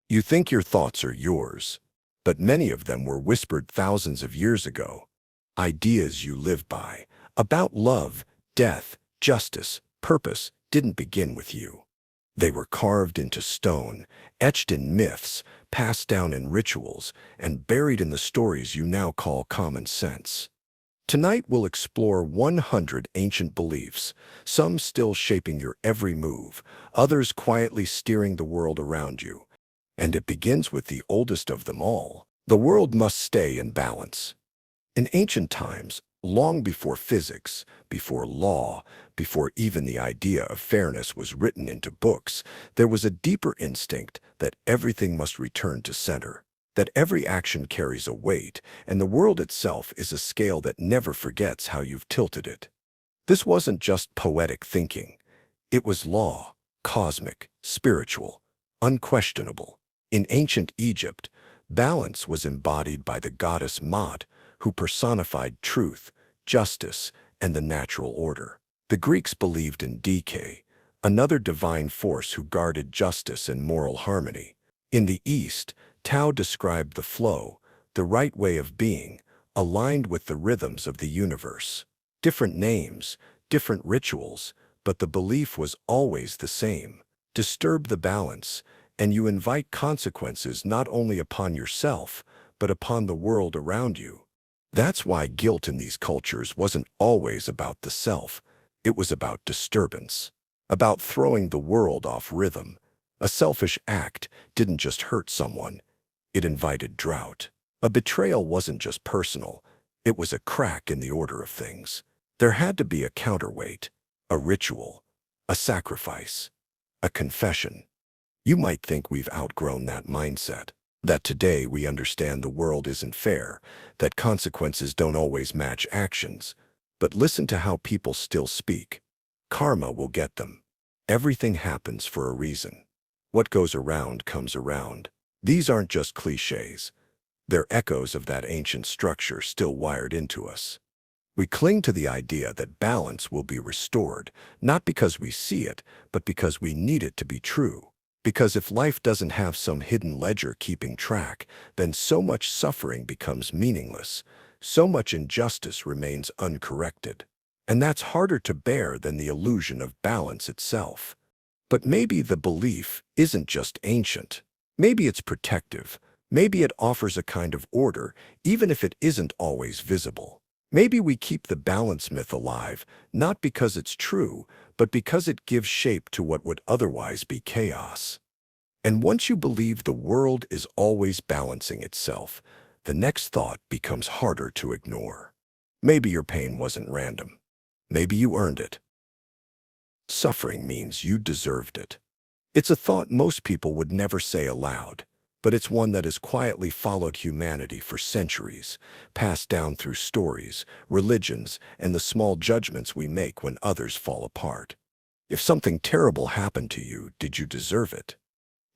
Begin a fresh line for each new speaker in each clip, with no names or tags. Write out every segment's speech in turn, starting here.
You think your thoughts are yours, but many of them were whispered thousands of years ago. Ideas you live by, about love, death, justice, purpose, didn't begin with you. They were carved into stone, etched in myths, passed down in rituals, and buried in the stories you now call common sense. Tonight we'll explore 100 ancient beliefs, some still shaping your every move, others quietly steering the world around you. And it begins with the oldest of them all. The world must stay in balance. In ancient times, long before physics, before law, before even the idea of fairness was written into books, there was a deeper instinct that everything must return to center, that every action carries a weight, and the world itself is a scale that never forgets how you've tilted it. This wasn't just poetic thinking. It was law, cosmic, spiritual, unquestionable. In ancient Egypt, balance was embodied by the goddess Maat, who personified truth, justice, and the natural order. The Greeks believed in Dike, another divine force who guarded justice and moral harmony. In the East, Tao described the flow, the right way of being, aligned with the rhythms of the universe. Different names, different rituals, but the belief was always the same. Disturb the balance, and you invite consequences not only upon yourself, but upon the world around you. That's why guilt in these cultures wasn't always about the self. It was about disturbance, about throwing the world off rhythm. A selfish act didn't just hurt someone, it invited drought. A betrayal wasn't just personal, it was a crack in the order of things. There had to be a counterweight, a ritual, a sacrifice, a confession. You might think we've outgrown that mindset, that today we understand the world isn't fair, that consequences don't always match actions. But listen to how people still speak. Karma will get them. Everything happens for a reason. What goes around comes around. These aren't just cliches. They're echoes of that ancient structure still wired into us. We cling to the idea that balance will be restored, not because we see it, but because we need it to be true. Because if life doesn't have some hidden ledger keeping track, then so much suffering becomes meaningless, so much injustice remains uncorrected. And that's harder to bear than the illusion of balance itself. But maybe the belief isn't just ancient. Maybe it's protective. Maybe it offers a kind of order, even if it isn't always visible. Maybe we keep the balance myth alive, not because it's true, but because it gives shape to what would otherwise be chaos. And once you believe the world is always balancing itself, the next thought becomes harder to ignore. Maybe your pain wasn't random. Maybe you earned it. Suffering means you deserved it. It's a thought most people would never say aloud, but it's one that has quietly followed humanity for centuries, passed down through stories, religions, and the small judgments we make when others fall apart. If something terrible happened to you, did you deserve it?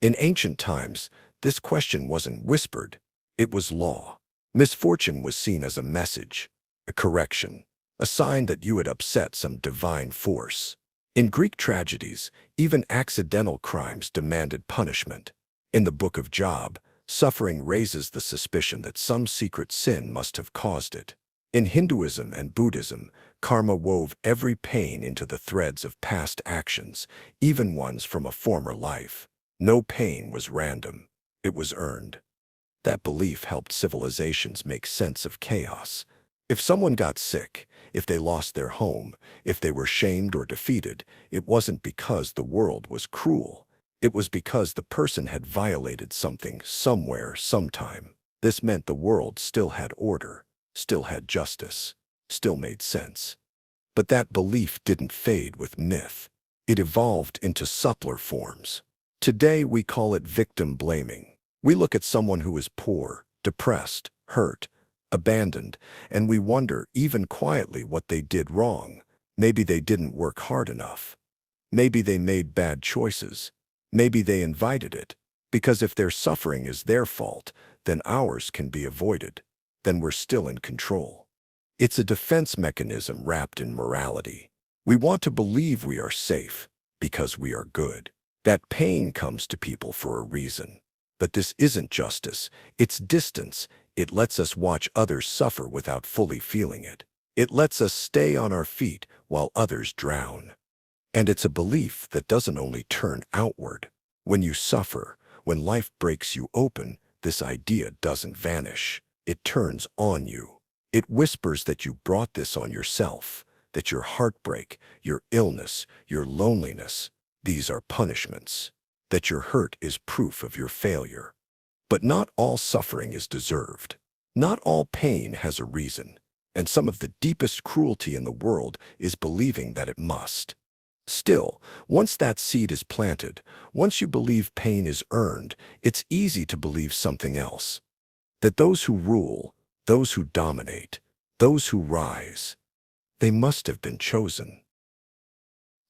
In ancient times, this question wasn't whispered, it was law. Misfortune was seen as a message, a correction, a sign that you had upset some divine force. In Greek tragedies, even accidental crimes demanded punishment. In the Book of Job, suffering raises the suspicion that some secret sin must have caused it. In Hinduism and Buddhism, karma wove every pain into the threads of past actions, even ones from a former life. No pain was random, it was earned. That belief helped civilizations make sense of chaos. If someone got sick, if they lost their home, if they were shamed or defeated, it wasn't because the world was cruel. It was because the person had violated something somewhere, sometime. This meant the world still had order, still had justice, still made sense. But that belief didn't fade with myth. It evolved into subtler forms. Today we call it victim blaming. We look at someone who is poor, depressed, hurt, abandoned, and we wonder, even quietly, what they did wrong. Maybe they didn't work hard enough. Maybe they made bad choices. Maybe they invited it. Because if their suffering is their fault, then ours can be avoided. Then we're still in control. It's a defense mechanism wrapped in morality. We want to believe we are safe because we are good. That pain comes to people for a reason. But this isn't justice. It's distance. It lets us watch others suffer without fully feeling it. It lets us stay on our feet while others drown. And it's a belief that doesn't only turn outward. When you suffer, when life breaks you open, this idea doesn't vanish. It turns on you. It whispers that you brought this on yourself, that your heartbreak, your illness, your loneliness, these are punishments, that your hurt is proof of your failure. But not all suffering is deserved. Not all pain has a reason. And some of the deepest cruelty in the world is believing that it must. Still, once that seed is planted, once you believe pain is earned, it's easy to believe something else. That those who rule, those who dominate, those who rise, they must have been chosen.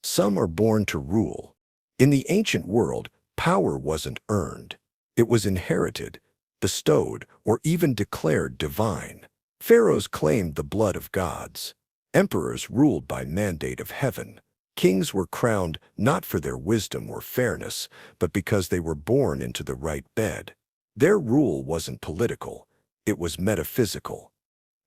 Some are born to rule. In the ancient world, power wasn't earned. It was inherited, bestowed, or even declared divine. Pharaohs claimed the blood of gods. Emperors ruled by mandate of heaven. Kings were crowned not for their wisdom or fairness, but because they were born into the right bed. Their rule wasn't political, it was metaphysical.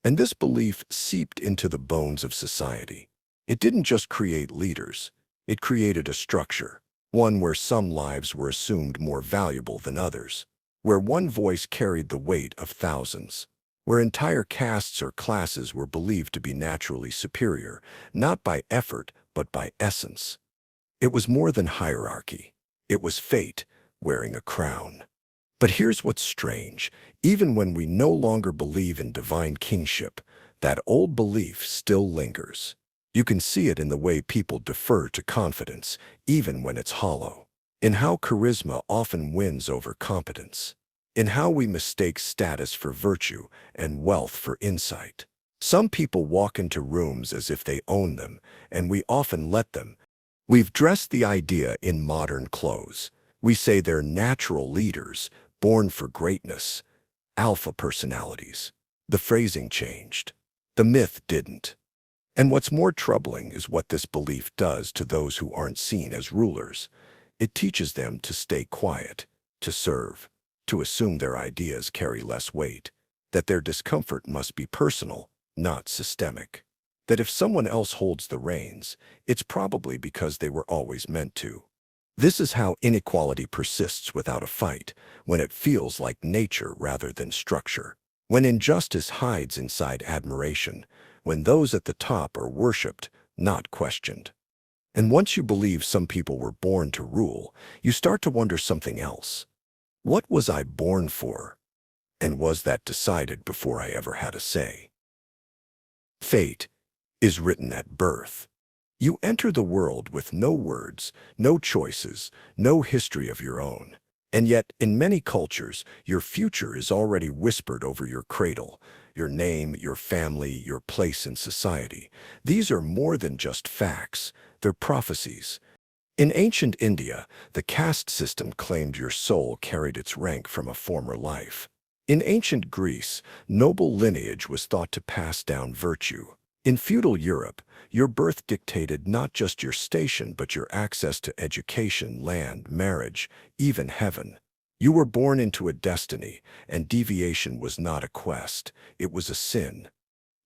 And this belief seeped into the bones of society. It didn't just create leaders, it created a structure, one where some lives were assumed more valuable than others, where one voice carried the weight of thousands, where entire castes or classes were believed to be naturally superior, not by effort, but by essence. It was more than hierarchy. It was fate wearing a crown. But here's what's strange. Even when we no longer believe in divine kingship, that old belief still lingers. You can see it in the way people defer to confidence, even when it's hollow. In how charisma often wins over competence. In how we mistake status for virtue and wealth for insight. Some people walk into rooms as if they own them, and we often let them. We've dressed the idea in modern clothes. We say they're natural leaders, born for greatness, alpha personalities. The phrasing changed. The myth didn't. And what's more troubling is what this belief does to those who aren't seen as rulers. It teaches them to stay quiet, to serve, to assume their ideas carry less weight, that their discomfort must be personal, not systemic. That if someone else holds the reins, it's probably because they were always meant to. This is how inequality persists without a fight, when it feels like nature rather than structure. When injustice hides inside admiration, when those at the top are worshipped, not questioned. And once you believe some people were born to rule, you start to wonder something else. What was I born for? And was that decided before I ever had a say? Fate is written at birth. You enter the world with no words, no choices, no history of your own. And yet, in many cultures, your future is already whispered over your cradle, your name, your family, your place in society. These are more than just facts, they're prophecies. In ancient India, the caste system claimed your soul carried its rank from a former life. In ancient Greece, noble lineage was thought to pass down virtue. In feudal Europe, your birth dictated not just your station but your access to education, land, marriage, even heaven. You were born into a destiny, and deviation was not a quest, it was a sin.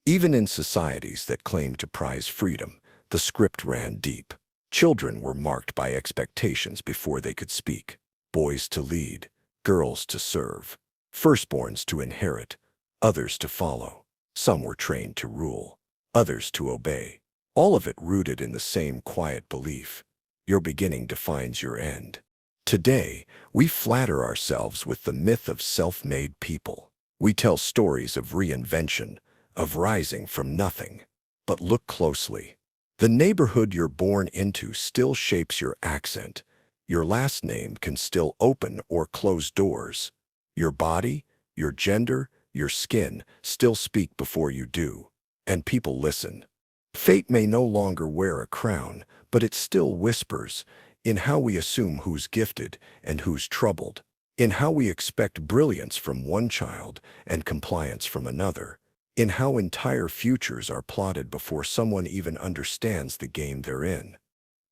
Even in societies that claimed to prize freedom, the script ran deep. Children were marked by expectations before they could speak. Boys to lead, girls to serve. Firstborns to inherit, others to follow. Some were trained to rule, others to obey. All of it rooted in the same quiet belief. Your beginning defines your end. Today, we flatter ourselves with the myth of self-made people. We tell stories of reinvention, of rising from nothing. But look closely. The neighborhood you're born into still shapes your accent. Your last name can still open or close doors. Your body, your gender, your skin still speak before you do. And people listen. Fate may no longer wear a crown, but it still whispers in how we assume who's gifted and who's troubled, in how we expect brilliance from one child and compliance from another, in how entire futures are plotted before someone even understands the game they're in.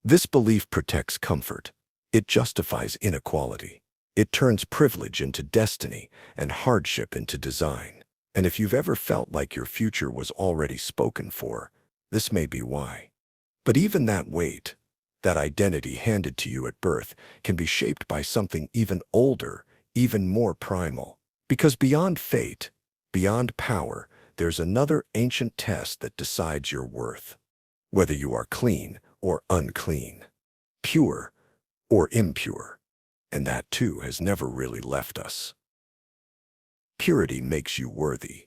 This belief protects comfort. It justifies inequality. It turns privilege into destiny and hardship into design. And if you've ever felt like your future was already spoken for, this may be why. But even that weight, that identity handed to you at birth, can be shaped by something even older, even more primal. Because beyond fate, beyond power, there's another ancient test that decides your worth. Whether you are clean or unclean, pure or impure. And that too has never really left us. Purity makes you worthy.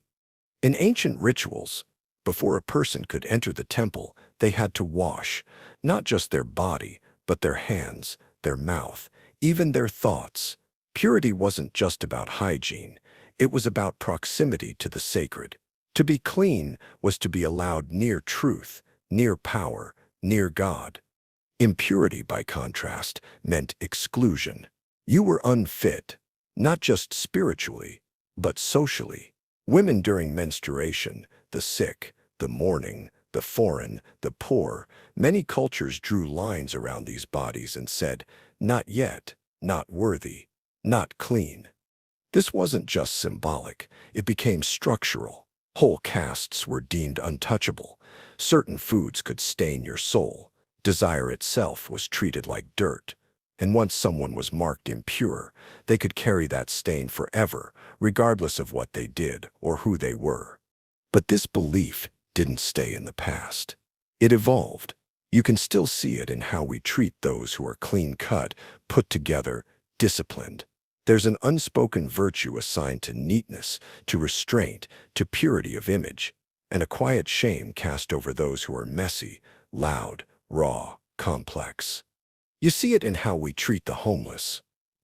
In ancient rituals, before a person could enter the temple, they had to wash, not just their body, but their hands, their mouth, even their thoughts. Purity wasn't just about hygiene, it was about proximity to the sacred. To be clean was to be allowed near truth, near power, near God. Impurity, by contrast, meant exclusion. You were unfit, not just spiritually, but socially. Women during menstruation, the sick, the mourning, the foreign, the poor, many cultures drew lines around these bodies and said, not yet, not worthy, not clean. This wasn't just symbolic, it became structural. Whole castes were deemed untouchable. Certain foods could stain your soul. Desire itself was treated like dirt. And once someone was marked impure, they could carry that stain forever, regardless of what they did or who they were. But this belief didn't stay in the past. It evolved. You can still see it in how we treat those who are clean-cut, put together, disciplined. There's an unspoken virtue assigned to neatness, to restraint, to purity of image, and a quiet shame cast over those who are messy, loud, raw, complex. You see it in how we treat the homeless,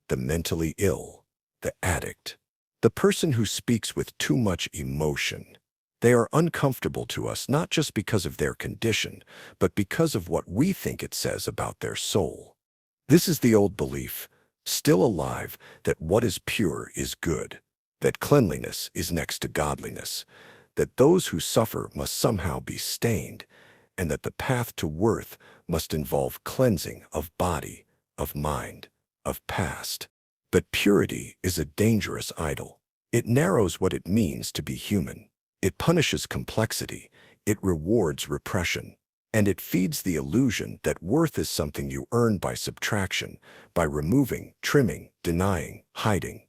the mentally ill, the addict, the person who speaks with too much emotion. They are uncomfortable to us not just because of their condition, but because of what we think it says about their soul. This is the old belief, still alive, that what is pure is good, that cleanliness is next to godliness, that those who suffer must somehow be stained, and that the path to worth must involve cleansing of body, of mind, of past. But purity is a dangerous idol. It narrows what it means to be human. It punishes complexity, it rewards repression, and it feeds the illusion that worth is something you earn by subtraction, by removing, trimming, denying, hiding.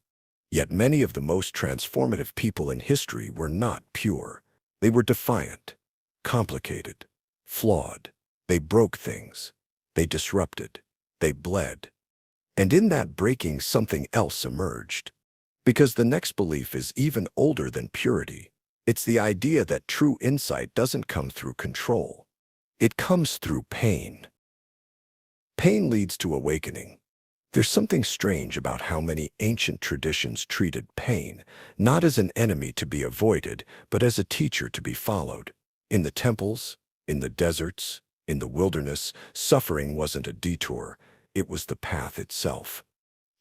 Yet many of the most transformative people in history were not pure. They were defiant, complicated, flawed. They broke things. They disrupted. They bled. And in that breaking, something else emerged. Because the next belief is even older than purity. It's the idea that true insight doesn't come through control. It comes through pain. Pain leads to awakening. There's something strange about how many ancient traditions treated pain, not as an enemy to be avoided, but as a teacher to be followed. In the temples, in the deserts, in the wilderness, suffering wasn't a detour, it was the path itself.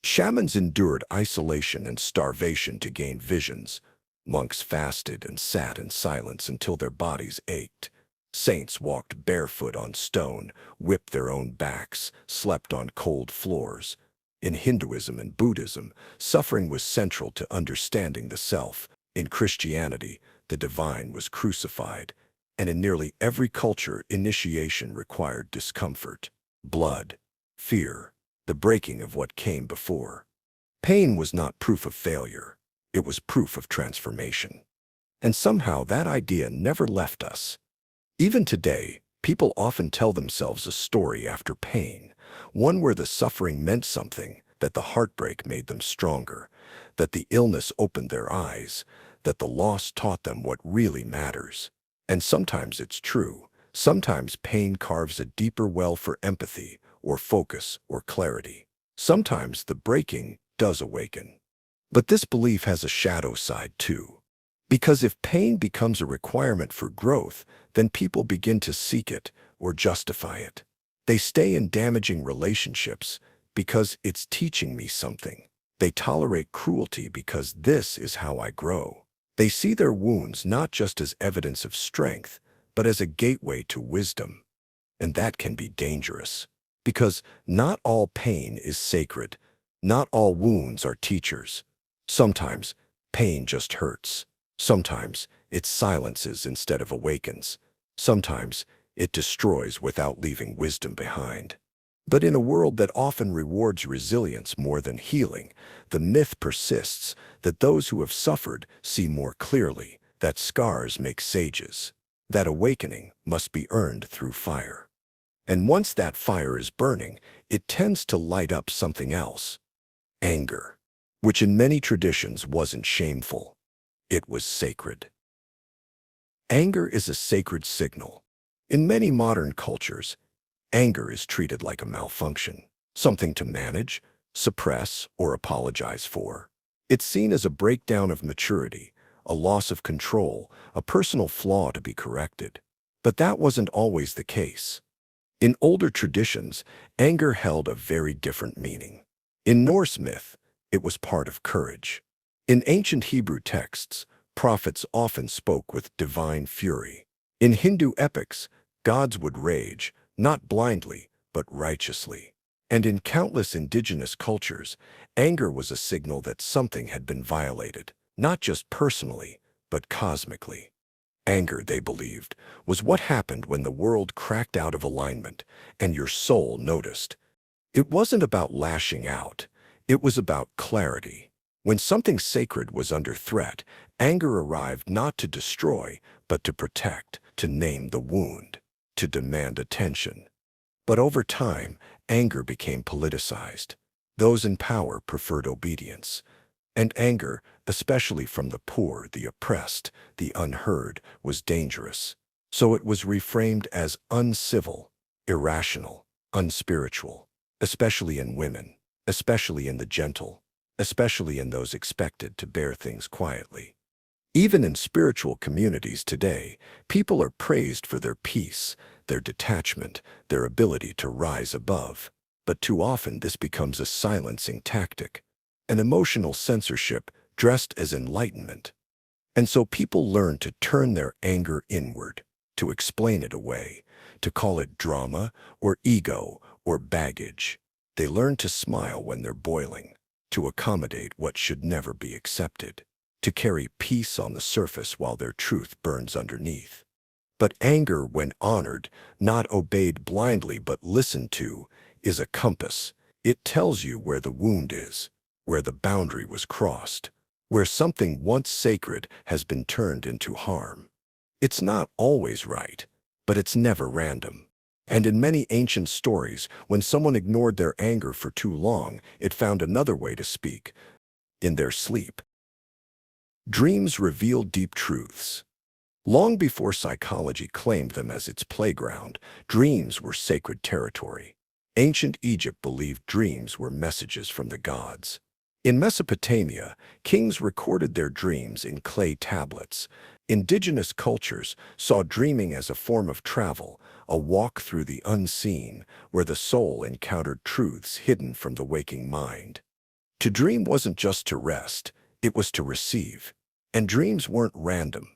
Shamans endured isolation and starvation to gain visions. Monks fasted and sat in silence until their bodies ached. Saints walked barefoot on stone, whipped their own backs, slept on cold floors. In Hinduism and Buddhism, suffering was central to understanding the self. In Christianity, the divine was crucified. And in nearly every culture, initiation required discomfort, blood, fear, the breaking of what came before. Pain was not proof of failure. It was proof of transformation. And somehow that idea never left us. Even today, people often tell themselves a story after pain, one where the suffering meant something, that the heartbreak made them stronger, that the illness opened their eyes, that the loss taught them what really matters. And sometimes it's true. Sometimes pain carves a deeper well for empathy, or focus, or clarity. Sometimes the breaking does awaken. But this belief has a shadow side too. Because if pain becomes a requirement for growth, then people begin to seek it or justify it. They stay in damaging relationships because it's teaching me something. They tolerate cruelty because this is how I grow. They see their wounds not just as evidence of strength, but as a gateway to wisdom. And that can be dangerous. Because not all pain is sacred. Not all wounds are teachers. Sometimes pain just hurts. Sometimes it silences instead of awakens. Sometimes it destroys without leaving wisdom behind. But in a world that often rewards resilience more than healing, the myth persists that those who have suffered see more clearly, that scars make sages, that awakening must be earned through fire. And once that fire is burning, it tends to light up something else: anger, which in many traditions wasn't shameful. It was sacred. Anger is a sacred signal. In many modern cultures, anger is treated like a malfunction, something to manage, suppress, or apologize for. It's seen as a breakdown of maturity, a loss of control, a personal flaw to be corrected. But that wasn't always the case. In older traditions, anger held a very different meaning. In Norse myth, it was part of courage. In ancient Hebrew texts, prophets often spoke with divine fury. In Hindu epics, gods would rage, not blindly, but righteously. And in countless indigenous cultures, anger was a signal that something had been violated, not just personally, but cosmically. Anger, they believed, was what happened when the world cracked out of alignment and your soul noticed. It wasn't about lashing out. It was about clarity. When something sacred was under threat, anger arrived not to destroy, but to protect, to name the wound, to demand attention. But over time, anger became politicized. Those in power preferred obedience. And anger, especially from the poor, the oppressed, the unheard, was dangerous. So it was reframed as uncivil, irrational, unspiritual, especially in women, especially in the gentle, especially in those expected to bear things quietly. Even in spiritual communities today, people are praised for their peace, their detachment, their ability to rise above. But too often this becomes a silencing tactic, an emotional censorship dressed as enlightenment. And so people learn to turn their anger inward, to explain it away, to call it drama or ego or baggage. They learn to smile when they're boiling, to accommodate what should never be accepted, to carry peace on the surface while their truth burns underneath. But anger, when honored, not obeyed blindly but listened to, is a compass. It tells you where the wound is, where the boundary was crossed, where something once sacred has been turned into harm. It's not always right, but it's never random. And in many ancient stories, when someone ignored their anger for too long, it found another way to speak: in their sleep. Dreams reveal deep truths. Long before psychology claimed them as its playground, dreams were sacred territory. Ancient Egypt believed dreams were messages from the gods. In Mesopotamia, kings recorded their dreams in clay tablets. Indigenous cultures saw dreaming as a form of travel, a walk through the unseen, where the soul encountered truths hidden from the waking mind. To dream wasn't just to rest, it was to receive. And dreams weren't random.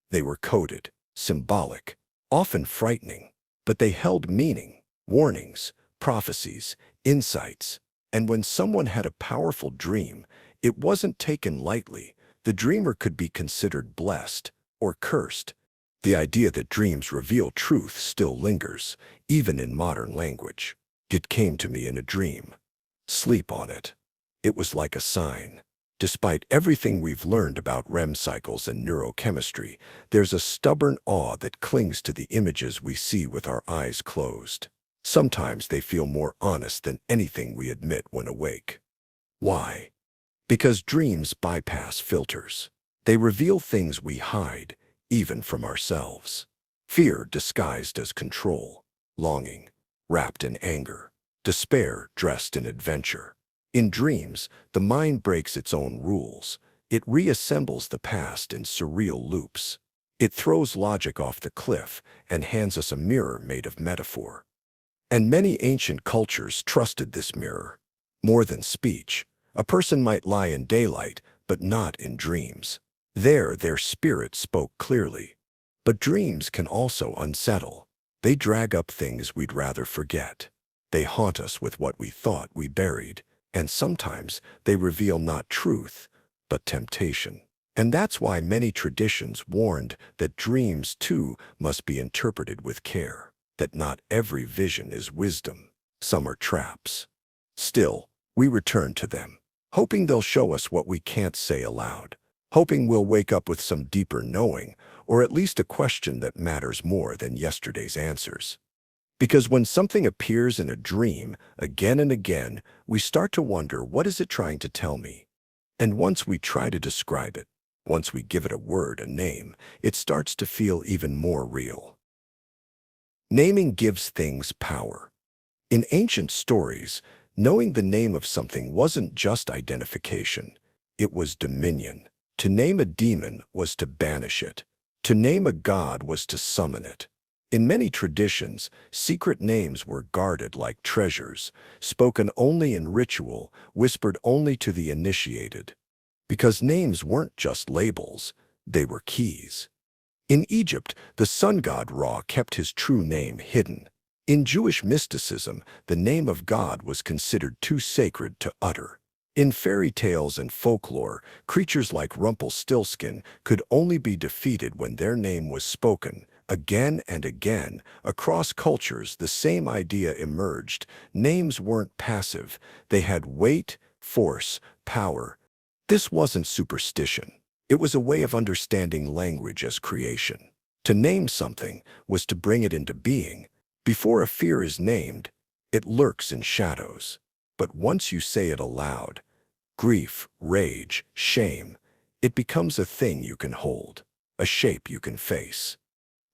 They were coded, symbolic, often frightening, but they held meaning, warnings, prophecies, insights. And when someone had a powerful dream, it wasn't taken lightly. The dreamer could be considered blessed or cursed. The idea that dreams reveal truth still lingers, even in modern language. It came to me in a dream. Sleep on it. It was like a sign. Despite everything we've learned about REM cycles and neurochemistry, there's a stubborn awe that clings to the images we see with our eyes closed. Sometimes they feel more honest than anything we admit when awake. Why? Because dreams bypass filters. They reveal things we hide, even from ourselves. Fear disguised as control, longing wrapped in anger, despair dressed in adventure. In dreams, the mind breaks its own rules. It reassembles the past in surreal loops. It throws logic off the cliff and hands us a mirror made of metaphor. And many ancient cultures trusted this mirror. More than speech, a person might lie in daylight, but not in dreams. There, their spirit spoke clearly. But dreams can also unsettle. They drag up things we'd rather forget. They haunt us with what we thought we buried. And sometimes they reveal not truth, but temptation. And that's why many traditions warned that dreams, too, must be interpreted with care, that not every vision is wisdom. Some are traps. Still, we return to them, hoping they'll show us what we can't say aloud, hoping we'll wake up with some deeper knowing, or at least a question that matters more than yesterday's answers. Because when something appears in a dream again and again, we start to wonder, what is it trying to tell me? And once we try to describe it, once we give it a word, a name, it starts to feel even more real. Naming gives things power. In ancient stories, knowing the name of something wasn't just identification, it was dominion. To name a demon was to banish it. To name a god was to summon it. In many traditions, secret names were guarded like treasures, spoken only in ritual, whispered only to the initiated. Because names weren't just labels, they were keys. In Egypt, the sun god Ra kept his true name hidden. In Jewish mysticism, the name of God was considered too sacred to utter. In fairy tales and folklore, creatures like Rumpelstiltskin could only be defeated when their name was spoken. Again and again, across cultures, the same idea emerged. Names weren't passive. They had weight, force, power. This wasn't superstition. It was a way of understanding language as creation. To name something was to bring it into being. Before a fear is named, it lurks in shadows. But once you say it aloud, grief, rage, shame, it becomes a thing you can hold, a shape you can face.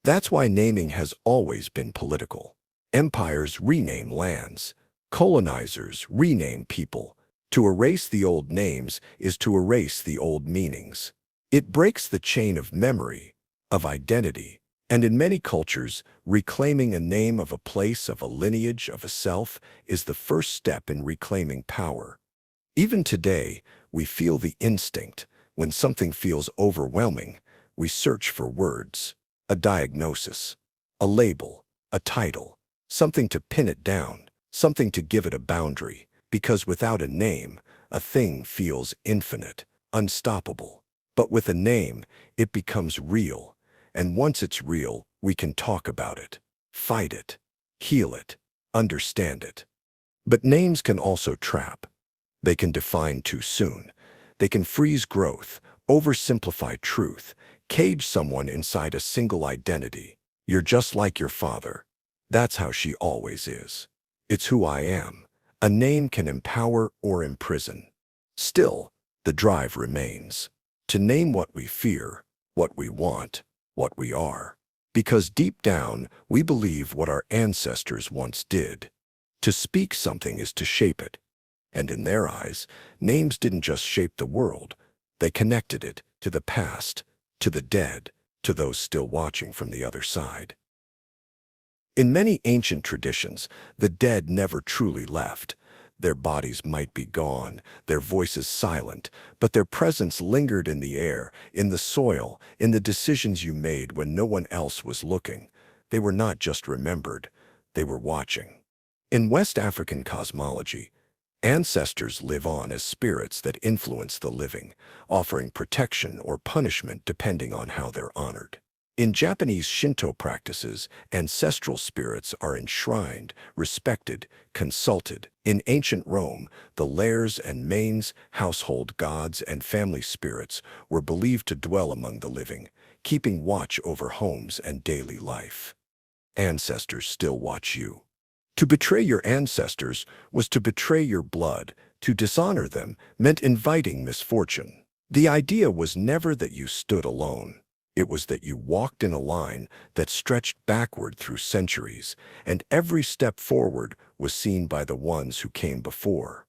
That's why naming has always been political. Empires rename lands. Colonizers rename people. To erase the old names is to erase the old meanings. It breaks the chain of memory, of identity, and in many cultures, reclaiming a name of a place, of a lineage, of a self, is the first step in reclaiming power. Even today, we feel the instinct. When something feels overwhelming, we search for words, a diagnosis, a label, a title, something to pin it down, something to give it a boundary, because without a name, a thing feels infinite, unstoppable. But with a name, it becomes real. And once it's real, we can talk about it, fight it, heal it, understand it. But names can also trap. They can define too soon. They can freeze growth, oversimplify truth, cage someone inside a single identity. You're just like your father. That's how she always is. It's who I am. A name can empower or imprison. Still, the drive remains. To name what we fear, what we want, what we are. Because deep down, we believe what our ancestors once did. To speak something is to shape it. And in their eyes, names didn't just shape the world. They connected it to the past, to the dead, to those still watching from the other side. In many ancient traditions, the dead never truly left. Their bodies might be gone, their voices silent, but their presence lingered in the air, in the soil, in the decisions you made when no one else was looking. They were not just remembered, they were watching. In West African cosmology, ancestors live on as spirits that influence the living, offering protection or punishment depending on how they're honored. In Japanese Shinto practices, ancestral spirits are enshrined, respected, consulted. In ancient Rome, the lares and manes, household gods and family spirits were believed to dwell among the living, keeping watch over homes and daily life. Ancestors still watch you. To betray your ancestors was to betray your blood. To dishonor them meant inviting misfortune. The idea was never that you stood alone. It was that you walked in a line that stretched backward through centuries, and every step forward was seen by the ones who came before.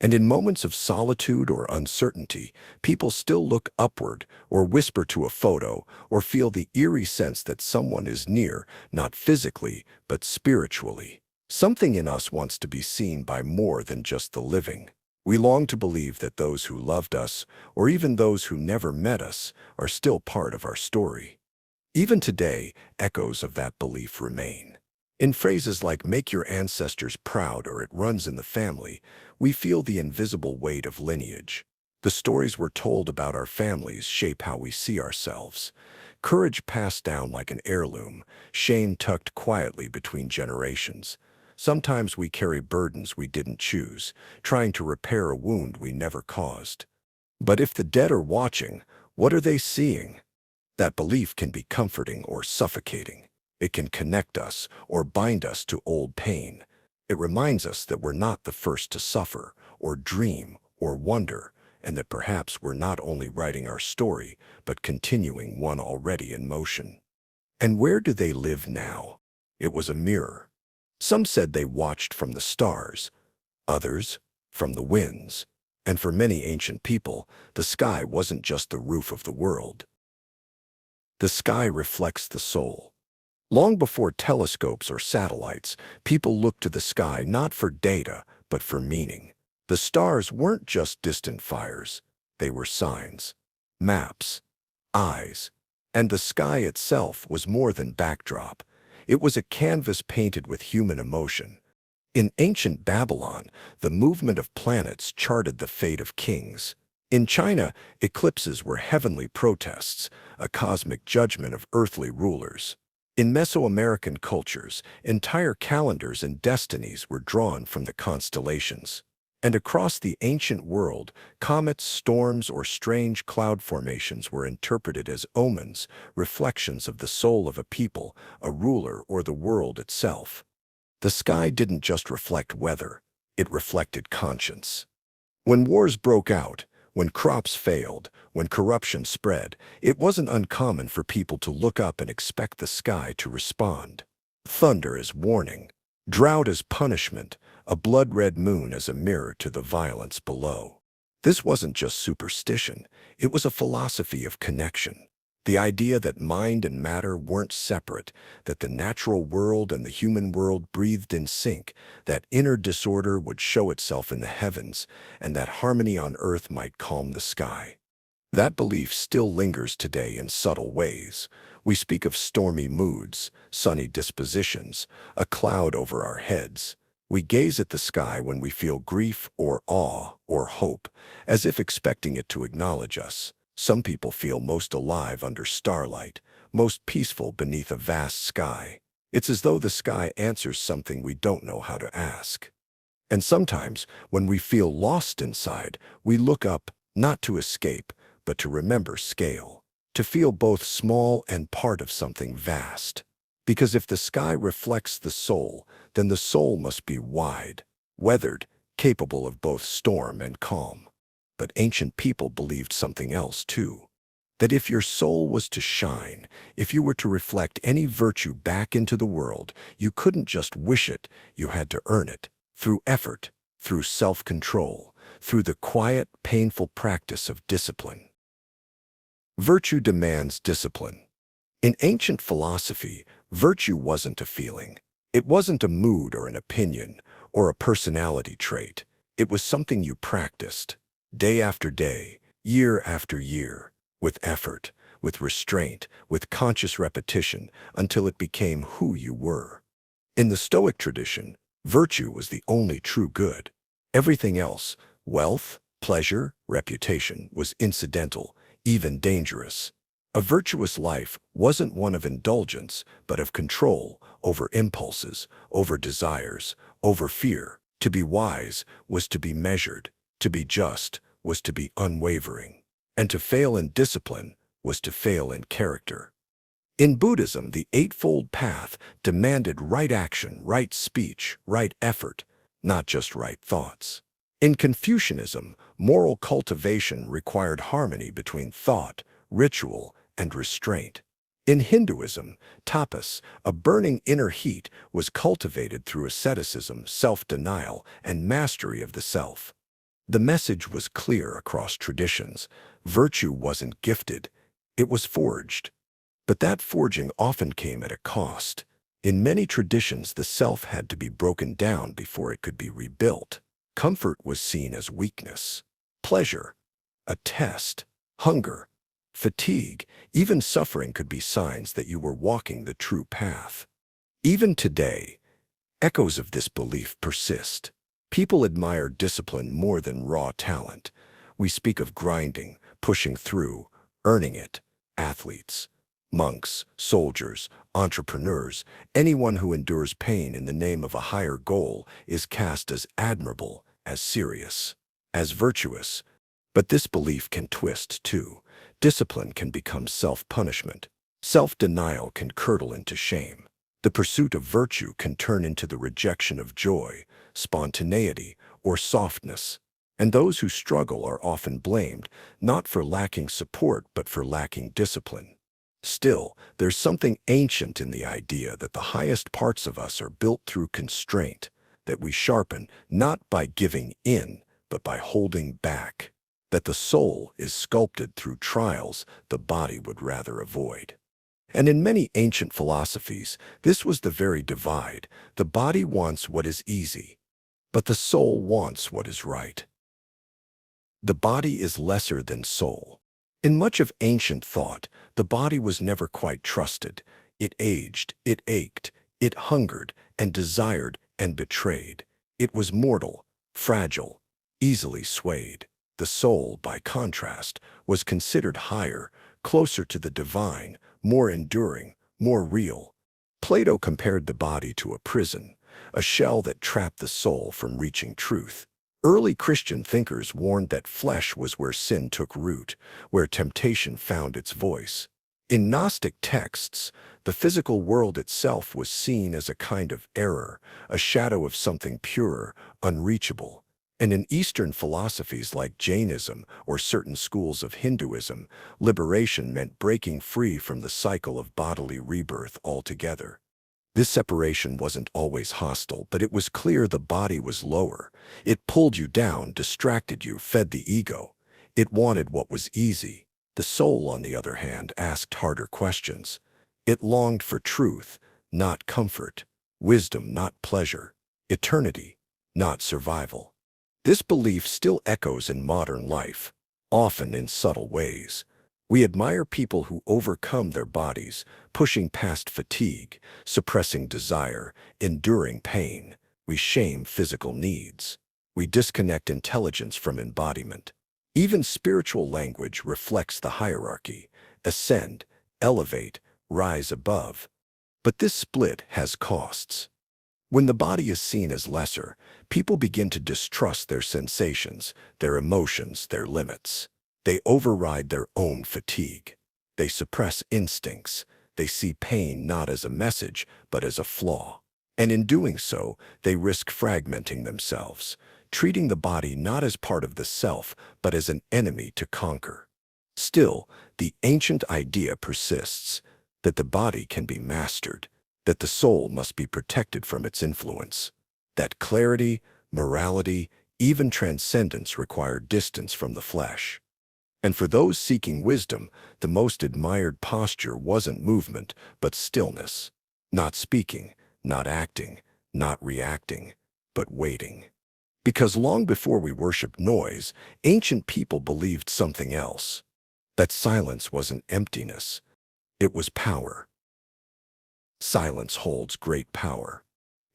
And in moments of solitude or uncertainty, people still look upward, or whisper to a photo, or feel the eerie sense that someone is near, not physically, but spiritually. Something in us wants to be seen by more than just the living. We long to believe that those who loved us, or even those who never met us, are still part of our story. Even today, echoes of that belief remain. In phrases like "make your ancestors proud" or "it runs in the family," We feel the invisible weight of lineage. The stories we're told about our families shape how we see ourselves. Courage passed down like an heirloom, shame tucked quietly between generations. Sometimes we carry burdens we didn't choose, trying to repair a wound we never caused. But if the dead are watching, what are they seeing? That belief can be comforting or suffocating. It can connect us or bind us to old pain. It reminds us that we're not the first to suffer, or dream, or wonder, and that perhaps we're not only writing our story, but continuing one already in motion. And where do they live now? It was a mirror. Some said they watched from the stars, others from the winds. And for many ancient people, the sky wasn't just the roof of the world. The sky reflects the soul. Long before telescopes or satellites, people looked to the sky not for data, but for meaning. The stars weren't just distant fires. They were signs, maps, eyes. And the sky itself was more than backdrop. It was a canvas painted with human emotion. In ancient Babylon, the movement of planets charted the fate of kings. In China, eclipses were heavenly protests, a cosmic judgment of earthly rulers. In Mesoamerican cultures, entire calendars and destinies were drawn from the constellations. And across the ancient world, comets, storms, or strange cloud formations were interpreted as omens, reflections of the soul of a people, a ruler, or the world itself. The sky didn't just reflect weather, it reflected conscience. When wars broke out, when crops failed, when corruption spread, it wasn't uncommon for people to look up and expect the sky to respond. Thunder as warning, drought as punishment, a blood-red moon as a mirror to the violence below. This wasn't just superstition, it was a philosophy of connection. The idea that mind and matter weren't separate, that the natural world and the human world breathed in sync, that inner disorder would show itself in the heavens, and that harmony on earth might calm the sky. That belief still lingers today in subtle ways. We speak of stormy moods, sunny dispositions, a cloud over our heads. We gaze at the sky when we feel grief or awe or hope, as if expecting it to acknowledge us. Some people feel most alive under starlight, most peaceful beneath a vast sky. It's as though the sky answers something we don't know how to ask. And sometimes, when we feel lost inside, we look up, not to escape, but to remember scale, to feel both small and part of something vast. Because if the sky reflects the soul, then the soul must be wide, weathered, capable of both storm and calm. But ancient people believed something else too. That if your soul was to shine, if you were to reflect any virtue back into the world, you couldn't just wish it, you had to earn it. Through effort, through self-control, through the quiet, painful practice of discipline. Virtue demands discipline. In ancient philosophy, virtue wasn't a feeling. It wasn't a mood or an opinion, or a personality trait. It was something you practiced. Day after day, year after year, with effort, with restraint, with conscious repetition, until it became who you were. In the Stoic tradition, virtue was the only true good. Everything else, wealth, pleasure, reputation, was incidental, even dangerous. A virtuous life wasn't one of indulgence, but of control, over impulses, over desires, over fear. To be wise was to be measured. To be just was to be unwavering, and to fail in discipline was to fail in character. In Buddhism, the Eightfold Path demanded right action, right speech, right effort, not just right thoughts. In Confucianism, moral cultivation required harmony between thought, ritual, and restraint. In Hinduism, tapas, a burning inner heat, was cultivated through asceticism, self-denial, and mastery of the self. The message was clear across traditions. Virtue wasn't gifted, it was forged. But that forging often came at a cost. In many traditions, the self had to be broken down before it could be rebuilt. Comfort was seen as weakness. Pleasure, a test. Hunger, fatigue, even suffering could be signs that you were walking the true path. Even today, echoes of this belief persist. People admire discipline more than raw talent. We speak of grinding, pushing through, earning it. Athletes, monks, soldiers, entrepreneurs, anyone who endures pain in the name of a higher goal is cast as admirable, as serious, as virtuous. But this belief can twist too. Discipline can become self-punishment. Self-denial can curdle into shame. The pursuit of virtue can turn into the rejection of joy, spontaneity, or softness. And those who struggle are often blamed, not for lacking support but for lacking discipline. Still, there's something ancient in the idea that the highest parts of us are built through constraint, that we sharpen not by giving in, but by holding back, that the soul is sculpted through trials the body would rather avoid. And in many ancient philosophies, this was the very divide. The body wants what is easy, but the soul wants what is right. The body is lesser than soul. In much of ancient thought, the body was never quite trusted. It aged, it ached, it hungered and desired and betrayed. It was mortal, fragile, easily swayed. The soul, by contrast, was considered higher, closer to the divine, more enduring, more real. Plato compared the body to a prison, a shell that trapped the soul from reaching truth. Early Christian thinkers warned that flesh was where sin took root, where temptation found its voice. In Gnostic texts, the physical world itself was seen as a kind of error, a shadow of something purer, unreachable. And in Eastern philosophies like Jainism or certain schools of Hinduism, liberation meant breaking free from the cycle of bodily rebirth altogether. This separation wasn't always hostile, but it was clear the body was lower. It pulled you down, distracted you, fed the ego. It wanted what was easy. The soul, on the other hand, asked harder questions. It longed for truth, not comfort, wisdom, not pleasure, eternity, not survival. This belief still echoes in modern life, often in subtle ways. We admire people who overcome their bodies, pushing past fatigue, suppressing desire, enduring pain. We shame physical needs. We disconnect intelligence from embodiment. Even spiritual language reflects the hierarchy: ascend, elevate, rise above. But this split has costs. When the body is seen as lesser, people begin to distrust their sensations, their emotions, their limits. They override their own fatigue. They suppress instincts. They see pain not as a message, but as a flaw. And in doing so, they risk fragmenting themselves, treating the body not as part of the self, but as an enemy to conquer. Still, the ancient idea persists that the body can be mastered, that the soul must be protected from its influence, that clarity, morality, even transcendence require distance from the flesh. And for those seeking wisdom, the most admired posture wasn't movement, but stillness. Not speaking, not acting, not reacting, but waiting. Because long before we worshiped noise, ancient people believed something else. That silence wasn't emptiness. It was power. Silence holds great power.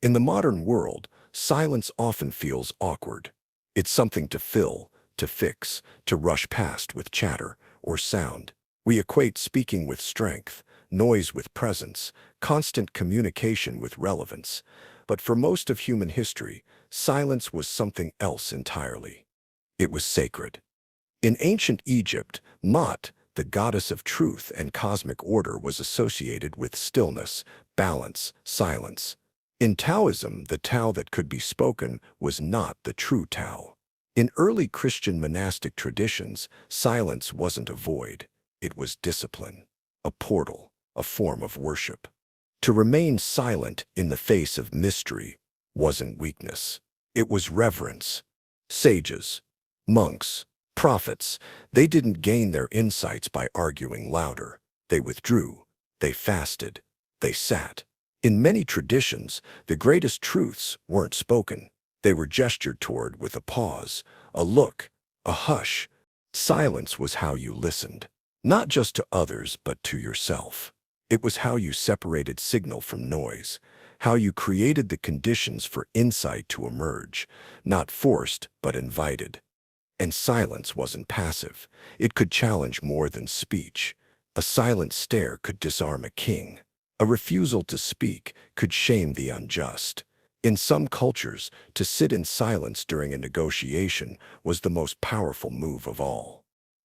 In the modern world, silence often feels awkward. It's something to fill, to fix, to rush past with chatter or sound. We equate speaking with strength, noise with presence, constant communication with relevance. But for most of human history, silence was something else entirely. It was sacred. In ancient Egypt, Ma'at, the goddess of truth and cosmic order, was associated with stillness, balance, silence. In Taoism, the Tao that could be spoken was not the true Tao. In early Christian monastic traditions, silence wasn't a void. It was discipline, a portal, a form of worship. To remain silent in the face of mystery wasn't weakness. It was reverence. Sages, monks, prophets, they didn't gain their insights by arguing louder. They withdrew. They fasted. They sat. In many traditions, the greatest truths weren't spoken. They were gestured toward with a pause, a look, a hush. Silence was how you listened, not just to others, but to yourself. It was how you separated signal from noise, how you created the conditions for insight to emerge, not forced but invited. And silence wasn't passive. It could challenge more than speech. A silent stare could disarm a king. A refusal to speak could shame the unjust. In some cultures, to sit in silence during a negotiation was the most powerful move of all.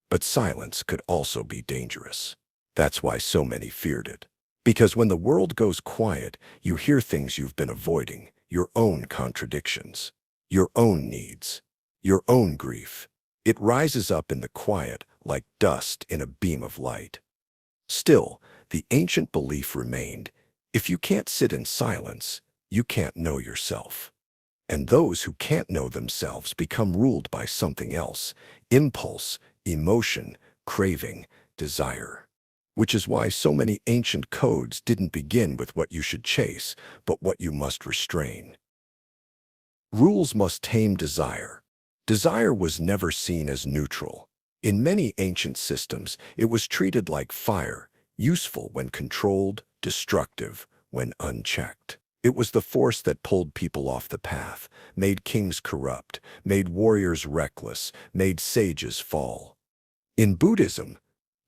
But silence could also be dangerous. That's why so many feared it. Because when the world goes quiet, you hear things you've been avoiding, your own contradictions, your own needs, your own grief. It rises up in the quiet like dust in a beam of light. Still, the ancient belief remained, if you can't sit in silence, you can't know yourself. And those who can't know themselves become ruled by something else: impulse, emotion, craving, desire. Which is why so many ancient codes didn't begin with what you should chase, but what you must restrain. Rules must tame desire. Desire was never seen as neutral. In many ancient systems, it was treated like fire, useful when controlled, destructive when unchecked. It was the force that pulled people off the path, made kings corrupt, made warriors reckless, made sages fall. In Buddhism,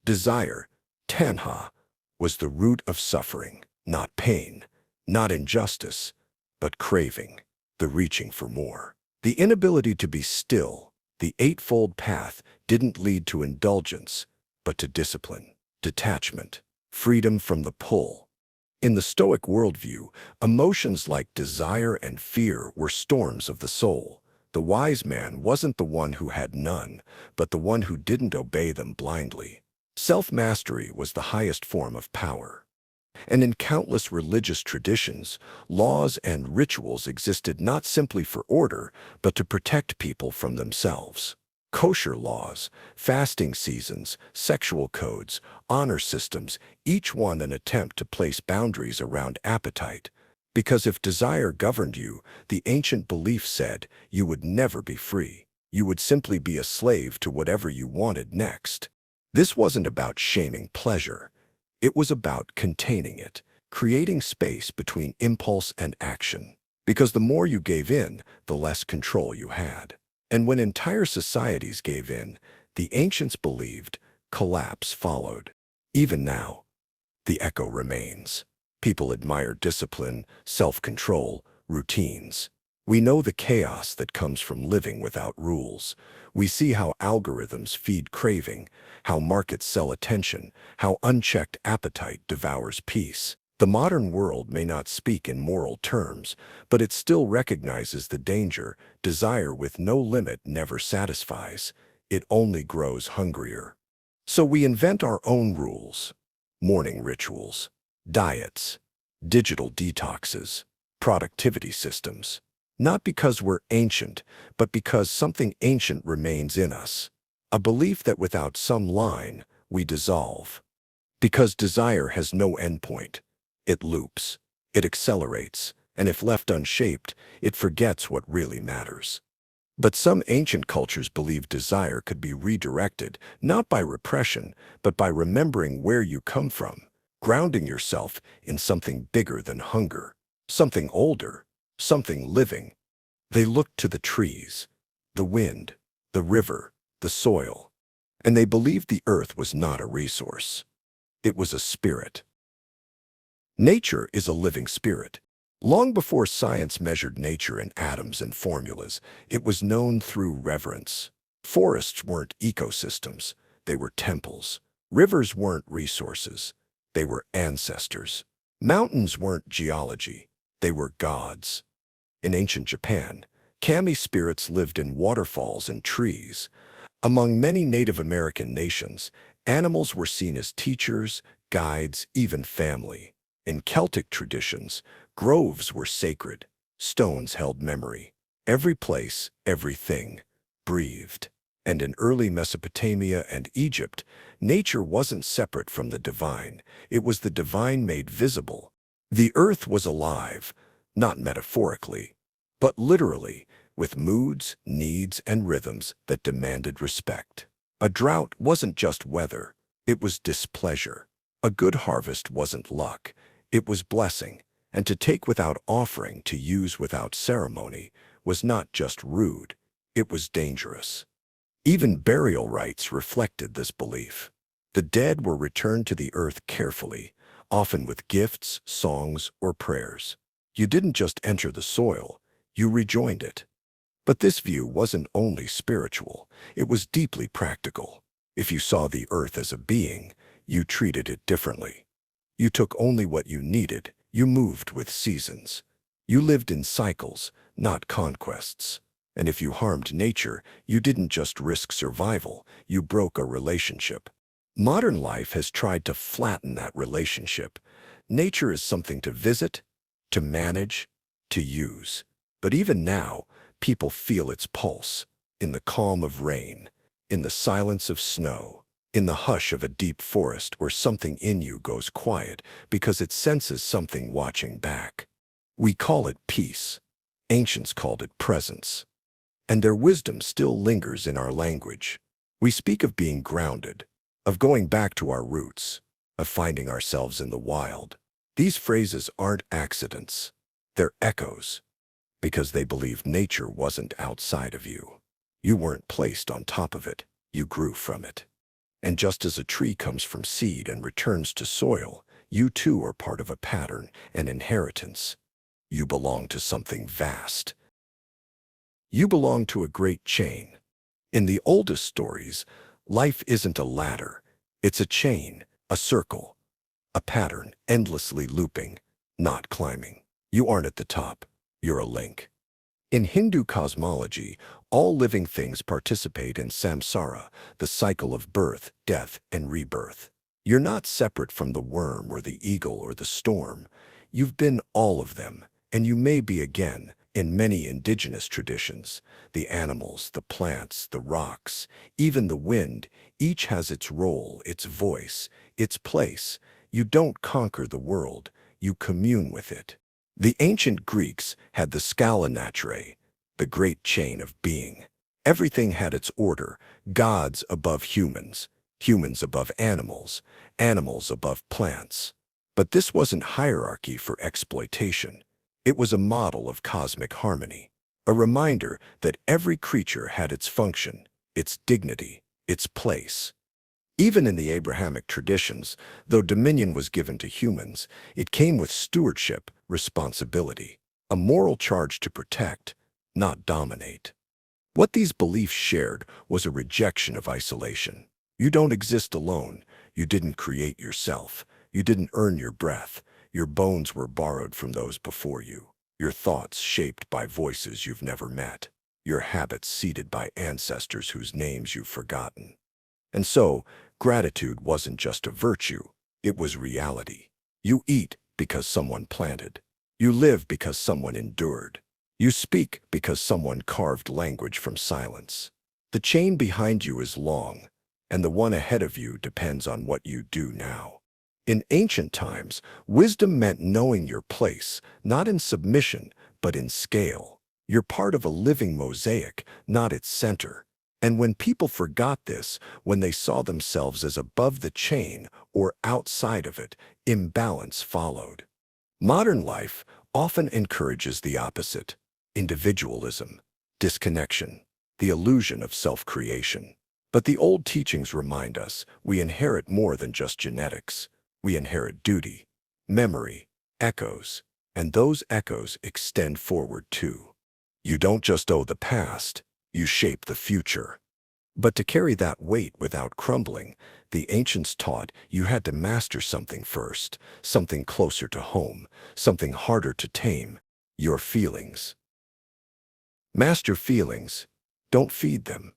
desire, tanha, was the root of suffering, not pain, not injustice, but craving, the reaching for more. The inability to be still, the eightfold path, didn't lead to indulgence, but to discipline, detachment, freedom from the pull. In the Stoic worldview, emotions like desire and fear were storms of the soul. The wise man wasn't the one who had none, but the one who didn't obey them blindly. Self-mastery was the highest form of power. And in countless religious traditions, laws and rituals existed not simply for order, but to protect people from themselves. Kosher laws, fasting seasons, sexual codes, honor systems, each one an attempt to place boundaries around appetite. Because if desire governed you, the ancient belief said, you would never be free. You would simply be a slave to whatever you wanted next. This wasn't about shaming pleasure. It was about containing it, creating space between impulse and action. Because the more you gave in, the less control you had. And when entire societies gave in, the ancients believed, collapse followed. Even now, the echo remains. People admire discipline, self-control, routines. We know the chaos that comes from living without rules. We see how algorithms feed craving, how markets sell attention, how unchecked appetite devours peace. The modern world may not speak in moral terms, but it still recognizes the danger. Desire with no limit never satisfies. It only grows hungrier. So we invent our own rules: morning rituals, diets, digital detoxes, productivity systems. Not because we're ancient, but because something ancient remains in us. A belief that without some line, we dissolve. Because desire has no endpoint. It loops, it accelerates, and if left unshaped, it forgets what really matters. But some ancient cultures believed desire could be redirected, not by repression, but by remembering where you come from, grounding yourself in something bigger than hunger, something older, something living. They looked to the trees, the wind, the river, the soil, and they believed the earth was not a resource. It was a spirit. Nature is a living spirit. Long before science measured nature in atoms and formulas, it was known through reverence. Forests weren't ecosystems, they were temples. Rivers weren't resources, they were ancestors. Mountains weren't geology, they were gods. In ancient Japan, kami spirits lived in waterfalls and trees. Among many Native American nations, animals were seen as teachers, guides, even family. In Celtic traditions, groves were sacred. Stones held memory. Every place, everything, breathed. And in early Mesopotamia and Egypt, nature wasn't separate from the divine. It was the divine made visible. The earth was alive, not metaphorically, but literally, with moods, needs, and rhythms that demanded respect. A drought wasn't just weather, it was displeasure. A good harvest wasn't luck, it was blessing. And to take without offering, to use without ceremony, was not just rude, it was dangerous. Even burial rites reflected this belief. The dead were returned to the earth carefully, often with gifts, songs, or prayers. You didn't just enter the soil, you rejoined it. But this view wasn't only spiritual, it was deeply practical. If you saw the earth as a being, you treated it differently. You took only what you needed, you moved with seasons. You lived in cycles, not conquests. And if you harmed nature, you didn't just risk survival, you broke a relationship. Modern life has tried to flatten that relationship. Nature is something to visit, to manage, to use. But even now, people feel its pulse, in the calm of rain, in the silence of snow, in the hush of a deep forest where something in you goes quiet because it senses something watching back. We call it peace. Ancients called it presence. And their wisdom still lingers in our language. We speak of being grounded, of going back to our roots, of finding ourselves in the wild. These phrases aren't accidents. They're echoes, because they believed nature wasn't outside of you. You weren't placed on top of it, you grew from it. And just as a tree comes from seed and returns to soil, you too are part of a pattern, an inheritance. You belong to something vast. You belong to a great chain. In the oldest stories, life isn't a ladder. It's a chain, a circle, a pattern endlessly looping, not climbing. You aren't at the top. You're a link. In Hindu cosmology, all living things participate in samsara, the cycle of birth, death, and rebirth. You're not separate from the worm or the eagle or the storm. You've been all of them, and you may be again. In many indigenous traditions, the animals, the plants, the rocks, even the wind, each has its role, its voice, its place. You don't conquer the world, you commune with it. The ancient Greeks had the scala naturae, the great chain of being. Everything had its order, gods above humans, humans above animals, animals above plants. But this wasn't hierarchy for exploitation. It was a model of cosmic harmony, a reminder that every creature had its function, its dignity, its place. Even in the Abrahamic traditions, though dominion was given to humans, it came with stewardship, responsibility, a moral charge to protect, not dominate. What these beliefs shared was a rejection of isolation. You don't exist alone. You didn't create yourself. You didn't earn your breath. Your bones were borrowed from those before you. Your thoughts shaped by voices you've never met. Your habits seeded by ancestors whose names you've forgotten. And so, gratitude wasn't just a virtue, it was reality. You eat because someone planted. You live because someone endured. You speak because someone carved language from silence. The chain behind you is long, and the one ahead of you depends on what you do now. In ancient times, wisdom meant knowing your place, not in submission, but in scale. You're part of a living mosaic, not its center. And when people forgot this, when they saw themselves as above the chain or outside of it, imbalance followed. Modern life often encourages the opposite: individualism, disconnection, the illusion of self-creation. But the old teachings remind us we inherit more than just genetics. We inherit duty, memory, echoes, and those echoes extend forward too. You don't just owe the past, you shape the future. But to carry that weight without crumbling, the ancients taught you had to master something first, something closer to home, something harder to tame: your feelings. Master feelings, don't feed them.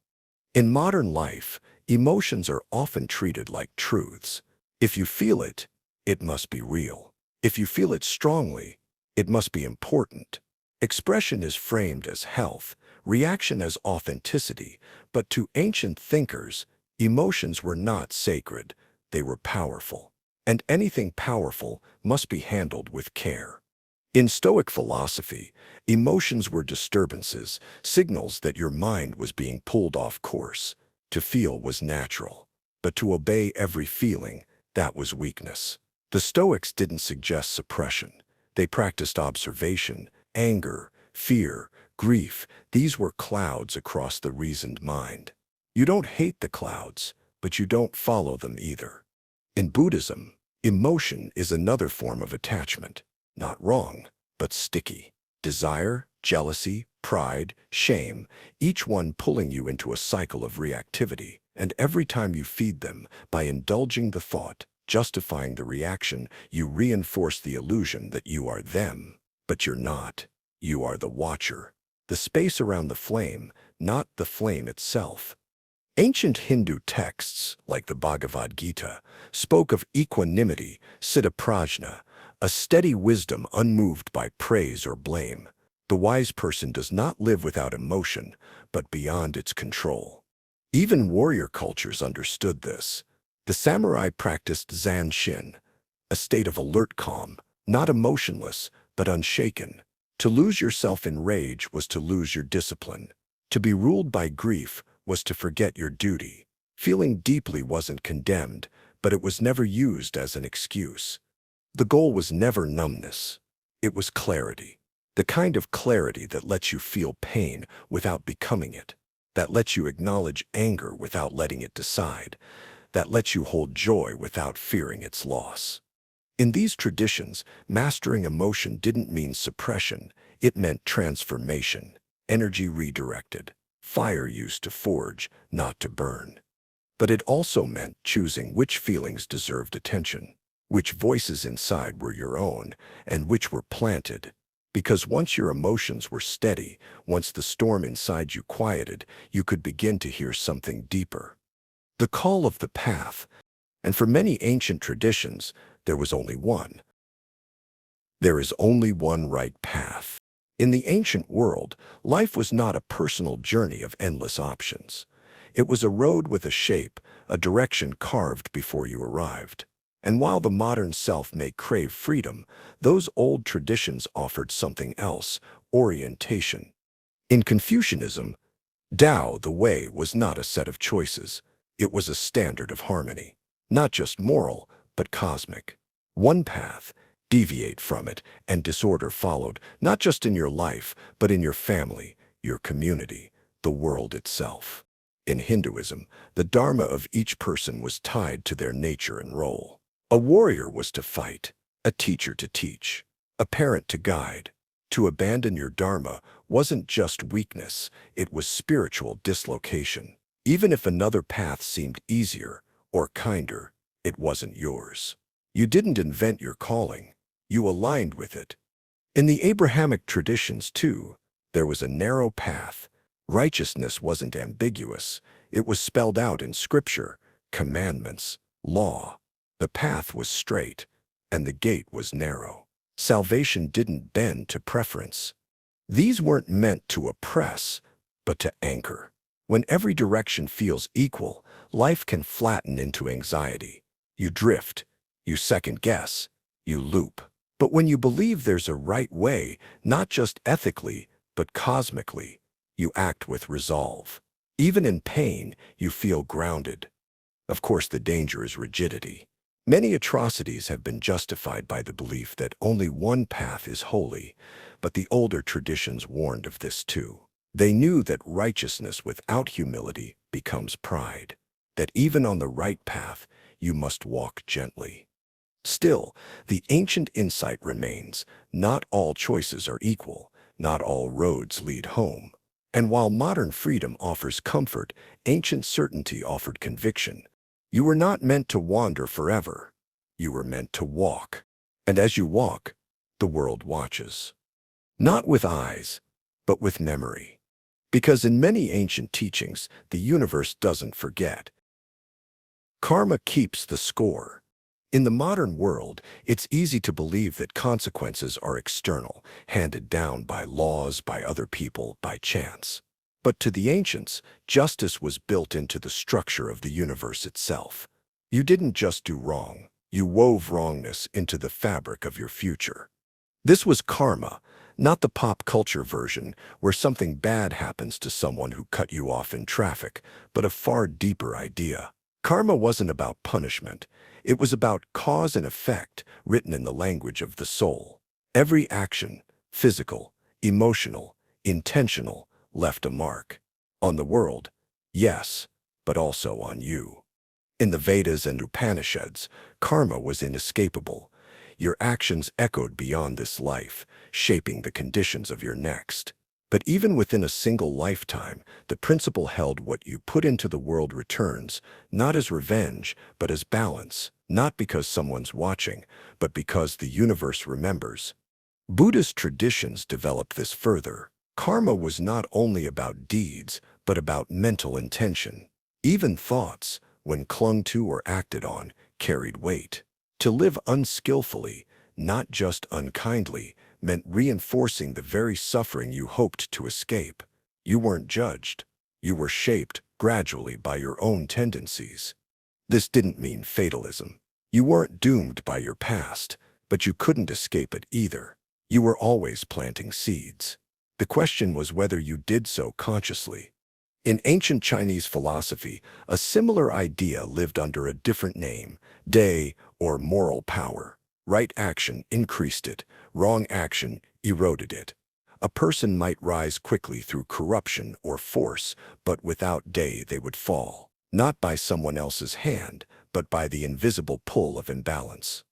In modern life, emotions are often treated like truths. If you feel it, it must be real. If you feel it strongly, it must be important. Expression is framed as health, reaction as authenticity, but to ancient thinkers, emotions were not sacred, they were powerful. And anything powerful must be handled with care. In Stoic philosophy, emotions were disturbances, signals that your mind was being pulled off course. To feel was natural, but to obey every feeling, that was weakness. The Stoics didn't suggest suppression. They practiced observation, anger, fear, grief. These were clouds across the reasoned mind. You don't hate the clouds, but you don't follow them either. In Buddhism, emotion is another form of attachment. Not wrong, but sticky. Desire, jealousy, pride, shame, each one pulling you into a cycle of reactivity. And every time you feed them, by indulging the thought, justifying the reaction, you reinforce the illusion that you are them. But you're not. You are the watcher. The space around the flame, not the flame itself. Ancient Hindu texts, like the Bhagavad Gita, spoke of equanimity, citta-prajna, a steady wisdom unmoved by praise or blame. The wise person does not live without emotion, but beyond its control. Even warrior cultures understood this. The samurai practiced zanshin, a state of alert calm, not emotionless, but unshaken. To lose yourself in rage was to lose your discipline. To be ruled by grief was to forget your duty. Feeling deeply wasn't condemned, but it was never used as an excuse. The goal was never numbness. It was clarity. The kind of clarity that lets you feel pain without becoming it. That lets you acknowledge anger without letting it decide. That lets you hold joy without fearing its loss. In these traditions, mastering emotion didn't mean suppression. It meant transformation, energy redirected, fire used to forge, not to burn. But it also meant choosing which feelings deserved attention, which voices inside were your own, and which were planted. Because once your emotions were steady, once the storm inside you quieted, you could begin to hear something deeper. The call of the path. And for many ancient traditions, there was only one. There is only one right path. In the ancient world, life was not a personal journey of endless options. It was a road with a shape, a direction carved before you arrived. And while the modern self may crave freedom, those old traditions offered something else, orientation. In Confucianism, Tao, the way, was not a set of choices. It was a standard of harmony. Not just moral, but cosmic. One path, deviate from it, and disorder followed, not just in your life, but in your family, your community, the world itself. In Hinduism, the dharma of each person was tied to their nature and role. A warrior was to fight, a teacher to teach, a parent to guide. To abandon your dharma wasn't just weakness, it was spiritual dislocation. Even if another path seemed easier or kinder, it wasn't yours. You didn't invent your calling, you aligned with it. In the Abrahamic traditions, too, there was a narrow path. Righteousness wasn't ambiguous. It was spelled out in scripture, commandments, law. The path was straight, and the gate was narrow. Salvation didn't bend to preference. These weren't meant to oppress, but to anchor. When every direction feels equal, life can flatten into anxiety. You drift, you second-guess, you loop. But when you believe there's a right way, not just ethically, but cosmically, you act with resolve. Even in pain, you feel grounded. Of course, the danger is rigidity. Many atrocities have been justified by the belief that only one path is holy, but the older traditions warned of this too. They knew that righteousness without humility becomes pride, that even on the right path, you must walk gently. Still, the ancient insight remains: not all choices are equal, not all roads lead home. And while modern freedom offers comfort, ancient certainty offered conviction. You were not meant to wander forever. You were meant to walk. And as you walk, the world watches. Not with eyes, but with memory. Because in many ancient teachings, the universe doesn't forget. Karma keeps the score. In the modern world, it's easy to believe that consequences are external, handed down by laws, by other people, by chance. But to the ancients, justice was built into the structure of the universe itself. You didn't just do wrong, you wove wrongness into the fabric of your future. This was karma, not the pop culture version where something bad happens to someone who cut you off in traffic, but a far deeper idea. Karma wasn't about punishment. It was about cause and effect, written in the language of the soul. Every action, physical, emotional, intentional, left a mark. On the world, yes, but also on you. In the Vedas and Upanishads, karma was inescapable. Your actions echoed beyond this life, shaping the conditions of your next. But even within a single lifetime, the principle held: what you put into the world returns, not as revenge, but as balance, not because someone's watching, but because the universe remembers. Buddhist traditions developed this further. Karma was not only about deeds, but about mental intention. Even thoughts, when clung to or acted on, carried weight. To live unskillfully, not just unkindly, meant reinforcing the very suffering you hoped to escape. You weren't judged. You were shaped gradually by your own tendencies. This didn't mean fatalism. You weren't doomed by your past, but you couldn't escape it either. You were always planting seeds. The question was whether you did so consciously. In ancient Chinese philosophy, a similar idea lived under a different name: day, or moral power. Right action increased it, wrong action eroded it. A person might rise quickly through corruption or force, but without day they would fall, not by someone else's hand, but by the invisible pull of imbalance.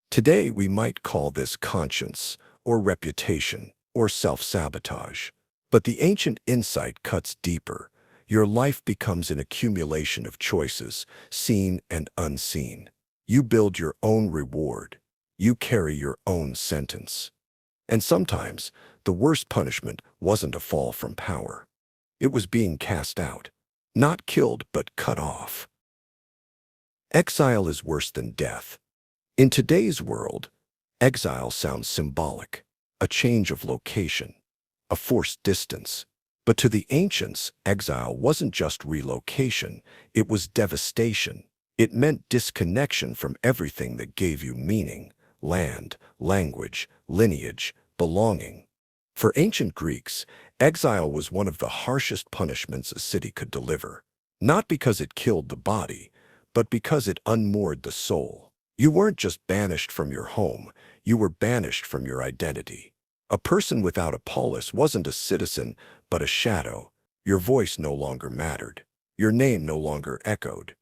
Today we might call this conscience, or reputation, or self-sabotage. But the ancient insight cuts deeper. Your life becomes an accumulation of choices, seen and unseen. You build your own reward. You carry your own sentence. And sometimes, the worst punishment wasn't a fall from power. It was being cast out. Not killed, but cut off. Exile is worse than death. In today's world, exile sounds symbolic, a change of location, a forced distance. But to the ancients, exile wasn't just relocation, it was devastation. It meant disconnection from everything that gave you meaning: land, language, lineage, belonging. For ancient Greeks, exile was one of the harshest punishments a city could deliver. Not because it killed the body, but because it unmoored the soul. You weren't just banished from your home, you were banished from your identity. A person without a polis wasn't a citizen, but a shadow. Your voice no longer mattered. Your name no longer echoed.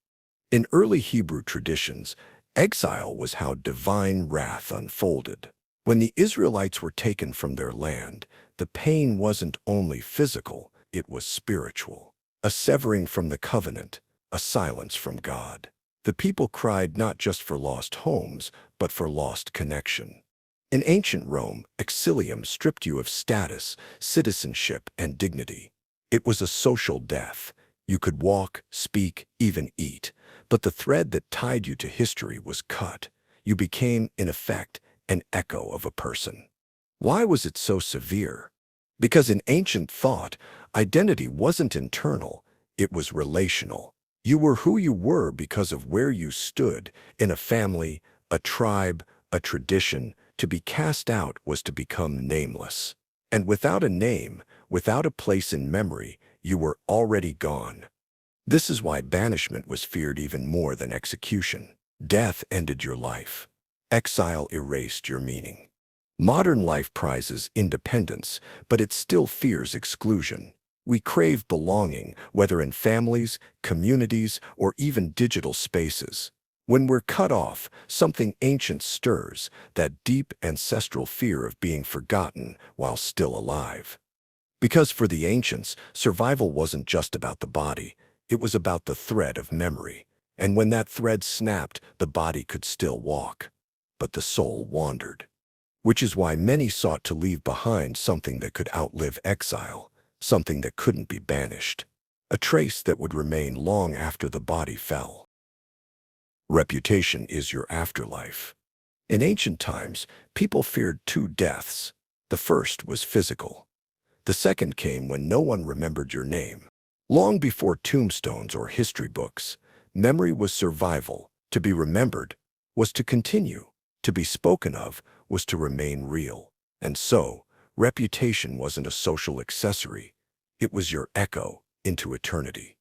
In early Hebrew traditions, exile was how divine wrath unfolded. When the Israelites were taken from their land, the pain wasn't only physical, it was spiritual. A severing from the covenant, a silence from God. The people cried not just for lost homes, but for lost connection. In ancient Rome, exilium stripped you of status, citizenship, and dignity. It was a social death. You could walk, speak, even eat, but the thread that tied you to history was cut. You became, in effect, an echo of a person. Why was it so severe? Because in ancient thought, identity wasn't internal, it was relational. You were who you were because of where you stood, in a family, a tribe, a tradition. To be cast out was to become nameless. And without a name, without a place in memory, you were already gone. This is why banishment was feared even more than execution. Death ended your life. Exile erased your meaning. Modern life prizes independence, but it still fears exclusion. We crave belonging, whether in families, communities, or even digital spaces. When we're cut off, something ancient stirs, that deep ancestral fear of being forgotten while still alive. Because for the ancients, survival wasn't just about the body, it was about the thread of memory. And when that thread snapped, the body could still walk. But the soul wandered. Which is why many sought to leave behind something that could outlive exile, something that couldn't be banished, a trace that would remain long after the body fell. Reputation is your afterlife. In ancient times, people feared two deaths. The first was physical. The second came when no one remembered your name. Long before tombstones or history books, memory was survival. To be remembered was to continue. To be spoken of was to remain real. And so, reputation wasn't a social accessory. It was your echo into eternity.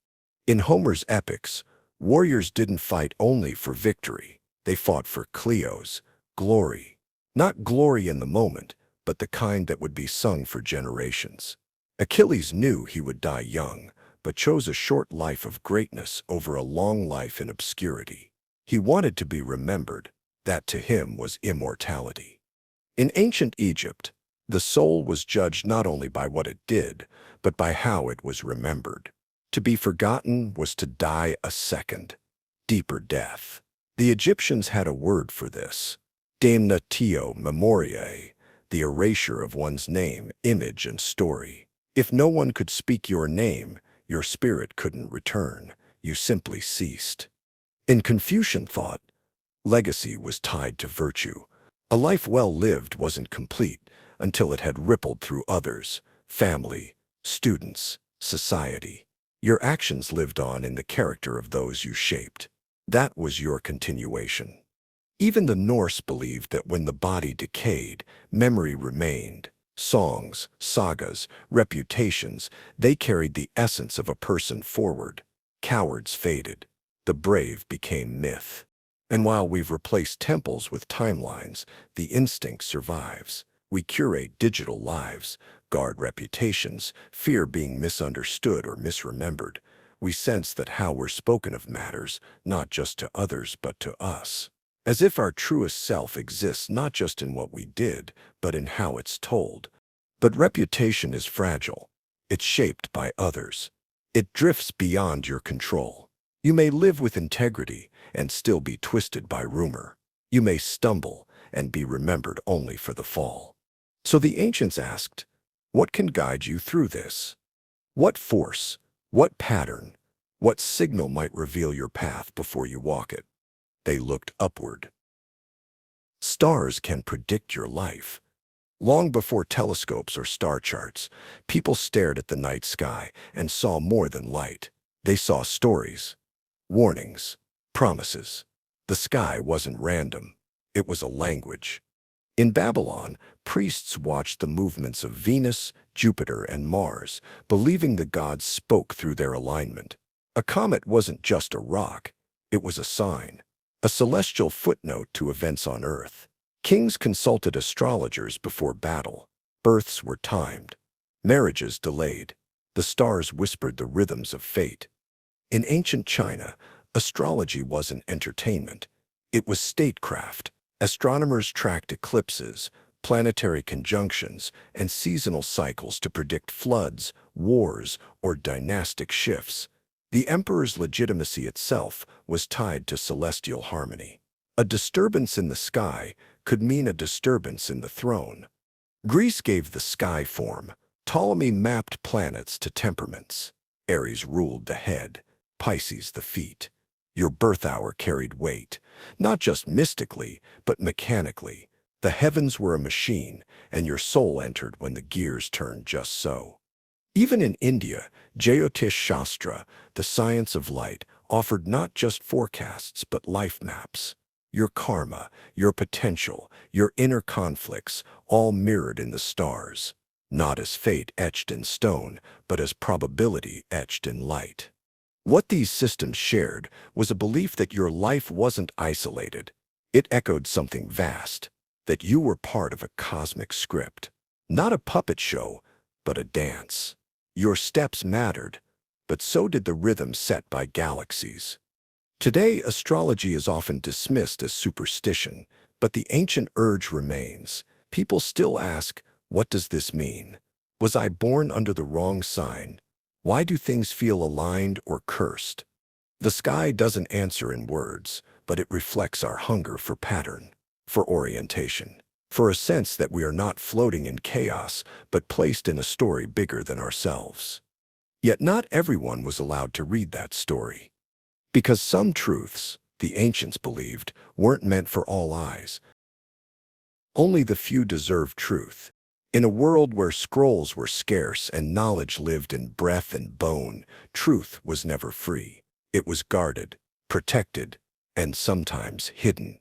In Homer's epics, warriors didn't fight only for victory. They fought for Cleos, glory. Not glory in the moment, but the kind that would be sung for generations. Achilles knew he would die young, but chose a short life of greatness over a long life in obscurity. He wanted to be remembered. That to him was immortality. In ancient Egypt, the soul was judged not only by what it did, but by how it was remembered. To be forgotten was to die a second, deeper death. The Egyptians had a word for this: damnatio memoriae, the erasure of one's name, image, and story. If no one could speak your name, your spirit couldn't return. You simply ceased. In Confucian thought, legacy was tied to virtue. A life well lived wasn't complete until it had rippled through others, family, students, society. Your actions lived on in the character of those you shaped. That was your continuation. Even the Norse believed that when the body decayed, memory remained. Songs, sagas, reputations, they carried the essence of a person forward. Cowards faded. The brave became myth. And while we've replaced temples with timelines, the instinct survives. We curate digital lives, guard reputations, fear being misunderstood or misremembered. We sense that how we're spoken of matters, not just to others, but to us. As if our truest self exists not just in what we did, but in how it's told. But reputation is fragile. It's shaped by others. It drifts beyond your control. You may live with integrity and still be twisted by rumor. You may stumble and be remembered only for the fall. So the ancients asked, what can guide you through this? What force, what pattern, what signal might reveal your path before you walk it? They looked upward. Stars can predict your life. Long before telescopes or star charts, people stared at the night sky and saw more than light. They saw stories, warnings, promises. The sky wasn't random. It was a language. In Babylon, priests watched the movements of Venus, Jupiter, and Mars, believing the gods spoke through their alignment. A comet wasn't just a rock. It was a sign, a celestial footnote to events on Earth. Kings consulted astrologers before battle. Births were timed. Marriages delayed. The stars whispered the rhythms of fate. In ancient China, astrology wasn't entertainment. It was statecraft. Astronomers tracked eclipses, planetary conjunctions, and seasonal cycles to predict floods, wars, or dynastic shifts. The emperor's legitimacy itself was tied to celestial harmony. A disturbance in the sky could mean a disturbance in the throne. Greece gave the sky form. Ptolemy mapped planets to temperaments. Aries ruled the head, Pisces the feet. Your birth hour carried weight, not just mystically, but mechanically. The heavens were a machine, and your soul entered when the gears turned just so. Even in India, Jyotish Shastra, the science of light, offered not just forecasts but life maps. Your karma, your potential, your inner conflicts, all mirrored in the stars. Not as fate etched in stone, but as probability etched in light. What these systems shared was a belief that your life wasn't isolated. It echoed something vast, that you were part of a cosmic script. Not a puppet show, but a dance. Your steps mattered, but so did the rhythm set by galaxies. Today, astrology is often dismissed as superstition, but the ancient urge remains. People still ask, what does this mean? Was I born under the wrong sign? Why do things feel aligned or cursed? The sky doesn't answer in words, but it reflects our hunger for pattern, for orientation, for a sense that we are not floating in chaos, but placed in a story bigger than ourselves. Yet not everyone was allowed to read that story. Because some truths, the ancients believed, weren't meant for all eyes. Only the few deserved truth. In a world where scrolls were scarce and knowledge lived in breath and bone, truth was never free. It was guarded, protected, and sometimes hidden.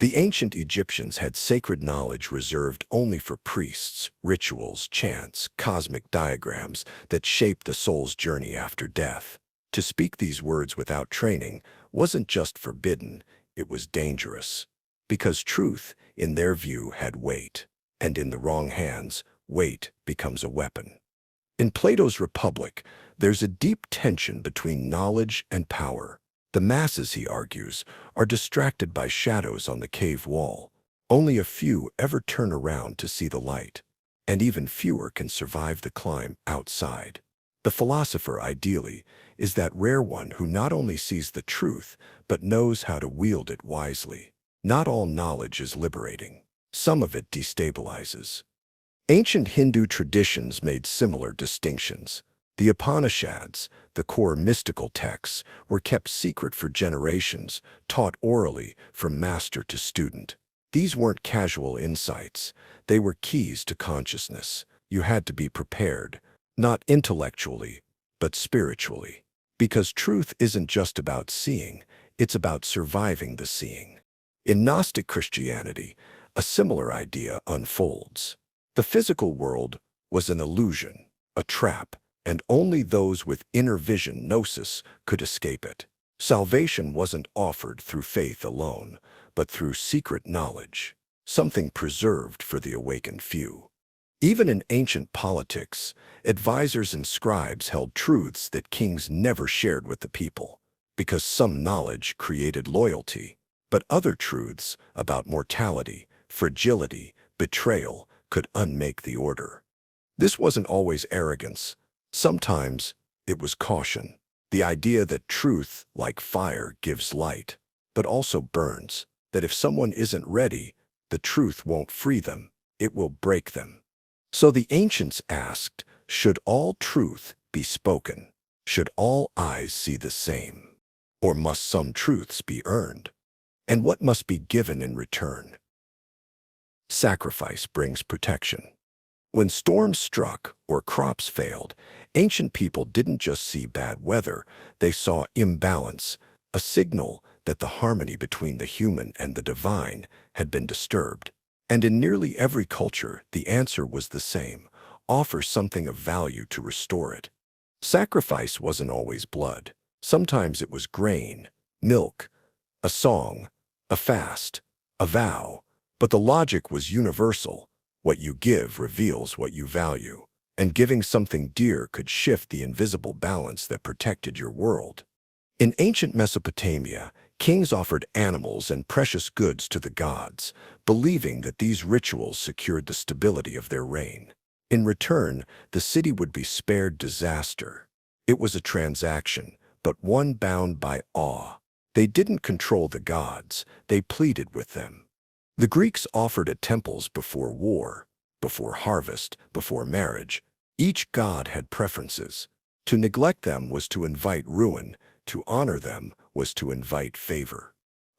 The ancient Egyptians had sacred knowledge reserved only for priests, rituals, chants, cosmic diagrams that shaped the soul's journey after death. To speak these words without training wasn't just forbidden, it was dangerous. Because truth, in their view, had weight, and in the wrong hands, weight becomes a weapon. In Plato's Republic, there's a deep tension between knowledge and power. The masses, he argues, are distracted by shadows on the cave wall. Only a few ever turn around to see the light, and even fewer can survive the climb outside. The philosopher, ideally, is that rare one who not only sees the truth, but knows how to wield it wisely. Not all knowledge is liberating. Some of it destabilizes. Ancient Hindu traditions made similar distinctions. The Upanishads, the core mystical texts, were kept secret for generations, taught orally from master to student. These weren't casual insights. They were keys to consciousness. You had to be prepared, not intellectually, but spiritually. Because truth isn't just about seeing, it's about surviving the seeing. In Gnostic Christianity, a similar idea unfolds. The physical world was an illusion, a trap, and only those with inner vision, gnosis, could escape it. Salvation wasn't offered through faith alone, but through secret knowledge, something preserved for the awakened few. Even in ancient politics, advisors and scribes held truths that kings never shared with the people, because some knowledge created loyalty, but other truths about mortality, fragility, betrayal, could unmake the order. This wasn't always arrogance. Sometimes it was caution. The idea that truth, like fire, gives light, but also burns, that if someone isn't ready, the truth won't free them, it will break them. So the ancients asked, should all truth be spoken? Should all eyes see the same? Or must some truths be earned? And what must be given in return? Sacrifice brings protection. When storms struck or crops failed, ancient people didn't just see bad weather, they saw imbalance, a signal that the harmony between the human and the divine had been disturbed. And in nearly every culture, the answer was the same: offer something of value to restore it. Sacrifice wasn't always blood. Sometimes it was grain, milk, a song, a fast, a vow. But the logic was universal. What you give reveals what you value, and giving something dear could shift the invisible balance that protected your world. In ancient Mesopotamia, kings offered animals and precious goods to the gods, believing that these rituals secured the stability of their reign. In return, the city would be spared disaster. It was a transaction, but one bound by awe. They didn't control the gods, they pleaded with them. The Greeks offered at temples before war, before harvest, before marriage. Each god had preferences. To neglect them was to invite ruin, to honor them was to invite favor.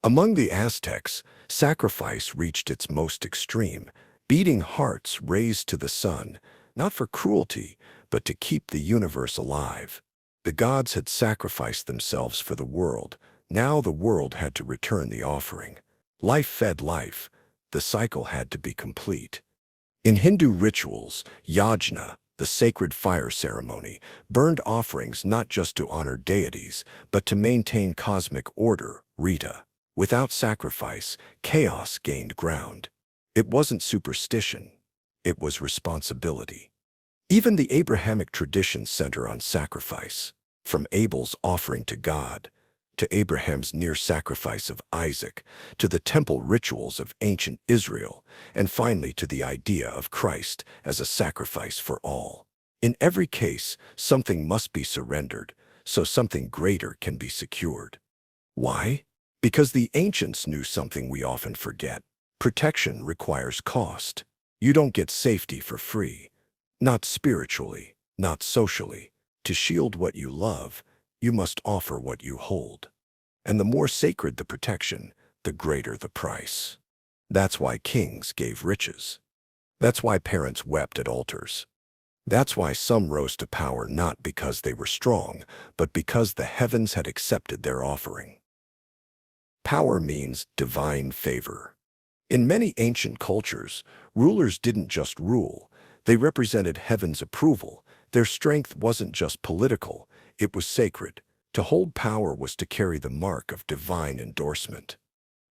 Among the Aztecs, sacrifice reached its most extreme, beating hearts raised to the sun, not for cruelty, but to keep the universe alive. The gods had sacrificed themselves for the world. Now the world had to return the offering. Life fed life. The cycle had to be complete. In Hindu rituals, yajna, the sacred fire ceremony, burned offerings not just to honor deities, but to maintain cosmic order, Rita. Without sacrifice, chaos gained ground. It wasn't superstition. It was responsibility. Even the Abrahamic traditions center on sacrifice. From Abel's offering to God, to Abraham's near sacrifice of Isaac, to the temple rituals of ancient Israel, and finally to the idea of Christ as a sacrifice for all. In every case, something must be surrendered, so something greater can be secured. Why? Because the ancients knew something we often forget. Protection requires cost. You don't get safety for free. Not spiritually, not socially. To shield what you love, you must offer what you hold. And the more sacred the protection, the greater the price. That's why kings gave riches. That's why parents wept at altars. That's why some rose to power not because they were strong, but because the heavens had accepted their offering. Power means divine favor. In many ancient cultures, rulers didn't just rule. They represented heaven's approval. Their strength wasn't just political, it was sacred. To hold power was to carry the mark of divine endorsement.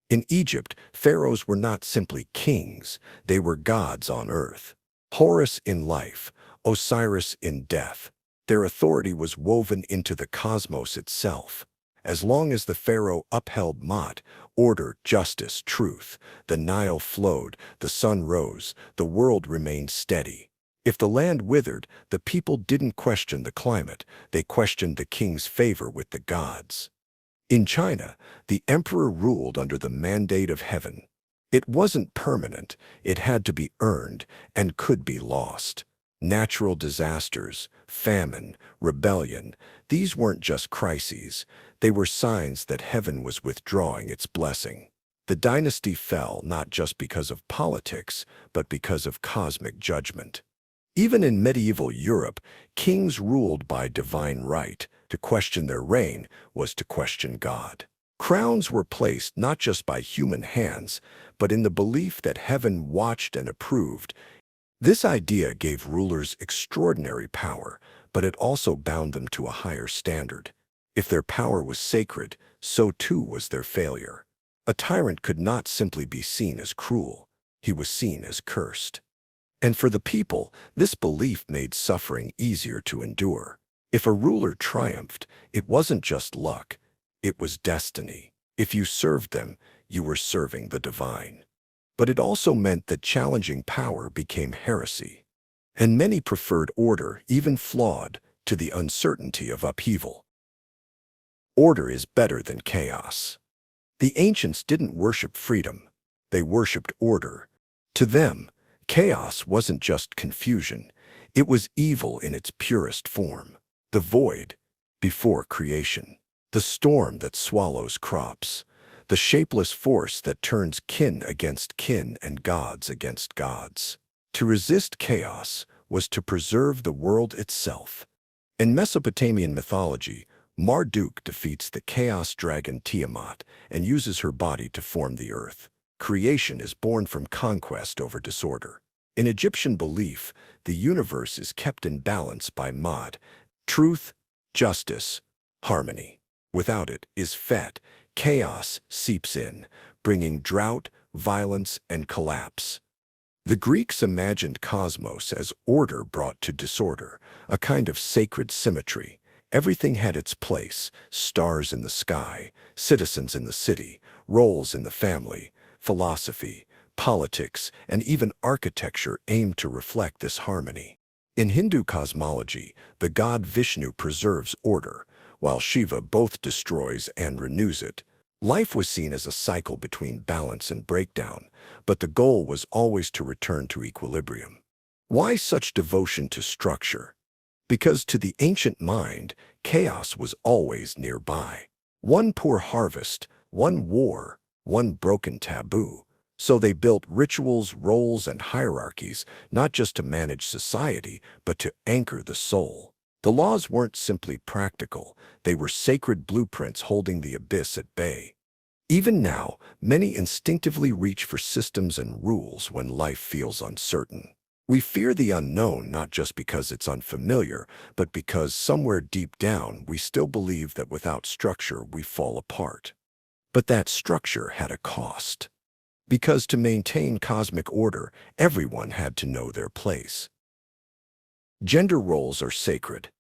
In Egypt, pharaohs were not simply kings, they were gods on earth. Horus in life, Osiris in death. Their authority was woven into the cosmos itself. As long as the pharaoh upheld Ma'at, order, justice, truth, the Nile flowed, the sun rose, the world remained steady. If the land withered, the people didn't question the climate, they questioned the king's favor with the gods. In China, the emperor ruled under the mandate of heaven. It wasn't permanent, it had to be earned and could be lost. Natural disasters, famine, rebellion, these weren't just crises, they were signs that heaven was withdrawing its blessing. The dynasty fell not just because of politics, but because of cosmic judgment. Even in medieval Europe, kings ruled by divine right. To question their reign was to question God. Crowns were placed not just by human hands, but in the belief that heaven watched and approved. This idea gave rulers extraordinary power, but it also bound them to a higher standard. If their power was sacred, so too was their failure. A tyrant could not simply be seen as cruel, he was seen as cursed. And for the people, this belief made suffering easier to endure. If a ruler triumphed, it wasn't just luck, it was destiny. If you served them, you were serving the divine. But it also meant that challenging power became heresy. And many preferred order, even flawed, to the uncertainty of upheaval. Order is better than chaos. The ancients didn't worship freedom, they worshipped order. To them, chaos wasn't just confusion, it was evil in its purest form. The void, before creation. The storm that swallows crops. The shapeless force that turns kin against kin and gods against gods. To resist chaos was to preserve the world itself. In Mesopotamian mythology, Marduk defeats the chaos dragon Tiamat and uses her body to form the earth. Creation is born from conquest over disorder. In Egyptian belief, the universe is kept in balance by Ma'at, truth, justice, harmony. Without it is Fet, chaos seeps in, bringing drought, violence, and collapse. The Greeks imagined cosmos as order brought to disorder, a kind of sacred symmetry. Everything had its place, stars in the sky, citizens in the city, roles in the family, philosophy, politics, and even architecture aimed to reflect this harmony. In Hindu cosmology, the god Vishnu preserves order, while Shiva both destroys and renews it. Life was seen as a cycle between balance and breakdown, but the goal was always to return to equilibrium. Why such devotion to structure? Because to the ancient mind, chaos was always nearby. One poor harvest, one war, one broken taboo. So they built rituals, roles, and hierarchies, not just to manage society, but to anchor the soul. The laws weren't simply practical, they were sacred blueprints holding the abyss at bay. Even now, many instinctively reach for systems and rules when life feels uncertain. We fear the unknown not just because it's unfamiliar, but because somewhere deep down we still believe that without structure we fall apart. But that structure had a cost. Because to maintain cosmic order, everyone had to know their place. Gender roles are sacred.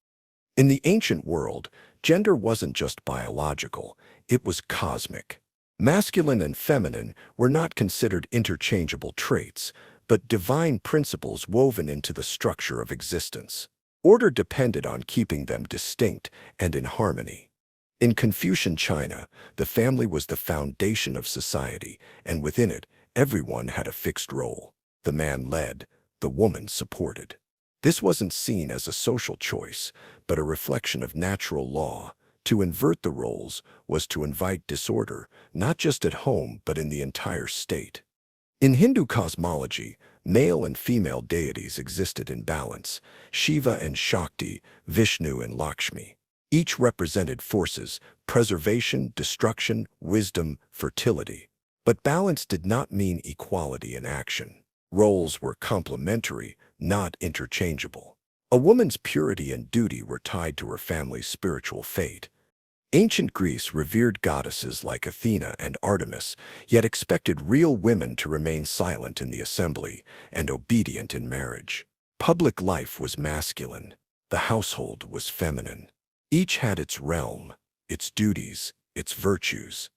In the ancient world, gender wasn't just biological, it was cosmic. Masculine and feminine were not considered interchangeable traits, but divine principles woven into the structure of existence. Order depended on keeping them distinct and in harmony. In Confucian China, the family was the foundation of society, and within it, everyone had a fixed role. The man led, the woman supported. This wasn't seen as a social choice, but a reflection of natural law. To invert the roles was to invite disorder, not just at home, but in the entire state. In Hindu cosmology, male and female deities existed in balance, Shiva and Shakti, Vishnu and Lakshmi. Each represented forces, preservation, destruction, wisdom, fertility. But balance did not mean equality in action. Roles were complementary, not interchangeable. A woman's purity and duty were tied to her family's spiritual fate. Ancient Greece revered goddesses like Athena and Artemis, yet expected real women to remain silent in the assembly and obedient in marriage. Public life was masculine. The household was feminine. Each had its realm, its duties, its virtues.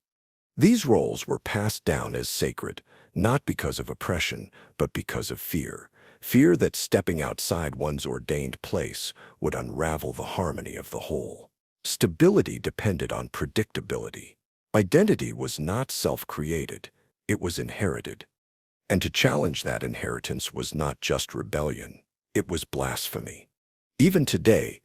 These roles were passed down as sacred, not because of oppression, but because of fear. Fear that stepping outside one's ordained place would unravel the harmony of the whole. Stability depended on predictability. Identity was not self-created, it was inherited. And to challenge that inheritance was not just rebellion, it was blasphemy. Even today,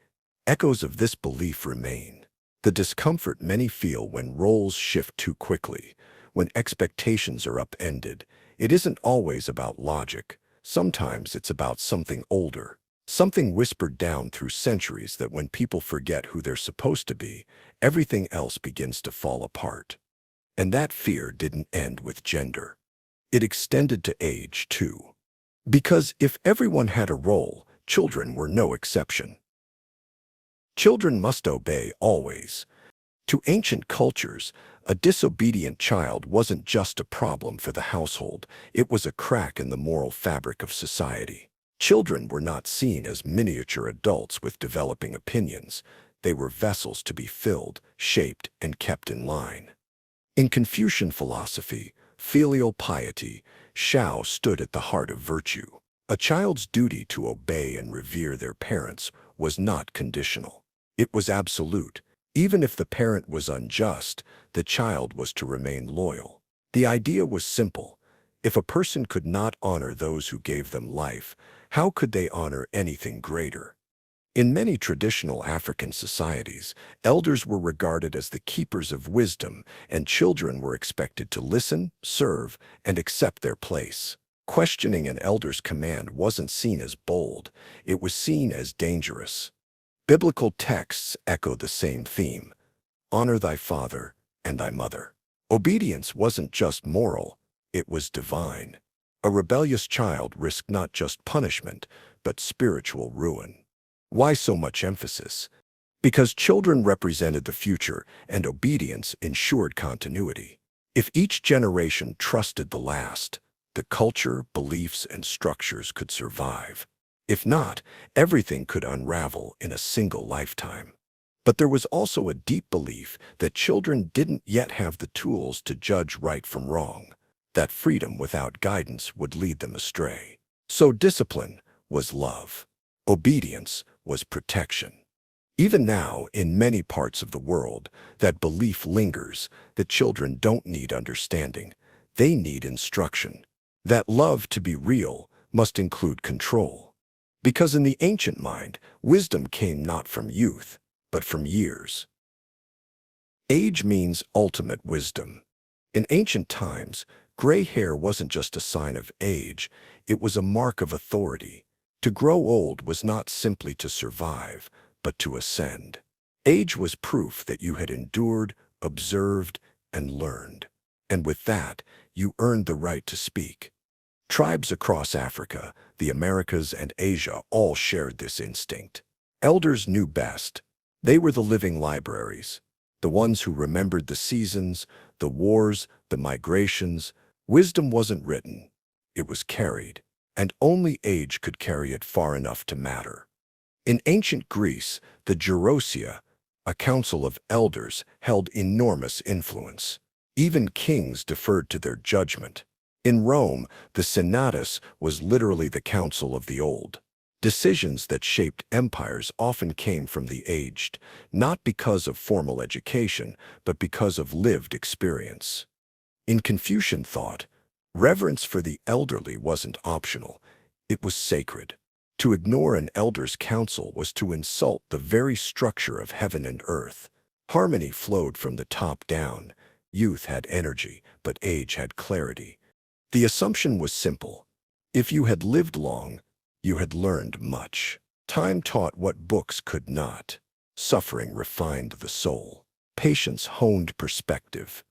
echoes of this belief remain. The discomfort many feel when roles shift too quickly, when expectations are upended, it isn't always about logic. Sometimes it's about something older, something whispered down through centuries that when people forget who they're supposed to be, everything else begins to fall apart. And that fear didn't end with gender. It extended to age, too. Because if everyone had a role, children were no exception. Children must obey always. To ancient cultures, a disobedient child wasn't just a problem for the household, it was a crack in the moral fabric of society. Children were not seen as miniature adults with developing opinions. They were vessels to be filled, shaped, and kept in line. In Confucian philosophy, filial piety, Shao stood at the heart of virtue. A child's duty to obey and revere their parents was not conditional. It was absolute. Even if the parent was unjust, the child was to remain loyal. The idea was simple. If a person could not honor those who gave them life, how could they honor anything greater? In many traditional African societies, elders were regarded as the keepers of wisdom, and children were expected to listen, serve, and accept their place. Questioning an elder's command wasn't seen as bold, it was seen as dangerous. Biblical texts echo the same theme. Honor thy father and thy mother. Obedience wasn't just moral, it was divine. A rebellious child risked not just punishment, but spiritual ruin. Why so much emphasis? Because children represented the future, and obedience ensured continuity. If each generation trusted the last, the culture, beliefs, and structures could survive. If not, everything could unravel in a single lifetime. But there was also a deep belief that children didn't yet have the tools to judge right from wrong, that freedom without guidance would lead them astray. So discipline was love. Obedience was protection. Even now, in many parts of the world, that belief lingers that children don't need understanding, they need instruction. That love, to be real, must include control. Because in the ancient mind, wisdom came not from youth, but from years. Age means ultimate wisdom. In ancient times, gray hair wasn't just a sign of age, it was a mark of authority. To grow old was not simply to survive, but to ascend. Age was proof that you had endured, observed, and learned. And with that, you earned the right to speak. Tribes across Africa, the Americas, and Asia all shared this instinct. Elders knew best. They were the living libraries, the ones who remembered the seasons, the wars, the migrations. Wisdom wasn't written, it was carried, and only age could carry it far enough to matter. In ancient Greece, the Gerousia, a council of elders, held enormous influence. Even kings deferred to their judgment. In Rome, the Senatus was literally the council of the old. Decisions that shaped empires often came from the aged, not because of formal education, but because of lived experience. In Confucian thought, reverence for the elderly wasn't optional, it was sacred. To ignore an elder's counsel was to insult the very structure of heaven and earth. Harmony flowed from the top down. Youth had energy, but age had clarity. The assumption was simple. If you had lived long, you had learned much. Time taught what books could not. Suffering refined the soul. Patience honed perspective.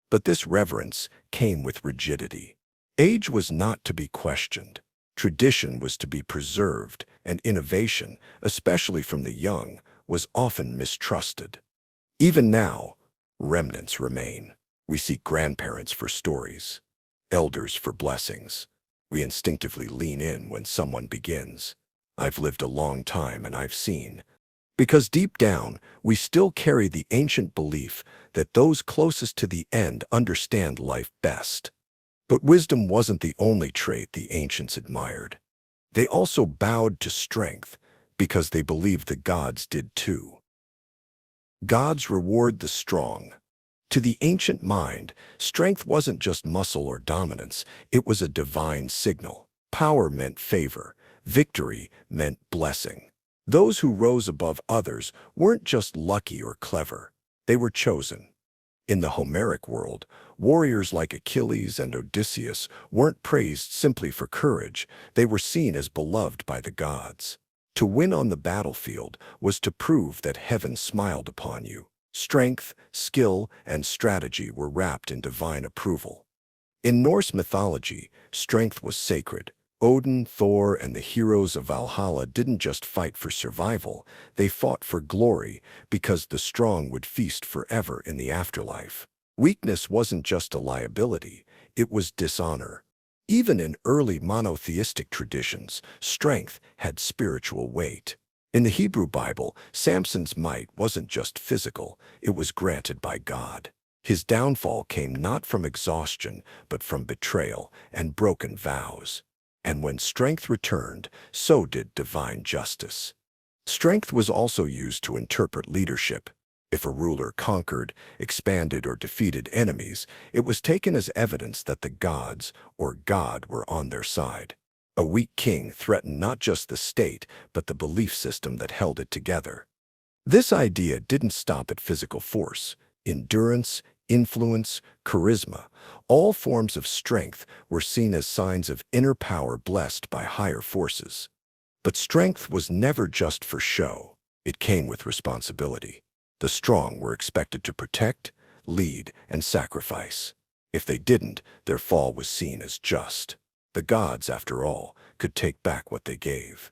But this reverence came with rigidity. Age was not to be questioned. Tradition was to be preserved, and innovation, especially from the young, was often mistrusted. Even now, remnants remain. We seek grandparents for stories, elders for blessings. We instinctively lean in when someone begins. I've lived a long time and I've seen. Because deep down, we still carry the ancient belief that those closest to the end understand life best. But wisdom wasn't the only trait the ancients admired. They also bowed to strength because they believed the gods did too. Gods reward the strong. To the ancient mind, strength wasn't just muscle or dominance, it was a divine signal. Power meant favor. Victory meant blessing. Those who rose above others weren't just lucky or clever. They were chosen. In the Homeric world, warriors like Achilles and Odysseus weren't praised simply for courage, they were seen as beloved by the gods. To win on the battlefield was to prove that heaven smiled upon you. Strength, skill, and strategy were wrapped in divine approval. In Norse mythology, strength was sacred. Odin, Thor, and the heroes of Valhalla didn't just fight for survival, they fought for glory because the strong would feast forever in the afterlife. Weakness wasn't just a liability, it was dishonor. Even in early monotheistic traditions, strength had spiritual weight. In the Hebrew Bible, Samson's might wasn't just physical, it was granted by God. His downfall came not from exhaustion, but from betrayal and broken vows. And when strength returned, so did divine justice. Strength was also used to interpret leadership. If a ruler conquered, expanded, or defeated enemies, it was taken as evidence that the gods, or God, were on their side. A weak king threatened not just the state, but the belief system that held it together. This idea didn't stop at physical force. Endurance, influence, charisma, all forms of strength were seen as signs of inner power blessed by higher forces. But strength was never just for show. It came with responsibility. The strong were expected to protect, lead, and sacrifice. If they didn't, their fall was seen as just. The gods, after all, could take back what they gave.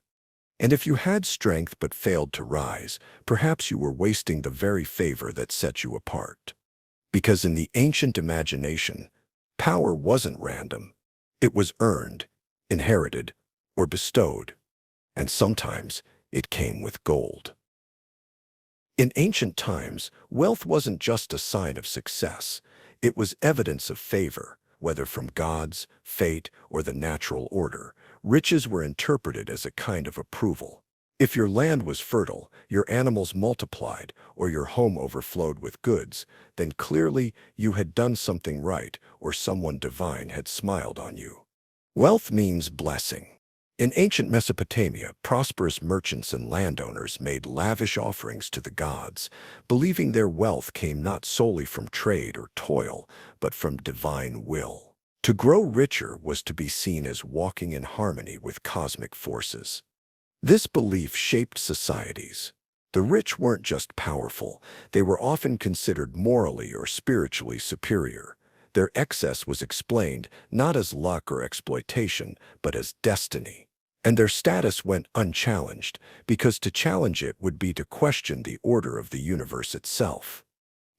And if you had strength but failed to rise, perhaps you were wasting the very favor that set you apart. Because in the ancient imagination, power wasn't random. It was earned, inherited, or bestowed. And sometimes it came with gold. In ancient times, wealth wasn't just a sign of success. It was evidence of favor, whether from gods, fate, or the natural order. Riches were interpreted as a kind of approval. If your land was fertile, your animals multiplied, or your home overflowed with goods, then clearly you had done something right or someone divine had smiled on you. Wealth means blessing. In ancient Mesopotamia, prosperous merchants and landowners made lavish offerings to the gods, believing their wealth came not solely from trade or toil, but from divine will. To grow richer was to be seen as walking in harmony with cosmic forces. This belief shaped societies. The rich weren't just powerful, they were often considered morally or spiritually superior. Their excess was explained not as luck or exploitation, but as destiny. And their status went unchallenged, because to challenge it would be to question the order of the universe itself.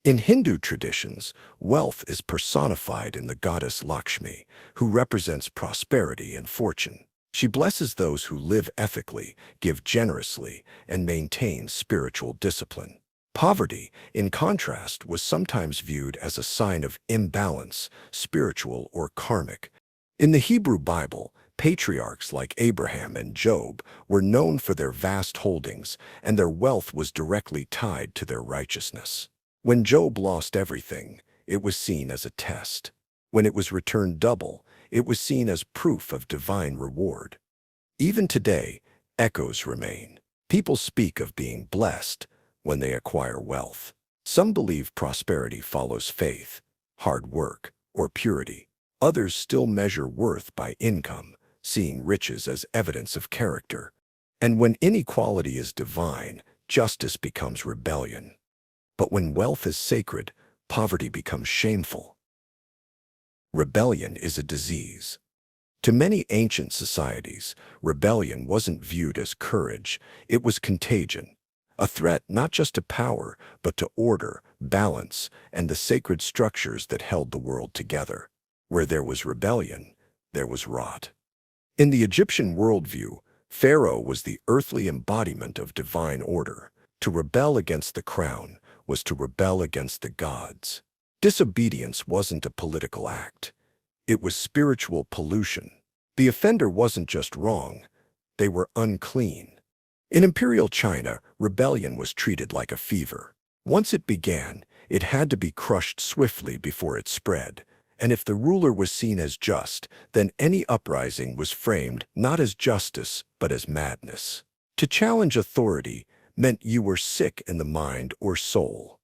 In Hindu traditions, wealth is personified in the goddess Lakshmi, who represents prosperity and fortune. She blesses those who live ethically, give generously, and maintain spiritual discipline. Poverty, in contrast, was sometimes viewed as a sign of imbalance, spiritual or karmic. In the Hebrew Bible, patriarchs like Abraham and Job were known for their vast holdings, and their wealth was directly tied to their righteousness. When Job lost everything, it was seen as a test. When it was returned double, it was seen as proof of divine reward. Even today, echoes remain. People speak of being blessed when they acquire wealth. Some believe prosperity follows faith, hard work, or purity. Others still measure worth by income, seeing riches as evidence of character. And when inequality is divine, justice becomes rebellion. But when wealth is sacred, poverty becomes shameful. Rebellion is a disease. To many ancient societies, rebellion wasn't viewed as courage, it was contagion. A threat not just to power, but to order, balance, and the sacred structures that held the world together. Where there was rebellion, there was rot. In the Egyptian worldview, Pharaoh was the earthly embodiment of divine order. To rebel against the crown was to rebel against the gods. Disobedience wasn't a political act. It was spiritual pollution. The offender wasn't just wrong, they were unclean. In imperial China, rebellion was treated like a fever. Once it began, it had to be crushed swiftly before it spread. And if the ruler was seen as just, then any uprising was framed not as justice, but as madness. To challenge authority meant you were sick in the mind or soul.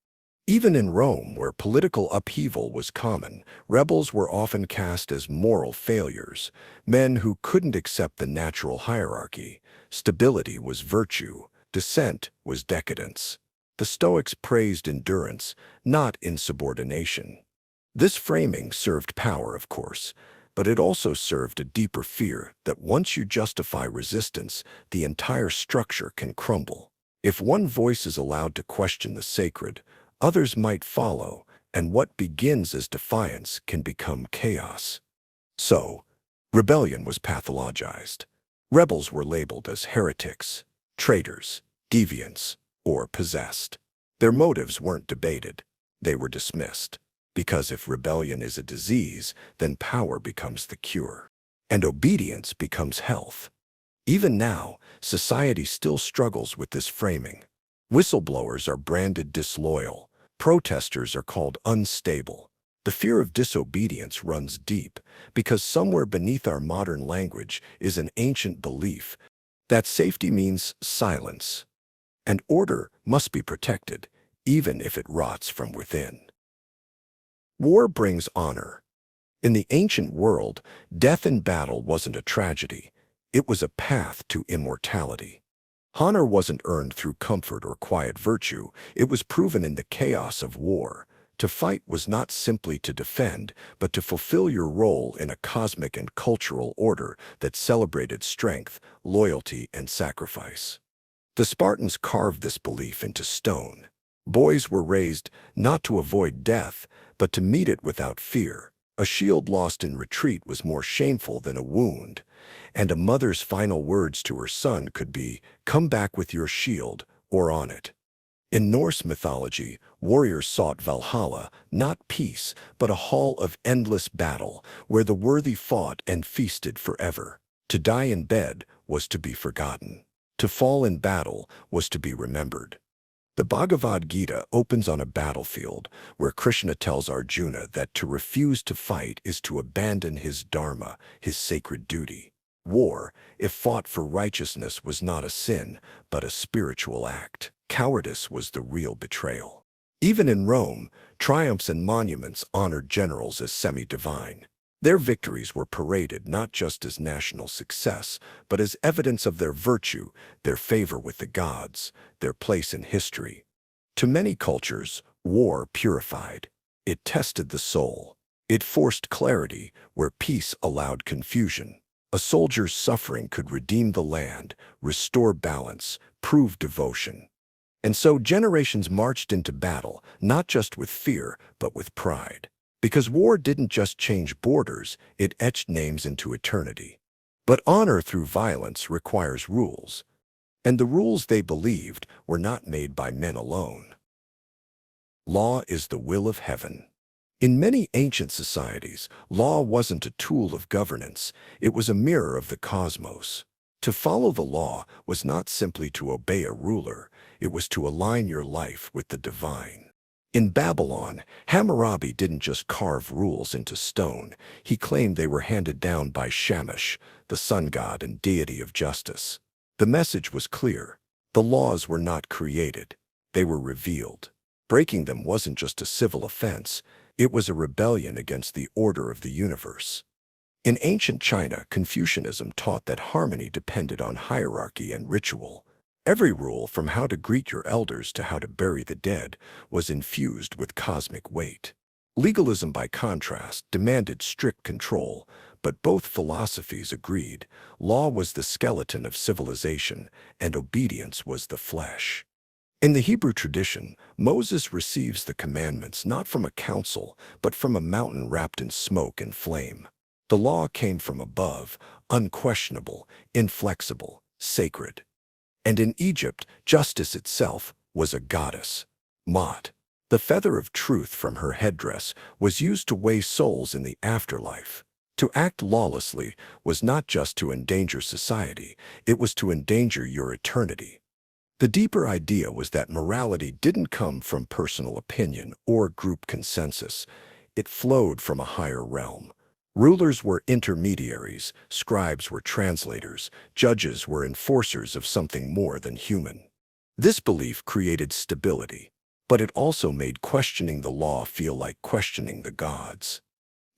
Even in Rome, where political upheaval was common, rebels were often cast as moral failures, men who couldn't accept the natural hierarchy. Stability was virtue, dissent was decadence. The Stoics praised endurance, not insubordination. This framing served power, of course, but it also served a deeper fear that once you justify resistance, the entire structure can crumble. If one voice is allowed to question the sacred, others might follow, and what begins as defiance can become chaos. So, rebellion was pathologized. Rebels were labeled as heretics, traitors, deviants, or possessed. Their motives weren't debated. They were dismissed. Because if rebellion is a disease, then power becomes the cure. And obedience becomes health. Even now, society still struggles with this framing. Whistleblowers are branded disloyal. Protesters are called unstable. The fear of disobedience runs deep because somewhere beneath our modern language is an ancient belief that safety means silence, and order must be protected, even if it rots from within. War brings honor. In the ancient world, death in battle wasn't a tragedy. It was a path to immortality. Honor wasn't earned through comfort or quiet virtue. It was proven in the chaos of war. To fight was not simply to defend, but to fulfill your role in a cosmic and cultural order that celebrated strength, loyalty, and sacrifice. The Spartans carved this belief into stone. Boys were raised not to avoid death, but to meet it without fear. A shield lost in retreat was more shameful than a wound, and a mother's final words to her son could be, "Come back with your shield, or on it." In Norse mythology, warriors sought Valhalla, not peace, but a hall of endless battle, where the worthy fought and feasted forever. To die in bed was to be forgotten. To fall in battle was to be remembered. The Bhagavad Gita opens on a battlefield where Krishna tells Arjuna that to refuse to fight is to abandon his dharma, his sacred duty. War, if fought for righteousness, was not a sin, but a spiritual act. Cowardice was the real betrayal. Even in Rome, triumphs and monuments honored generals as semi-divine. Their victories were paraded not just as national success, but as evidence of their virtue, their favor with the gods, their place in history. To many cultures, war purified. It tested the soul. It forced clarity where peace allowed confusion. A soldier's suffering could redeem the land, restore balance, prove devotion. And so generations marched into battle, not just with fear, but with pride. Because war didn't just change borders, it etched names into eternity. But honor through violence requires rules. And the rules they believed were not made by men alone. Law is the will of heaven. In many ancient societies, law wasn't a tool of governance, it was a mirror of the cosmos. To follow the law was not simply to obey a ruler, it was to align your life with the divine. In Babylon, Hammurabi didn't just carve rules into stone, he claimed they were handed down by Shamash, the sun god and deity of justice. The message was clear. The laws were not created, they were revealed. Breaking them wasn't just a civil offense, it was a rebellion against the order of the universe. In ancient China, Confucianism taught that harmony depended on hierarchy and ritual. Every rule, from how to greet your elders to how to bury the dead, was infused with cosmic weight. Legalism, by contrast, demanded strict control, but both philosophies agreed law was the skeleton of civilization and obedience was the flesh. In the Hebrew tradition, Moses receives the commandments not from a council, but from a mountain wrapped in smoke and flame. The law came from above, unquestionable, inflexible, sacred. And in Egypt, justice itself was a goddess, Mot. The feather of truth from her headdress was used to weigh souls in the afterlife. To act lawlessly was not just to endanger society, it was to endanger your eternity. The deeper idea was that morality didn't come from personal opinion or group consensus. It flowed from a higher realm. Rulers were intermediaries, scribes were translators, judges were enforcers of something more than human. This belief created stability, but it also made questioning the law feel like questioning the gods.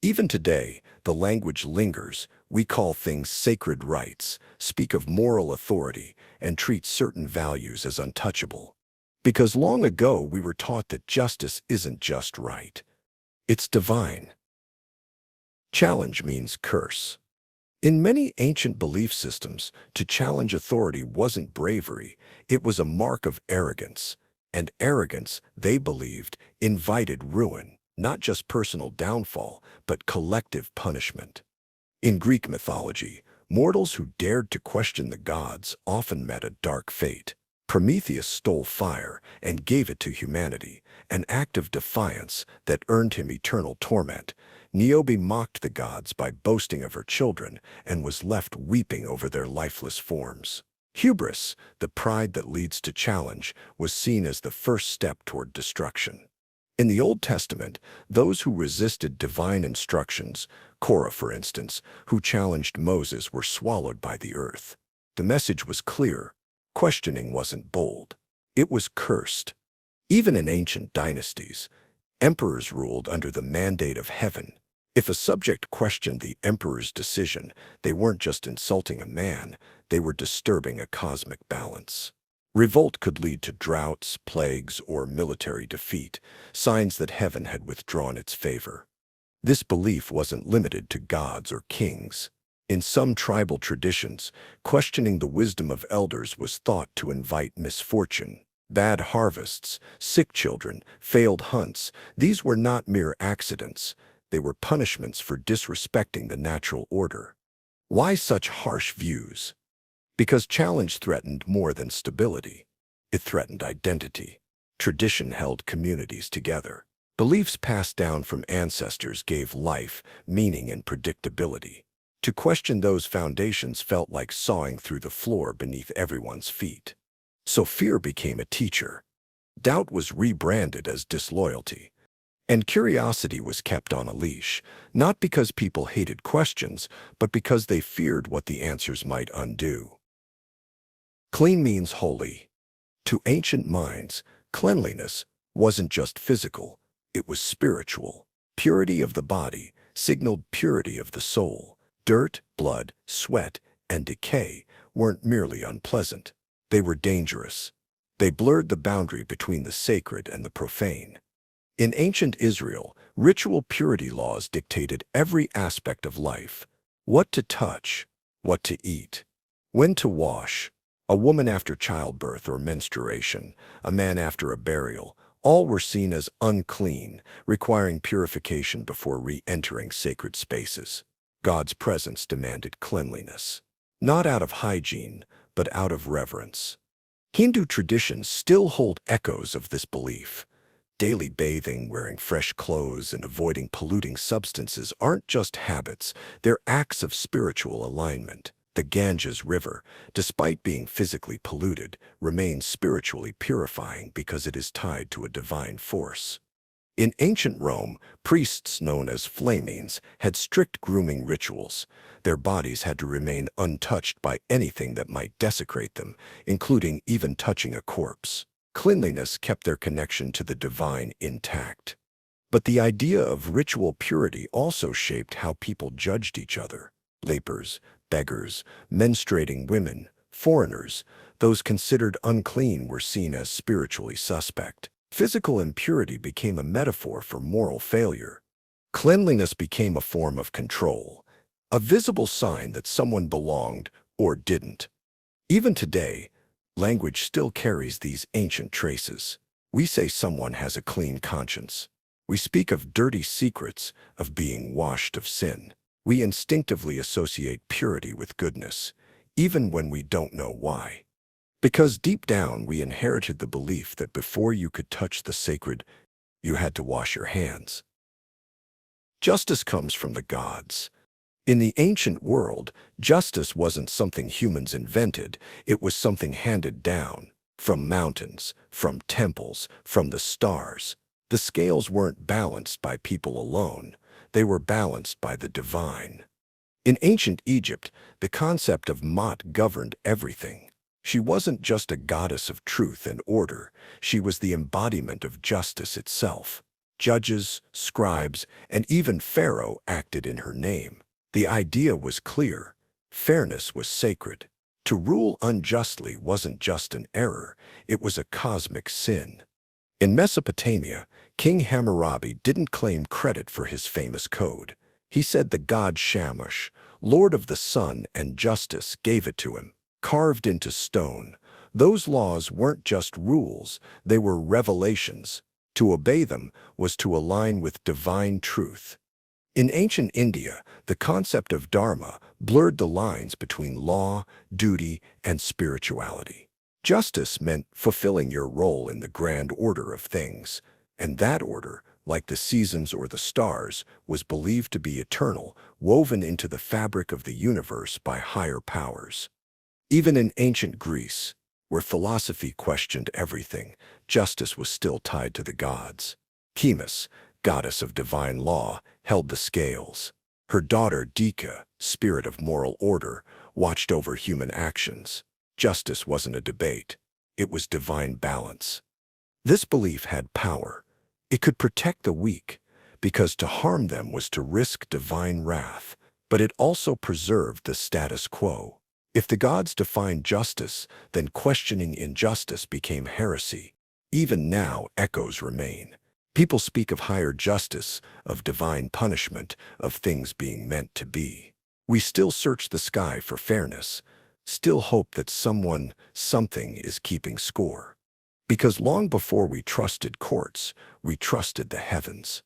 Even today, the language lingers. We call things sacred rights, speak of moral authority, and treat certain values as untouchable. Because long ago we were taught that justice isn't just right. It's divine. Challenge means curse. In many ancient belief systems, to challenge authority wasn't bravery, it was a mark of arrogance. And arrogance, they believed, invited ruin, not just personal downfall, but collective punishment. In Greek mythology, mortals who dared to question the gods often met a dark fate. Prometheus stole fire and gave it to humanity, an act of defiance that earned him eternal torment. Niobe mocked the gods by boasting of her children and was left weeping over their lifeless forms. Hubris, the pride that leads to challenge, was seen as the first step toward destruction. In the Old Testament, those who resisted divine instructions, Korah for instance, who challenged Moses, were swallowed by the earth. The message was clear. Questioning wasn't bold. It was cursed. Even in ancient dynasties, emperors ruled under the mandate of heaven. If a subject questioned the emperor's decision, they weren't just insulting a man, they were disturbing a cosmic balance. Revolt could lead to droughts, plagues, or military defeat, signs that heaven had withdrawn its favor. This belief wasn't limited to gods or kings. In some tribal traditions, questioning the wisdom of elders was thought to invite misfortune. Bad harvests, sick children, failed hunts, these were not mere accidents. They were punishments for disrespecting the natural order. Why such harsh views? Because challenge threatened more than stability. It threatened identity. Tradition held communities together. Beliefs passed down from ancestors gave life, meaning, and predictability. To question those foundations felt like sawing through the floor beneath everyone's feet. So fear became a teacher. Doubt was rebranded as disloyalty. And curiosity was kept on a leash, not because people hated questions, but because they feared what the answers might undo. Clean means holy. To ancient minds, cleanliness wasn't just physical, it was spiritual. Purity of the body signaled purity of the soul. Dirt, blood, sweat, and decay weren't merely unpleasant. They were dangerous. They blurred the boundary between the sacred and the profane. In ancient Israel, ritual purity laws dictated every aspect of life. What to touch, what to eat, when to wash. A woman after childbirth or menstruation, a man after a burial, all were seen as unclean, requiring purification before re-entering sacred spaces. God's presence demanded cleanliness, not out of hygiene, but out of reverence. Hindu traditions still hold echoes of this belief. Daily bathing, wearing fresh clothes, and avoiding polluting substances aren't just habits, they're acts of spiritual alignment. The Ganges River, despite being physically polluted, remains spiritually purifying because it is tied to a divine force. In ancient Rome, priests known as flamines had strict grooming rituals. Their bodies had to remain untouched by anything that might desecrate them, including even touching a corpse. Cleanliness kept their connection to the divine intact. But the idea of ritual purity also shaped how people judged each other. Lepers, beggars, menstruating women, foreigners, those considered unclean were seen as spiritually suspect. Physical impurity became a metaphor for moral failure. Cleanliness became a form of control, a visible sign that someone belonged or didn't. Even today, Language still carries these ancient traces. We say someone has a clean conscience. We speak of dirty secrets, of being washed of sin. We instinctively associate purity with goodness, even when we don't know why. Because deep down we inherited the belief that before you could touch the sacred, you had to wash your hands. Justice comes from the gods. In the ancient world, justice wasn't something humans invented, it was something handed down. From mountains, from temples, from the stars. The scales weren't balanced by people alone, they were balanced by the divine. In ancient Egypt, the concept of Ma'at governed everything. She wasn't just a goddess of truth and order, she was the embodiment of justice itself. Judges, scribes, and even Pharaoh acted in her name. The idea was clear. Fairness was sacred. To rule unjustly wasn't just an error, it was a cosmic sin. In Mesopotamia, King Hammurabi didn't claim credit for his famous code. He said the god Shamash, lord of the sun and justice, gave it to him, carved into stone. Those laws weren't just rules, they were revelations. To obey them was to align with divine truth. In ancient India, the concept of dharma blurred the lines between law, duty, and spirituality. Justice meant fulfilling your role in the grand order of things, and that order, like the seasons or the stars, was believed to be eternal, woven into the fabric of the universe by higher powers. Even in ancient Greece, where philosophy questioned everything, justice was still tied to the gods. Chemis, goddess of divine law, held the scales. Her daughter Dika, spirit of moral order, watched over human actions. Justice wasn't a debate. It was divine balance. This belief had power. It could protect the weak, because to harm them was to risk divine wrath, but it also preserved the status quo. If the gods defined justice, then questioning injustice became heresy. Even now, echoes remain. People speak of higher justice, of divine punishment, of things being meant to be. We still search the sky for fairness, still hope that someone, something is keeping score. Because long before we trusted courts, we trusted the heavens.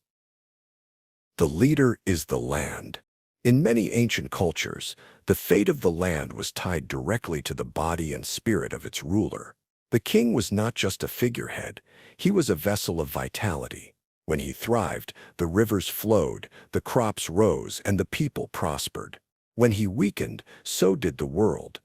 The leader is the land. In many ancient cultures, the fate of the land was tied directly to the body and spirit of its ruler. The king was not just a figurehead, he was a vessel of vitality. When he thrived, the rivers flowed, the crops rose, and the people prospered. When he weakened, so did the world.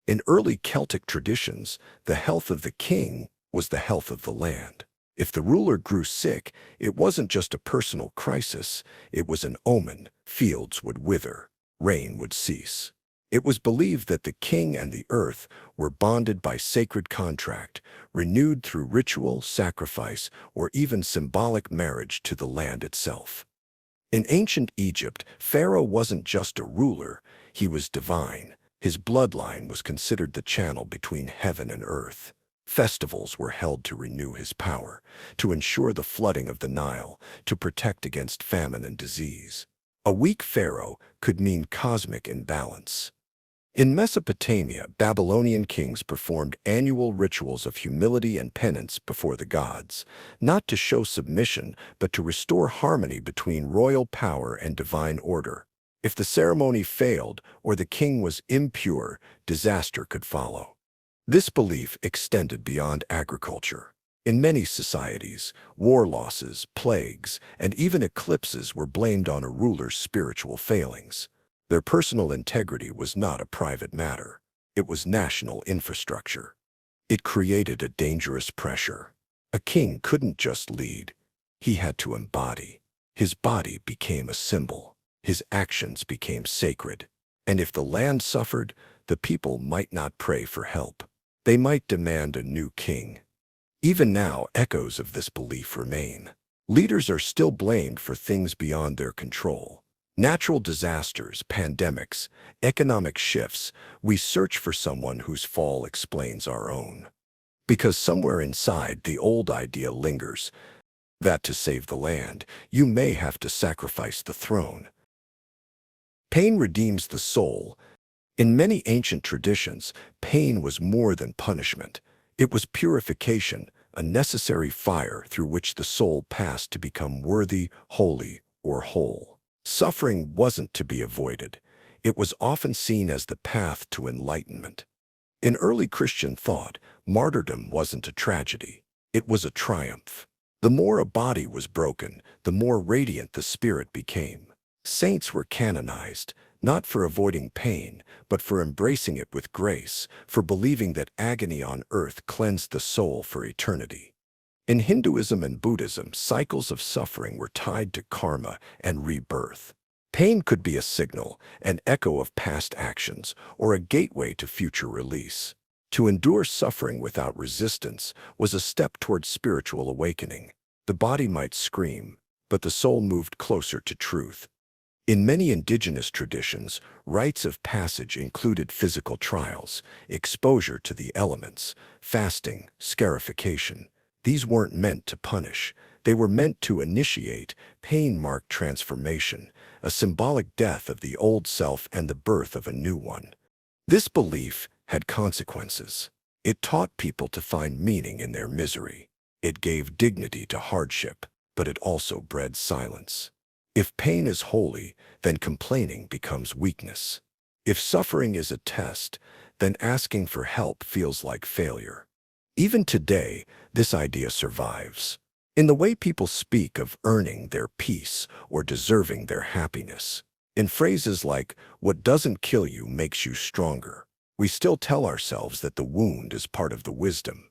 In early Celtic traditions, the health of the king was the health of the land. If the ruler grew sick, it wasn't just a personal crisis, it was an omen. Fields would wither, rain would cease. It was believed that the king and the earth were bonded by sacred contract, renewed through ritual, sacrifice, or even symbolic marriage to the land itself. In ancient Egypt, Pharaoh wasn't just a ruler, he was divine. His bloodline was considered the channel between heaven and earth. Festivals were held to renew his power, to ensure the flooding of the Nile, to protect against famine and disease. A weak pharaoh could mean cosmic imbalance. In Mesopotamia, Babylonian kings performed annual rituals of humility and penance before the gods, not to show submission, but to restore harmony between royal power and divine order. If the ceremony failed or the king was impure, disaster could follow. This belief extended beyond agriculture. In many societies, war losses, plagues, and even eclipses were blamed on a ruler's spiritual failings. Their personal integrity was not a private matter. It was national infrastructure. It created a dangerous pressure. A king couldn't just lead. He had to embody. His body became a symbol. His actions became sacred. And if the land suffered, the people might not pray for help. They might demand a new king. Even now, echoes of this belief remain. Leaders are still blamed for things beyond their control. Natural disasters, pandemics, economic shifts, we search for someone whose fall explains our own. Because somewhere inside, the old idea lingers that to save the land, you may have to sacrifice the throne. Pain redeems the soul, In many ancient traditions, pain was more than punishment. It was purification, a necessary fire through which the soul passed to become worthy, holy, or whole. Suffering wasn't to be avoided. It was often seen as the path to enlightenment. In early Christian thought, martyrdom wasn't a tragedy. It was a triumph. The more a body was broken, the more radiant the spirit became. Saints were canonized, not for avoiding pain, but for embracing it with grace, for believing that agony on earth cleansed the soul for eternity. In Hinduism and Buddhism, cycles of suffering were tied to karma and rebirth. Pain could be a signal, an echo of past actions, or a gateway to future release. To endure suffering without resistance was a step toward spiritual awakening. The body might scream, but the soul moved closer to truth. In many indigenous traditions, rites of passage included physical trials, exposure to the elements, fasting, scarification. These weren't meant to punish. They were meant to initiate. Pain marked transformation, a symbolic death of the old self and the birth of a new one. This belief had consequences. It taught people to find meaning in their misery. It gave dignity to hardship, but it also bred silence. If pain is holy, then complaining becomes weakness. If suffering is a test, then asking for help feels like failure. Even today, this idea survives. In the way people speak of earning their peace or deserving their happiness. In phrases like, "What doesn't kill you makes you stronger," we still tell ourselves that the wound is part of the wisdom.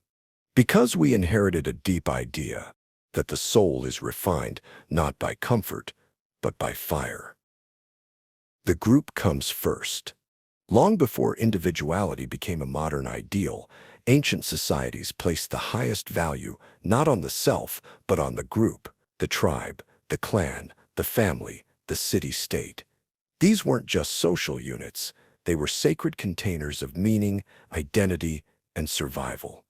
Because we inherited a deep idea that the soul is refined not by comfort, but by fire. The group comes first. Long before individuality became a modern ideal, ancient societies placed the highest value not on the self, but on the group, the tribe, the clan, the family, the city-state. These weren't just social units. They were sacred containers of meaning, identity, and survival.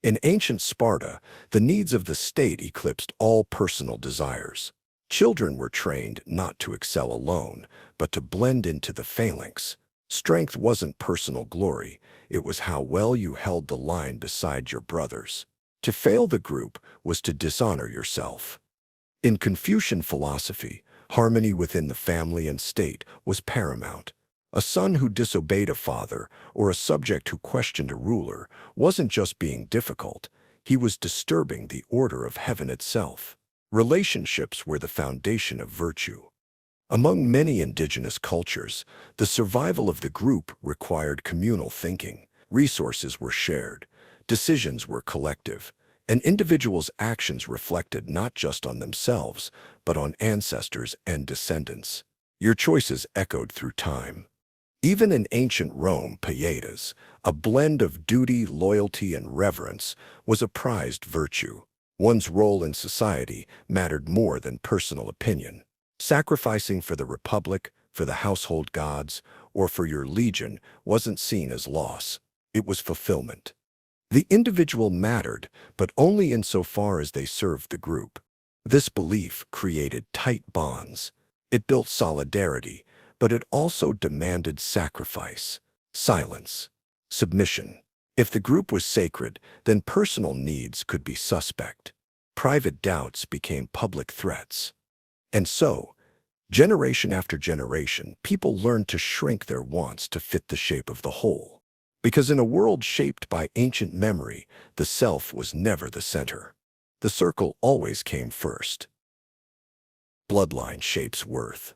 In ancient Sparta, the needs of the state eclipsed all personal desires. Children were trained not to excel alone, but to blend into the phalanx. Strength wasn't personal glory. It was how well you held the line beside your brothers. To fail the group was to dishonor yourself. In Confucian philosophy, harmony within the family and state was paramount. A son who disobeyed a father or a subject who questioned a ruler wasn't just being difficult. He was disturbing the order of heaven itself. Relationships were the foundation of virtue. Among many indigenous cultures, the survival of the group required communal thinking. Resources were shared, decisions were collective, and individuals' actions reflected not just on themselves, but on ancestors and descendants. Your choices echoed through time. Even in ancient Rome, pietas, a blend of duty, loyalty, and reverence, was a prized virtue. One's role in society mattered more than personal opinion. Sacrificing for the republic, for the household gods, or for your legion wasn't seen as loss. It was fulfillment. The individual mattered, but only insofar as they served the group. This belief created tight bonds. It built solidarity, but it also demanded sacrifice, silence, submission. If the group was sacred, then personal needs could be suspect. Private doubts became public threats. And so, generation after generation, people learned to shrink their wants to fit the shape of the whole. Because in a world shaped by ancient memory, the self was never the center. The circle always came first. Bloodline shapes worth.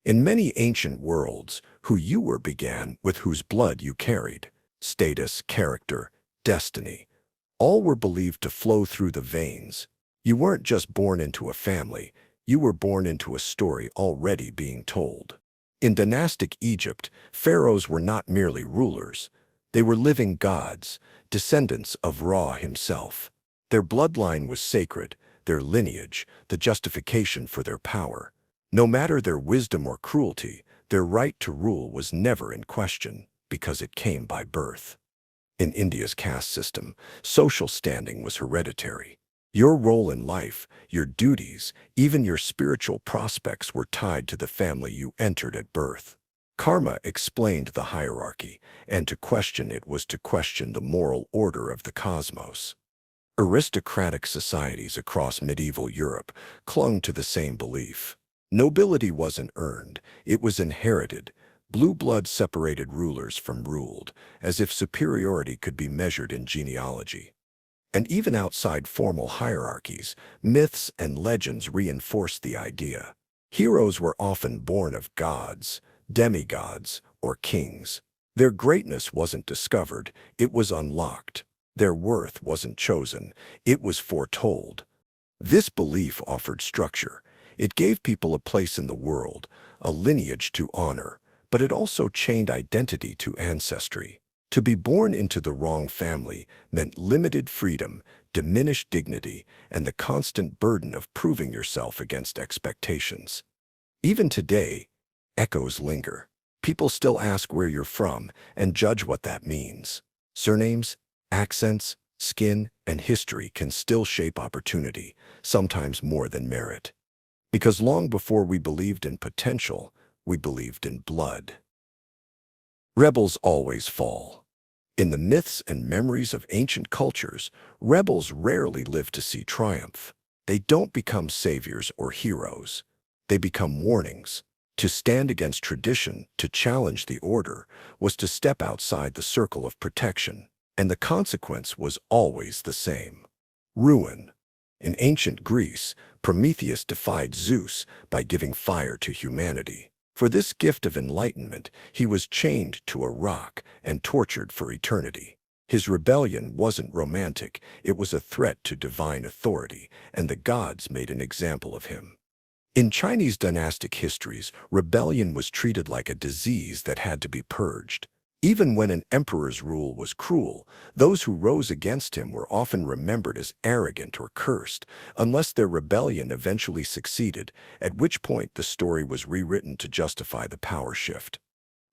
In many ancient worlds, who you were began with whose blood you carried. Status, character, destiny. All were believed to flow through the veins. You weren't just born into a family. You were born into a story already being told. In dynastic Egypt, pharaohs were not merely rulers. They were living gods, descendants of Ra himself. Their bloodline was sacred, their lineage, the justification for their power. No matter their wisdom or cruelty, their right to rule was never in question, because it came by birth. In India's caste system, social standing was hereditary. Your role in life, your duties, even your spiritual prospects were tied to the family you entered at birth. Karma explained the hierarchy, and to question it was to question the moral order of the cosmos. Aristocratic societies across medieval Europe clung to the same belief. Nobility wasn't earned, it was inherited. Blue blood separated rulers from ruled, as if superiority could be measured in genealogy. And even outside formal hierarchies, myths and legends reinforced the idea. Heroes were often born of gods, demigods, or kings. Their greatness wasn't discovered, it was unlocked. Their worth wasn't chosen, it was foretold. This belief offered structure. It gave people a place in the world, a lineage to honor, but it also chained identity to ancestry. To be born into the wrong family meant limited freedom, diminished dignity, and the constant burden of proving yourself against expectations. Even today, echoes linger. People still ask where you're from and judge what that means. Surnames, accents, skin, and history can still shape opportunity, sometimes more than merit. Because long before we believed in potential, we believed in blood. Rebels always fall. In the myths and memories of ancient cultures, rebels rarely live to see triumph. They don't become saviors or heroes. They become warnings. To stand against tradition, to challenge the order, was to step outside the circle of protection. And the consequence was always the same: ruin. In ancient Greece, Prometheus defied Zeus by giving fire to humanity. For this gift of enlightenment, he was chained to a rock and tortured for eternity. His rebellion wasn't romantic, it was a threat to divine authority, and the gods made an example of him. In Chinese dynastic histories, rebellion was treated like a disease that had to be purged. Even when an emperor's rule was cruel, those who rose against him were often remembered as arrogant or cursed, unless their rebellion eventually succeeded, at which point the story was rewritten to justify the power shift.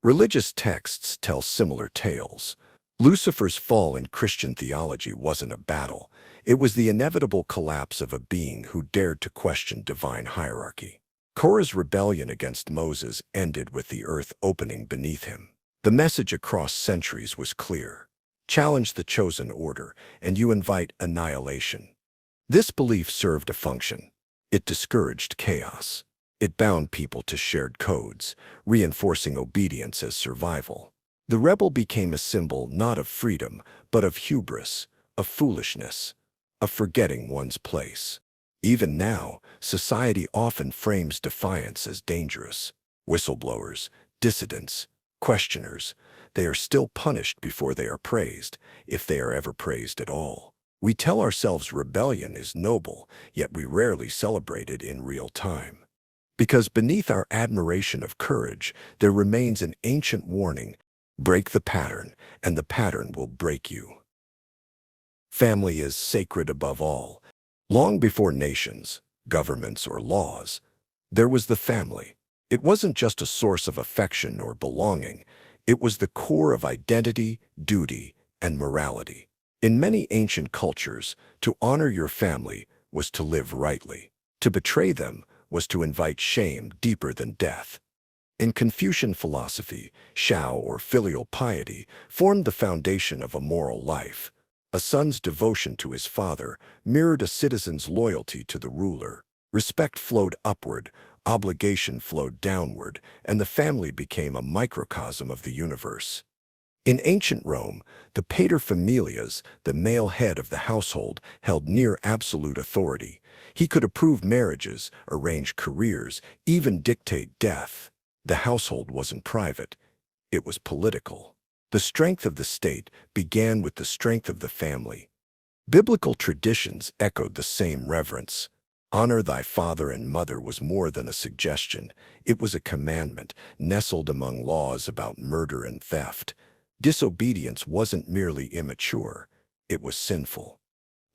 Religious texts tell similar tales. Lucifer's fall in Christian theology wasn't a battle. It was the inevitable collapse of a being who dared to question divine hierarchy. Korah's rebellion against Moses ended with the earth opening beneath him. The message across centuries was clear: challenge the chosen order, and you invite annihilation. This belief served a function. It discouraged chaos. It bound people to shared codes, reinforcing obedience as survival. The rebel became a symbol not of freedom, but of hubris, of foolishness, of forgetting one's place. Even now, society often frames defiance as dangerous. Whistleblowers, dissidents, questioners, they are still punished before they are praised, if they are ever praised at all. We tell ourselves rebellion is noble, yet we rarely celebrate it in real time. Because beneath our admiration of courage, there remains an ancient warning: break the pattern, and the pattern will break you. Family is sacred above all. Long before nations, governments, or laws, there was the family. It wasn't just a source of affection or belonging. It was the core of identity, duty, and morality. In many ancient cultures, to honor your family was to live rightly. To betray them was to invite shame deeper than death. In Confucian philosophy, Shao, or filial piety, formed the foundation of a moral life. A son's devotion to his father mirrored a citizen's loyalty to the ruler. Respect flowed upward, obligation flowed downward, and the family became a microcosm of the universe. In ancient Rome, the paterfamilias, the male head of the household, held near absolute authority. He could approve marriages, arrange careers, even dictate death. The household wasn't private, it was political. The strength of the state began with the strength of the family. Biblical traditions echoed the same reverence. Honor thy father and mother was more than a suggestion. It was a commandment, nestled among laws about murder and theft. Disobedience wasn't merely immature, it was sinful.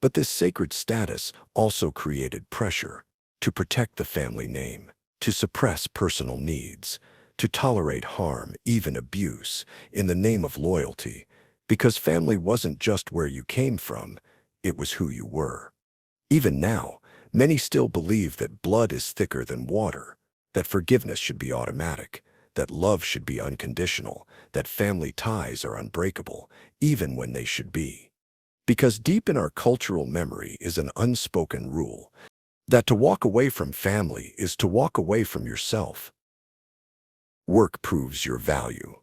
But this sacred status also created pressure: to protect the family name, to suppress personal needs, to tolerate harm, even abuse, in the name of loyalty. Because family wasn't just where you came from, it was who you were. Even now, many still believe that blood is thicker than water, that forgiveness should be automatic, that love should be unconditional, that family ties are unbreakable, even when they should be. Because deep in our cultural memory is an unspoken rule that to walk away from family is to walk away from yourself. Work proves your value.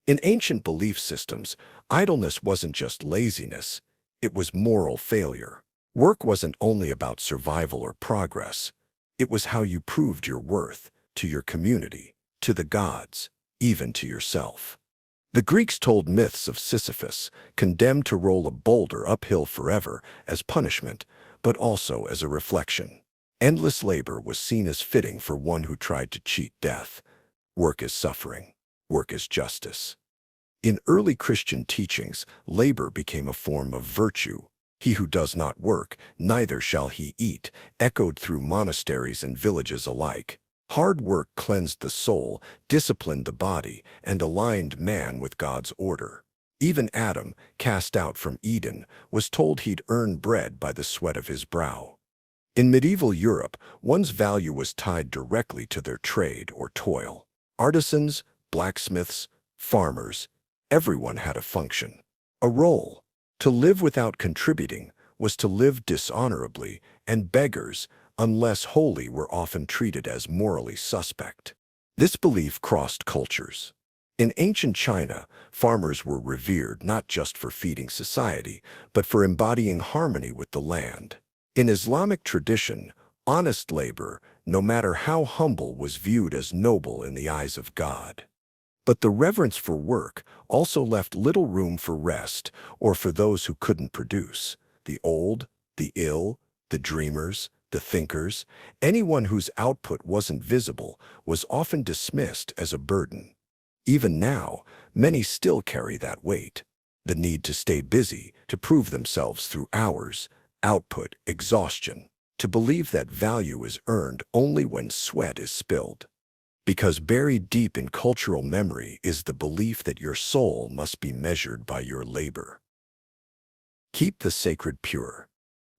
In ancient belief systems, idleness wasn't just laziness, it was moral failure. Work wasn't only about survival or progress. It was how you proved your worth to your community, to the gods, even to yourself. The Greeks told myths of Sisyphus, condemned to roll a boulder uphill forever as punishment, but also as a reflection. Endless labor was seen as fitting for one who tried to cheat death. Work is suffering. Work is justice. In early Christian teachings, labor became a form of virtue. He who does not work, neither shall he eat, echoed through monasteries and villages alike. Hard work cleansed the soul, disciplined the body, and aligned man with God's order. Even Adam, cast out from Eden, was told he'd earn bread by the sweat of his brow. In medieval Europe, one's value was tied directly to their trade or toil. Artisans, blacksmiths, farmers, everyone had a function, a role. To live without contributing was to live dishonorably, and beggars, unless holy, were often treated as morally suspect. This belief crossed cultures. In ancient China, farmers were revered not just for feeding society, but for embodying harmony with the land. In Islamic tradition, honest labor, no matter how humble, was viewed as noble in the eyes of God. But the reverence for work also left little room for rest or for those who couldn't produce. The old, the ill, the dreamers, the thinkers, anyone whose output wasn't visible was often dismissed as a burden. Even now, many still carry that weight. The need to stay busy, to prove themselves through hours, output, exhaustion, to believe that value is earned only when sweat is spilled. Because buried deep in cultural memory is the belief that your soul must be measured by your labor. Keep the sacred pure.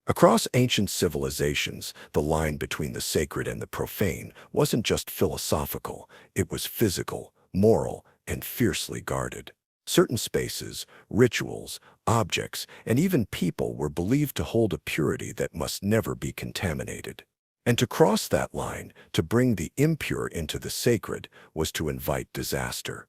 Across ancient civilizations, the line between the sacred and the profane wasn't just philosophical, it was physical, moral, and fiercely guarded. Certain spaces, rituals, objects, and even people were believed to hold a purity that must never be contaminated. And to cross that line, to bring the impure into the sacred, was to invite disaster.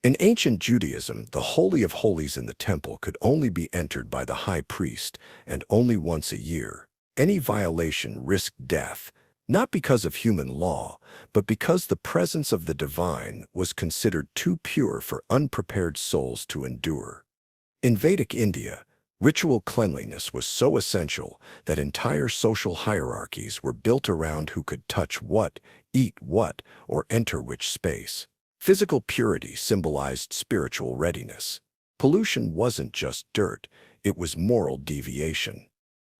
In ancient Judaism, the Holy of Holies in the temple could only be entered by the high priest, and only once a year. Any violation risked death, not because of human law, but because the presence of the divine was considered too pure for unprepared souls to endure. In Vedic India, ritual cleanliness was so essential that entire social hierarchies were built around who could touch what, eat what, or enter which space. Physical purity symbolized spiritual readiness. Pollution wasn't just dirt, it was moral deviation.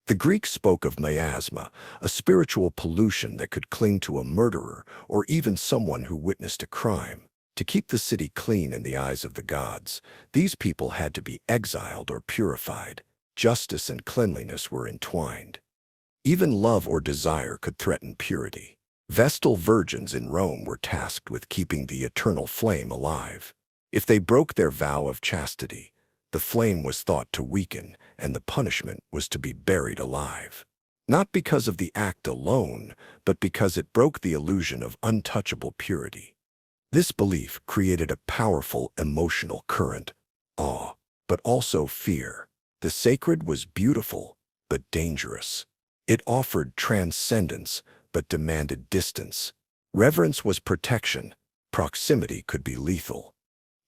The Greeks spoke of miasma, a spiritual pollution that could cling to a murderer or even someone who witnessed a crime. To keep the city clean in the eyes of the gods, these people had to be exiled or purified. Justice and cleanliness were entwined. Even love or desire could threaten purity. Vestal virgins in Rome were tasked with keeping the eternal flame alive. If they broke their vow of chastity, the flame was thought to weaken, and the punishment was to be buried alive. Not because of the act alone, but because it broke the illusion of untouchable purity. This belief created a powerful emotional current, awe, but also fear. The sacred was beautiful, but dangerous. It offered transcendence, but demanded distance. Reverence was protection. Proximity could be lethal.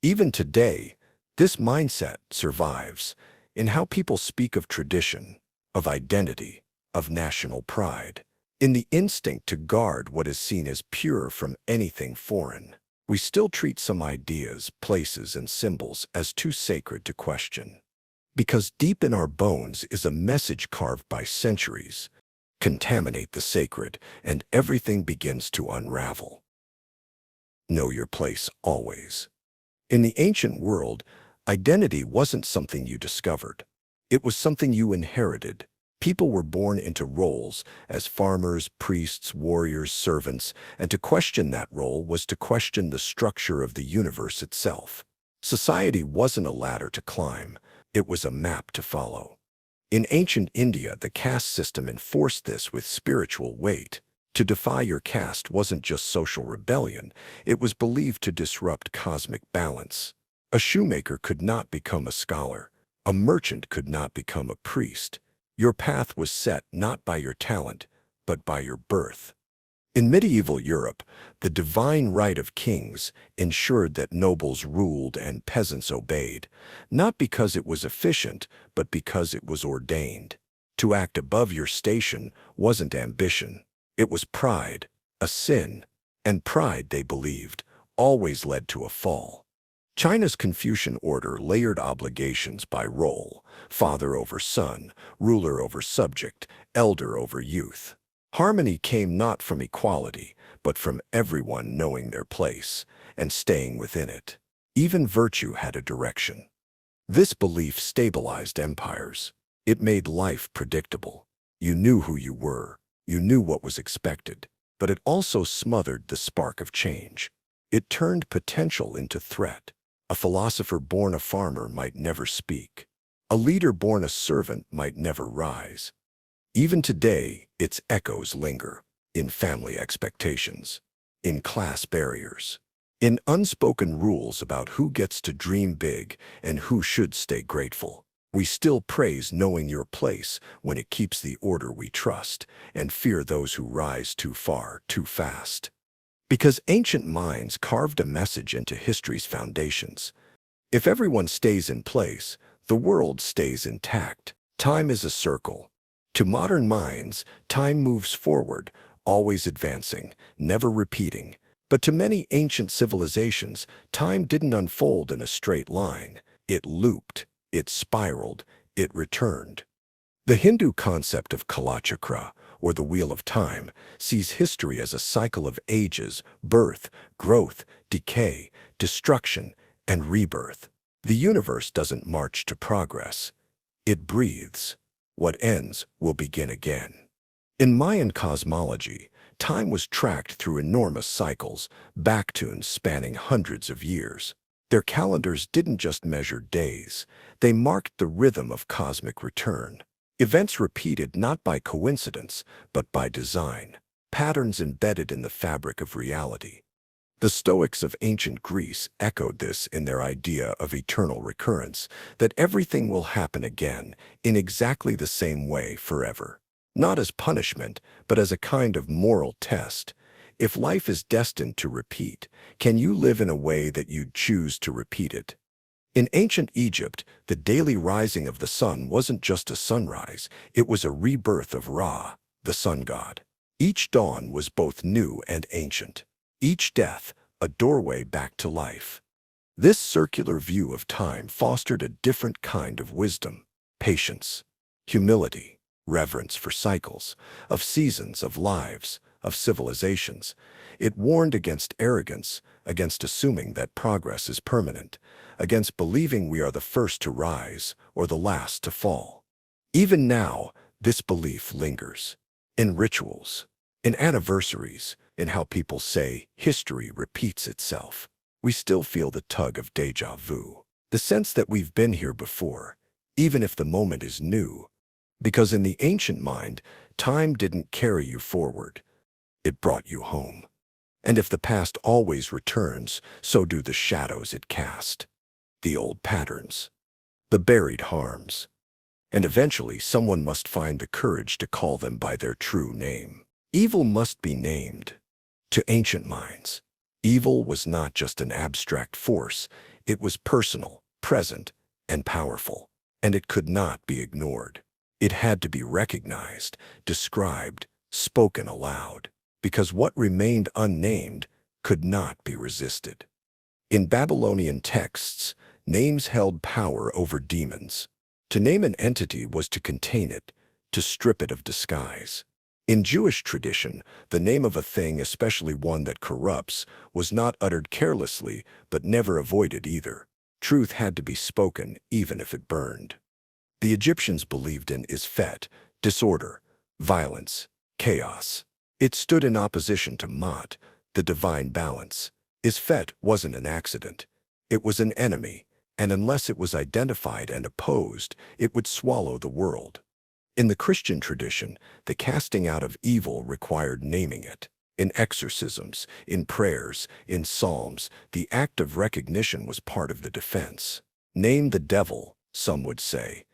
Even today, this mindset survives in how people speak of tradition, of identity, of national pride, in the instinct to guard what is seen as pure from anything foreign. We still treat some ideas, places, and symbols as too sacred to question. Because deep in our bones is a message carved by centuries. Contaminate the sacred, and everything begins to unravel. Know your place always. In the ancient world, identity wasn't something you discovered. It was something you inherited. People were born into roles as farmers, priests, warriors, servants, and to question that role was to question the structure of the universe itself. Society wasn't a ladder to climb, it was a map to follow. In ancient India, the caste system enforced this with spiritual weight. To defy your caste wasn't just social rebellion, it was believed to disrupt cosmic balance. A shoemaker could not become a scholar. A merchant could not become a priest. Your path was set not by your talent, but by your birth. In medieval Europe, the divine right of kings ensured that nobles ruled and peasants obeyed, not because it was efficient, but because it was ordained. To act above your station wasn't ambition. It was pride, a sin, and pride, they believed, always led to a fall. China's Confucian order layered obligations by role: father over son, ruler over subject, elder over youth. Harmony came not from equality, but from everyone knowing their place and staying within it. Even virtue had a direction. This belief stabilized empires. It made life predictable. You knew who you were. You knew what was expected. But it also smothered the spark of change. It turned potential into threat. A philosopher born a farmer might never speak. A leader born a servant might never rise. Even today, its echoes linger in family expectations, in class barriers, in unspoken rules about who gets to dream big and who should stay grateful. We still praise knowing your place when it keeps the order we trust, and fear those who rise too far, too fast. Because ancient minds carved a message into history's foundations. If everyone stays in place, the world stays intact. Time is a circle. To modern minds, time moves forward, always advancing, never repeating. But to many ancient civilizations, time didn't unfold in a straight line. It looped, it spiraled, it returned. The Hindu concept of Kalachakra, or the Wheel of Time, sees history as a cycle of ages: birth, growth, decay, destruction, and rebirth. The universe doesn't march to progress. It breathes. What ends will begin again. In Mayan cosmology, time was tracked through enormous cycles, backtunes spanning hundreds of years. Their calendars didn't just measure days, they marked the rhythm of cosmic return. Events repeated not by coincidence, but by design, patterns embedded in the fabric of reality. The Stoics of ancient Greece echoed this in their idea of eternal recurrence, that everything will happen again in exactly the same way forever. Not as punishment, but as a kind of moral test. If life is destined to repeat, can you live in a way that you'd choose to repeat it? In ancient Egypt, the daily rising of the sun wasn't just a sunrise, it was a rebirth of Ra, the sun god. Each dawn was both new and ancient. Each death, a doorway back to life. This circular view of time fostered a different kind of wisdom: patience, humility, reverence for cycles, of seasons, of lives, of civilizations. It warned against arrogance, against assuming that progress is permanent, against believing we are the first to rise or the last to fall. Even now, this belief lingers. In rituals, in anniversaries, in how people say history repeats itself. We still feel the tug of déjà vu, the sense that we've been here before, even if the moment is new. Because in the ancient mind, time didn't carry you forward, it brought you home. And if the past always returns, so do the shadows it cast. The old patterns, the buried harms. And eventually someone must find the courage to call them by their true name. Evil must be named. To ancient minds, evil was not just an abstract force, it was personal, present, and powerful. And it could not be ignored. It had to be recognized, described, spoken aloud. Because what remained unnamed could not be resisted. In Babylonian texts, names held power over demons. To name an entity was to contain it, to strip it of disguise. In Jewish tradition, the name of a thing, especially one that corrupts, was not uttered carelessly, but never avoided either. Truth had to be spoken, even if it burned. The Egyptians believed in Isfet, disorder, violence, chaos. It stood in opposition to Ma'at, the divine balance. Isfet wasn't an accident. It was an enemy, and unless it was identified and opposed, it would swallow the world. In the Christian tradition, the casting out of evil required naming it. In exorcisms, in prayers, in psalms, the act of recognition was part of the defense. Name the devil, some would say,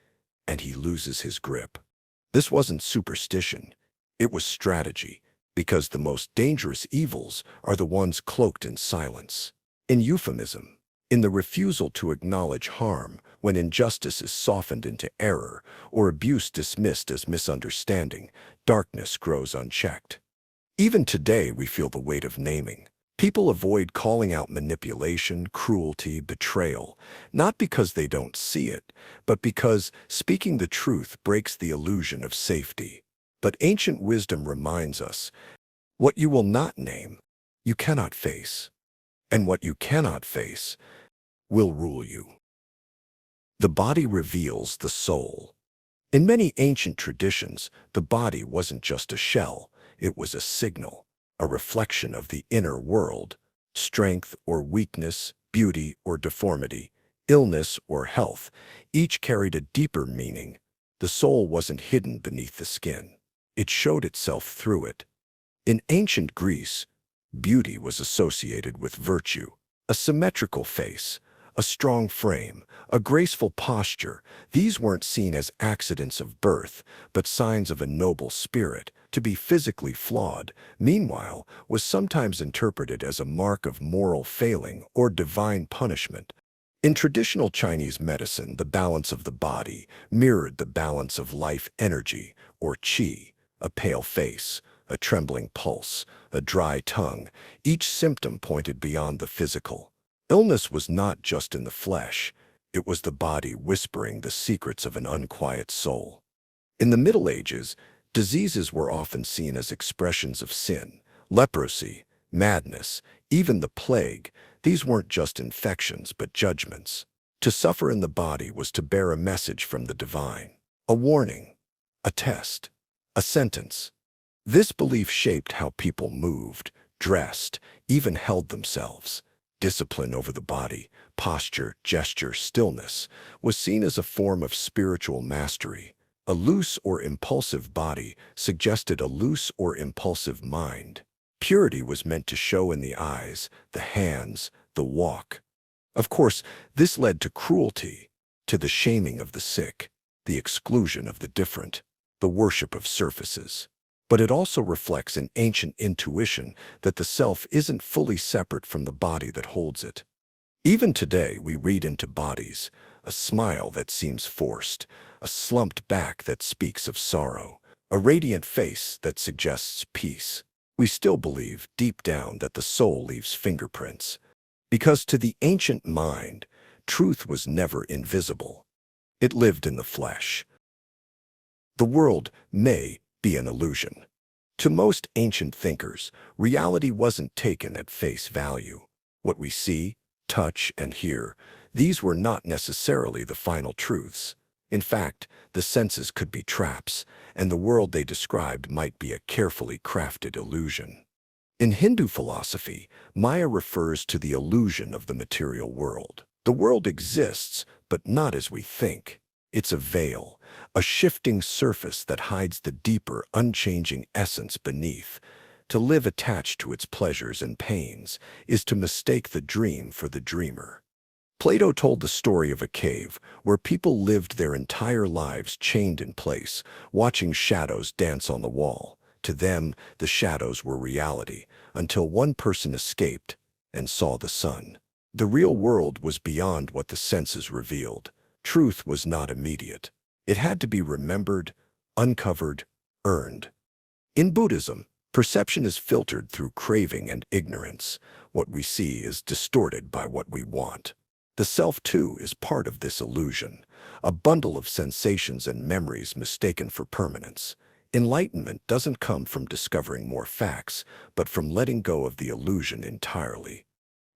and he loses his grip. This wasn't superstition. It was strategy, because the most dangerous evils are the ones cloaked in silence. In euphemism, in the refusal to acknowledge harm when injustice is softened into error or abuse dismissed as misunderstanding, darkness grows unchecked. Even today we feel the weight of naming. People avoid calling out manipulation, cruelty, betrayal, not because they don't see it, but because speaking the truth breaks the illusion of safety. But ancient wisdom reminds us, what you will not name, you cannot face. And what you cannot face will rule you. The body reveals the soul. In many ancient traditions, the body wasn't just a shell, it was a signal, a reflection of the inner world, strength or weakness, beauty or deformity, illness or health. Each carried a deeper meaning. The soul wasn't hidden beneath the skin. It showed itself through it. In ancient Greece, beauty was associated with virtue, a symmetrical face, a strong frame, a graceful posture. These weren't seen as accidents of birth, but signs of a noble spirit. To be physically flawed, meanwhile, was sometimes interpreted as a mark of moral failing or divine punishment. In traditional Chinese medicine, the balance of the body mirrored the balance of life energy, or qi, a pale face, a trembling pulse, a dry tongue. Each symptom pointed beyond the physical. Illness was not just in the flesh, it was the body whispering the secrets of an unquiet soul. In the Middle Ages, diseases were often seen as expressions of sin, leprosy, madness, even the plague. These weren't just infections but judgments. To suffer in the body was to bear a message from the divine, a warning, a test, a sentence. This belief shaped how people moved, dressed, even held themselves. Discipline over the body, posture, gesture, stillness, was seen as a form of spiritual mastery. A loose or impulsive body suggested a loose or impulsive mind. Purity was meant to show in the eyes, the hands, the walk. Of course, this led to cruelty, to the shaming of the sick, the exclusion of the different, the worship of surfaces. But it also reflects an ancient intuition that the self isn't fully separate from the body that holds it. Even today, we read into bodies, a smile that seems forced, a slumped back that speaks of sorrow, a radiant face that suggests peace. We still believe, deep down, that the soul leaves fingerprints. Because to the ancient mind, truth was never invisible. It lived in the flesh. The world may be an illusion. To most ancient thinkers, reality wasn't taken at face value. What we see, touch, and hear, these were not necessarily the final truths. In fact, the senses could be traps, and the world they described might be a carefully crafted illusion. In Hindu philosophy, Maya refers to the illusion of the material world. The world exists, but not as we think. It's a veil, a shifting surface that hides the deeper, unchanging essence beneath. To live attached to its pleasures and pains is to mistake the dream for the dreamer. Plato told the story of a cave where people lived their entire lives chained in place, watching shadows dance on the wall. To them, the shadows were reality, until one person escaped and saw the sun. The real world was beyond what the senses revealed. Truth was not immediate. It had to be remembered, uncovered, earned. In Buddhism, perception is filtered through craving and ignorance. What we see is distorted by what we want. The self, too, is part of this illusion, a bundle of sensations and memories mistaken for permanence. Enlightenment doesn't come from discovering more facts, but from letting go of the illusion entirely.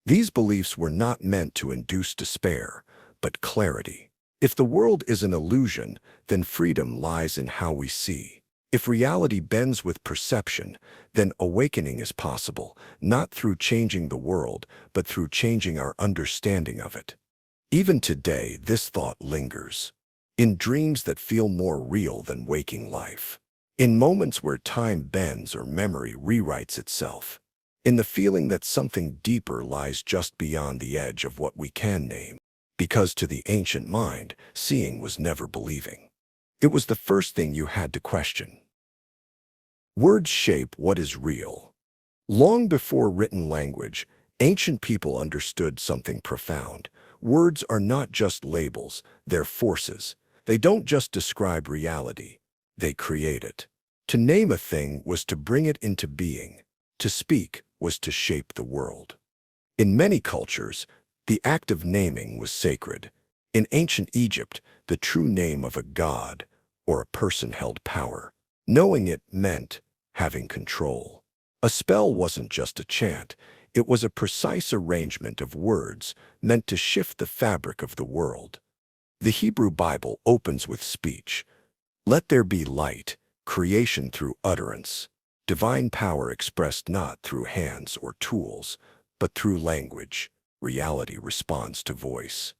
These beliefs were not meant to induce despair, but clarity. If the world is an illusion, then freedom lies in how we see. If reality bends with perception, then awakening is possible, not through changing the world, but through changing our understanding of it. Even today, this thought lingers. In dreams that feel more real than waking life. In moments where time bends or memory rewrites itself. In the feeling that something deeper lies just beyond the edge of what we can name. Because to the ancient mind, seeing was never believing. It was the first thing you had to question. Words shape what is real. Long before written language, ancient people understood something profound. Words are not just labels, they're forces. They don't just describe reality, they create it. To name a thing was to bring it into being. To speak was to shape the world. In many cultures, the act of naming was sacred. In ancient Egypt, the true name of a god or a person held power. Knowing it meant having control. A spell wasn't just a chant, it was a precise arrangement of words meant to shift the fabric of the world. The Hebrew Bible opens with speech. Let there be light, creation through utterance, divine power expressed not through hands or tools, but through language. Reality responds to voice.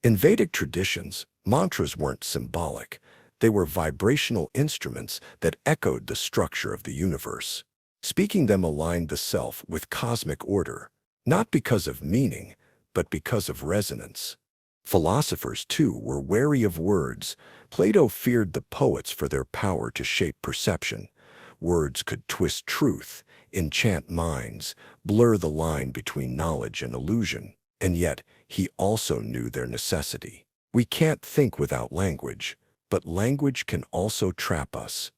In Vedic traditions, mantras weren't symbolic. They were vibrational instruments that echoed the structure of the universe. Speaking them aligned the self with cosmic order, not because of meaning, but because of resonance. Philosophers, too, were wary of words. Plato feared the poets for their power to shape perception. Words could twist truth, enchant minds, blur the line between knowledge and illusion. And yet, he also knew their necessity. We can't think without language, but language can also trap us.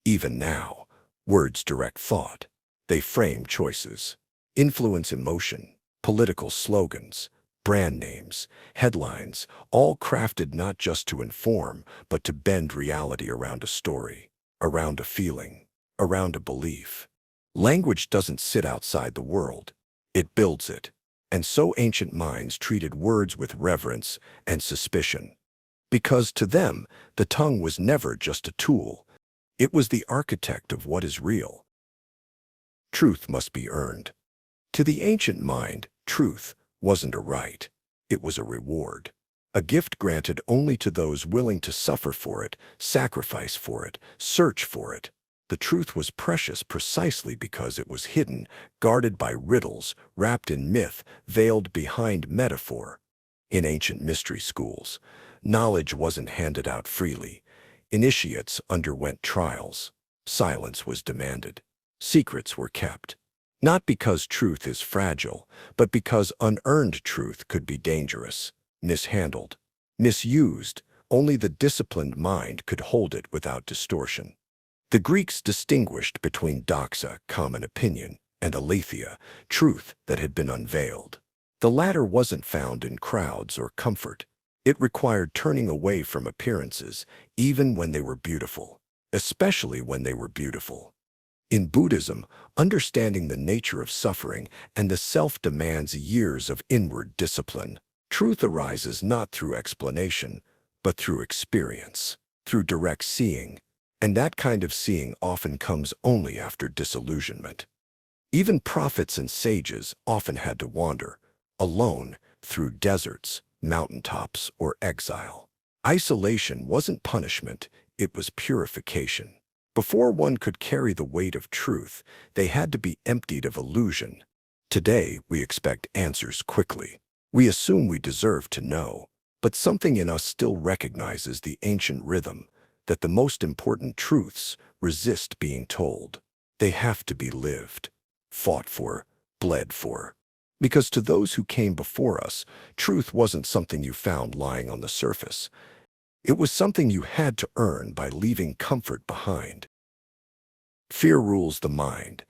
Even now, words direct thought. They frame choices, influence emotion, political slogans, brand names, headlines, all crafted not just to inform, but to bend reality around a story, around a feeling, around a belief. Language doesn't sit outside the world. It builds it. And so ancient minds treated words with reverence and suspicion. Because to them, the tongue was never just a tool. It was the architect of what is real. Truth must be earned. To the ancient mind, truth wasn't a right. It was a reward. A gift granted only to those willing to suffer for it, sacrifice for it, search for it. The truth was precious precisely because it was hidden, guarded by riddles, wrapped in myth, veiled behind metaphor. In ancient mystery schools, knowledge wasn't handed out freely. Initiates underwent trials. Silence was demanded. Secrets were kept. Not because truth is fragile, but because unearned truth could be dangerous, mishandled, misused. Only the disciplined mind could hold it without distortion. The Greeks distinguished between doxa, common opinion, and aletheia, truth that had been unveiled. The latter wasn't found in crowds or comfort. It required turning away from appearances, even when they were beautiful, especially when they were beautiful. In Buddhism, understanding the nature of suffering and the self demands years of inward discipline. Truth arises not through explanation, but through experience, through direct seeing. And that kind of seeing often comes only after disillusionment. Even prophets and sages often had to wander, alone, through deserts, mountaintops, or exile. Isolation wasn't punishment, it was purification. Before one could carry the weight of truth, they had to be emptied of illusion. Today, we expect answers quickly. We assume we deserve to know, but something in us still recognizes the ancient rhythm that the most important truths resist being told. They have to be lived, fought for, bled for. Because to those who came before us, truth wasn't something you found lying on the surface. It was something you had to earn by leaving comfort behind. Fear rules the mind.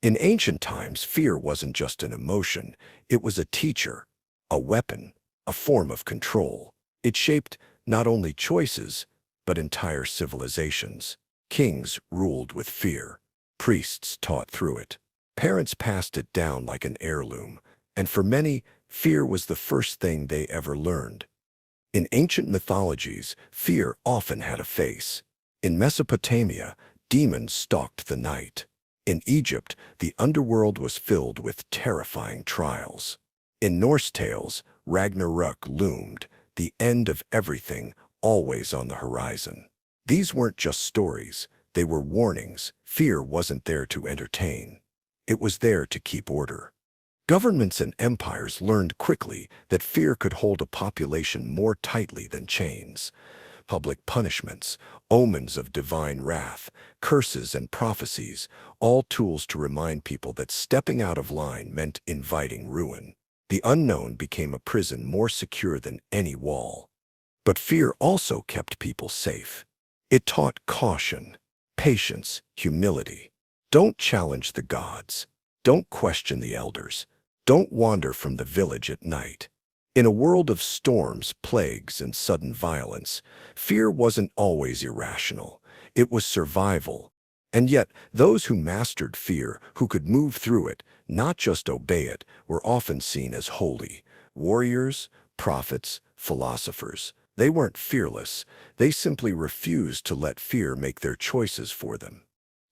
In ancient times, fear wasn't just an emotion. It was a teacher, a weapon, a form of control. It shaped not only choices, but entire civilizations. Kings ruled with fear. Priests taught through it. Parents passed it down like an heirloom. And for many, fear was the first thing they ever learned. In ancient mythologies, fear often had a face. In Mesopotamia, demons stalked the night. In Egypt, the underworld was filled with terrifying trials. In Norse tales, Ragnarok loomed, the end of everything, always on the horizon. These weren't just stories, they were warnings. Fear wasn't there to entertain. It was there to keep order. Governments and empires learned quickly that fear could hold a population more tightly than chains. Public punishments, omens of divine wrath, curses and prophecies, all tools to remind people that stepping out of line meant inviting ruin. The unknown became a prison more secure than any wall. But fear also kept people safe. It taught caution, patience, humility. Don't challenge the gods. Don't question the elders. Don't wander from the village at night. In a world of storms, plagues, and sudden violence, fear wasn't always irrational. It was survival. And yet, those who mastered fear, who could move through it, not just obey it, were often seen as holy. Warriors, prophets, philosophers. They weren't fearless. They simply refused to let fear make their choices for them.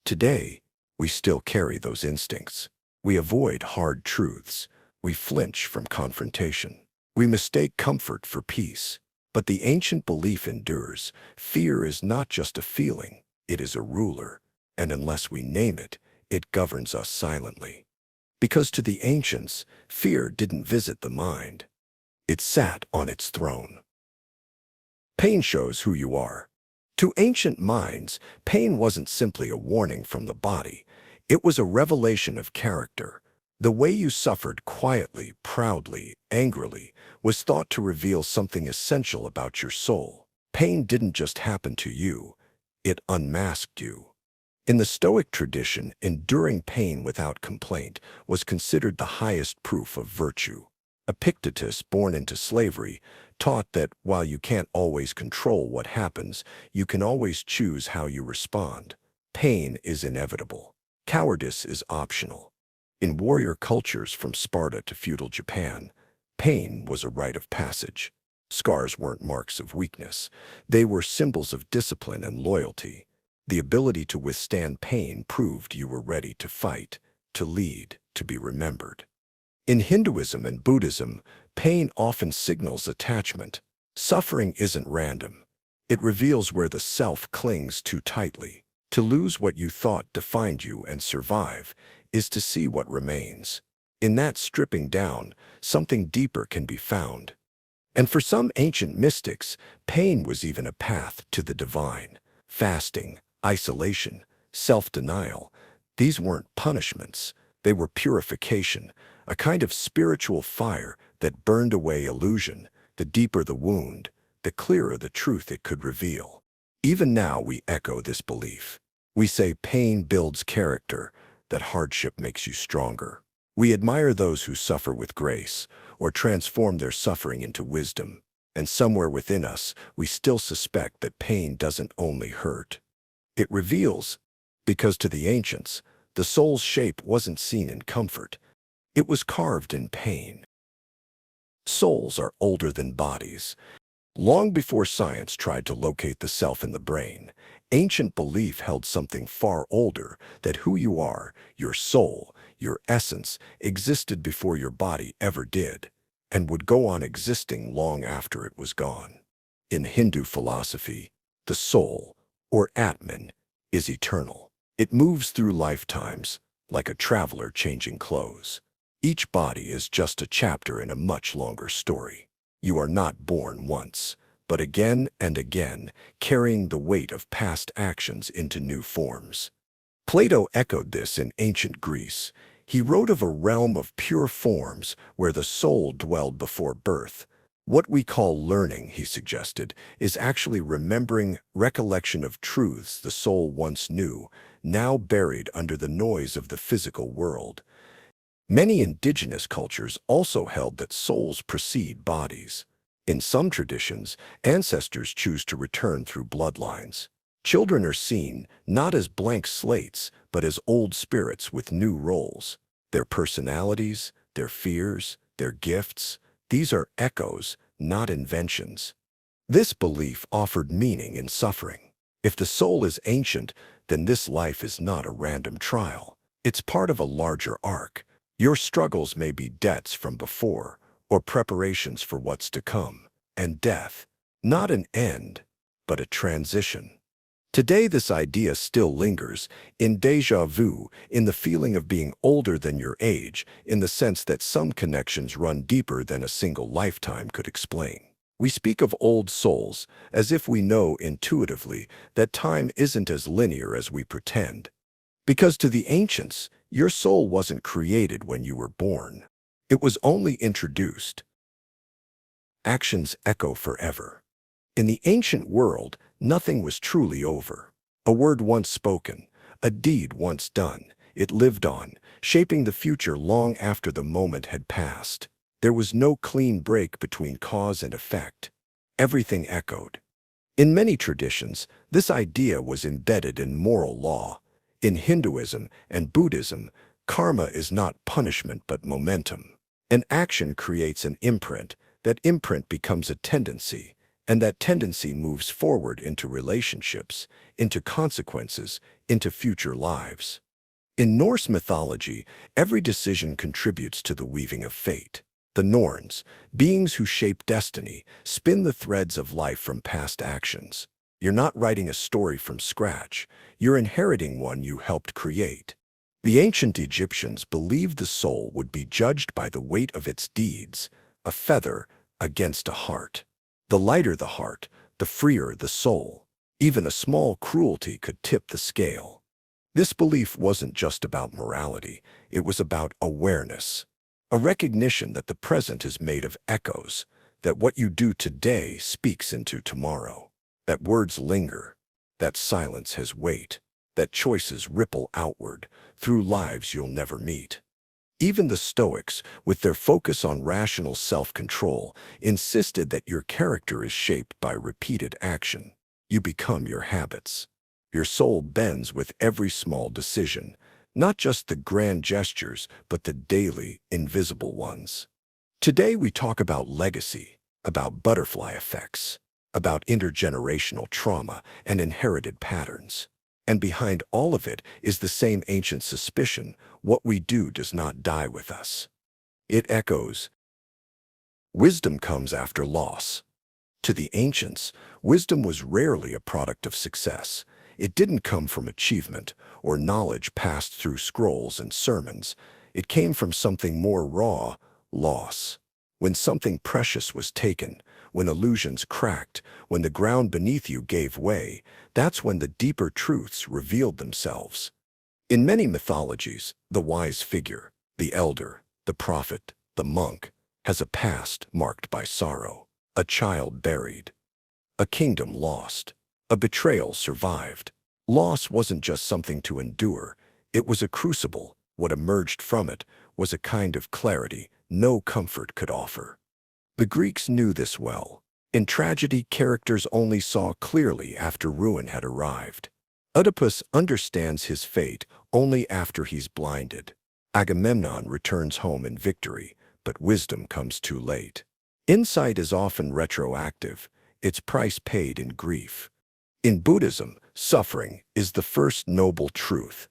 Today, we still carry those instincts. We avoid hard truths. We flinch from confrontation. We mistake comfort for peace. But the ancient belief endures. Fear is not just a feeling. It is a ruler. And unless we name it, it governs us silently. Because to the ancients, fear didn't visit the mind. It sat on its throne. Pain shows who you are. To ancient minds, pain wasn't simply a warning from the body. It was a revelation of character. The way you suffered quietly, proudly, angrily, was thought to reveal something essential about your soul. Pain didn't just happen to you. It unmasked you. In the Stoic tradition, enduring pain without complaint was considered the highest proof of virtue. Epictetus, born into slavery, taught that while you can't always control what happens, you can always choose how you respond. Pain is inevitable. Cowardice is optional. In warrior cultures from Sparta to feudal Japan, pain was a rite of passage. Scars weren't marks of weakness. They were symbols of discipline and loyalty. The ability to withstand pain proved you were ready to fight, to lead, to be remembered. In Hinduism and Buddhism, pain often signals attachment. Suffering isn't random. It reveals where the self clings too tightly. To lose what you thought defined you and survive is to see what remains. In that stripping down, something deeper can be found. And for some ancient mystics, pain was even a path to the divine. Fasting, isolation, self-denial, these weren't punishments. They were purification, a kind of spiritual fire that burned away illusion. The deeper the wound, the clearer the truth it could reveal. Even now we echo this belief. We say pain builds character, that hardship makes you stronger. We admire those who suffer with grace, or transform their suffering into wisdom. And somewhere within us, we still suspect that pain doesn't only hurt. It reveals, because to the ancients, the soul's shape wasn't seen in comfort. It was carved in pain. Souls are older than bodies. Long before science tried to locate the self in the brain, ancient belief held something far older, that who you are, your soul, your essence, existed before your body ever did, and would go on existing long after it was gone. In Hindu philosophy, the soul, or Atman, is eternal. It moves through lifetimes, like a traveler changing clothes. Each body is just a chapter in a much longer story. You are not born once, but again and again, carrying the weight of past actions into new forms. Plato echoed this in ancient Greece. He wrote of a realm of pure forms where the soul dwelled before birth. What we call learning, he suggested, is actually remembering, recollection of truths the soul once knew, now buried under the noise of the physical world. Many indigenous cultures also held that souls precede bodies. In some traditions, ancestors choose to return through bloodlines. Children are seen not as blank slates, but as old spirits with new roles. Their personalities, their fears, their gifts, these are echoes, not inventions. This belief offered meaning in suffering. If the soul is ancient, then this life is not a random trial. It's part of a larger arc. Your struggles may be debts from before, or preparations for what's to come. And death, not an end, but a transition. Today this idea still lingers, in déjà vu, in the feeling of being older than your age, in the sense that some connections run deeper than a single lifetime could explain. We speak of old souls as if we know intuitively that time isn't as linear as we pretend. Because to the ancients, your soul wasn't created when you were born. It was only introduced. Actions echo forever. In the ancient world, nothing was truly over. A word once spoken, a deed once done, it lived on, shaping the future long after the moment had passed. There was no clean break between cause and effect. Everything echoed. In many traditions, this idea was embedded in moral law. In Hinduism and Buddhism, karma is not punishment but momentum. An action creates an imprint, that imprint becomes a tendency, and that tendency moves forward into relationships, into consequences, into future lives. In Norse mythology, every decision contributes to the weaving of fate. The Norns, beings who shape destiny, spin the threads of life from past actions. You're not writing a story from scratch, you're inheriting one you helped create. The ancient Egyptians believed the soul would be judged by the weight of its deeds, a feather against a heart. The lighter the heart, the freer the soul. Even a small cruelty could tip the scale. This belief wasn't just about morality, it was about awareness. A recognition that the present is made of echoes, that what you do today speaks into tomorrow, that words linger, that silence has weight, that choices ripple outward through lives you'll never meet. Even the Stoics, with their focus on rational self-control, insisted that your character is shaped by repeated action. You become your habits. Your soul bends with every small decision, not just the grand gestures, but the daily, invisible ones. Today we talk about legacy, about butterfly effects, about intergenerational trauma and inherited patterns. And behind all of it is the same ancient suspicion: what we do does not die with us. It echoes. Wisdom comes after loss. To the ancients, wisdom was rarely a product of success. It didn't come from achievement or knowledge passed through scrolls and sermons. It came from something more raw: loss. When something precious was taken, when illusions cracked, when the ground beneath you gave way, that's when the deeper truths revealed themselves. In many mythologies, the wise figure, the elder, the prophet, the monk, has a past marked by sorrow, a child buried, a kingdom lost, a betrayal survived. Loss wasn't just something to endure, it was a crucible. What emerged from it was a kind of clarity no comfort could offer. The Greeks knew this well. In tragedy, characters only saw clearly after ruin had arrived. Oedipus understands his fate only after he's blinded. Agamemnon returns home in victory, but wisdom comes too late. Insight is often retroactive, its price paid in grief. In Buddhism, suffering is the first noble truth.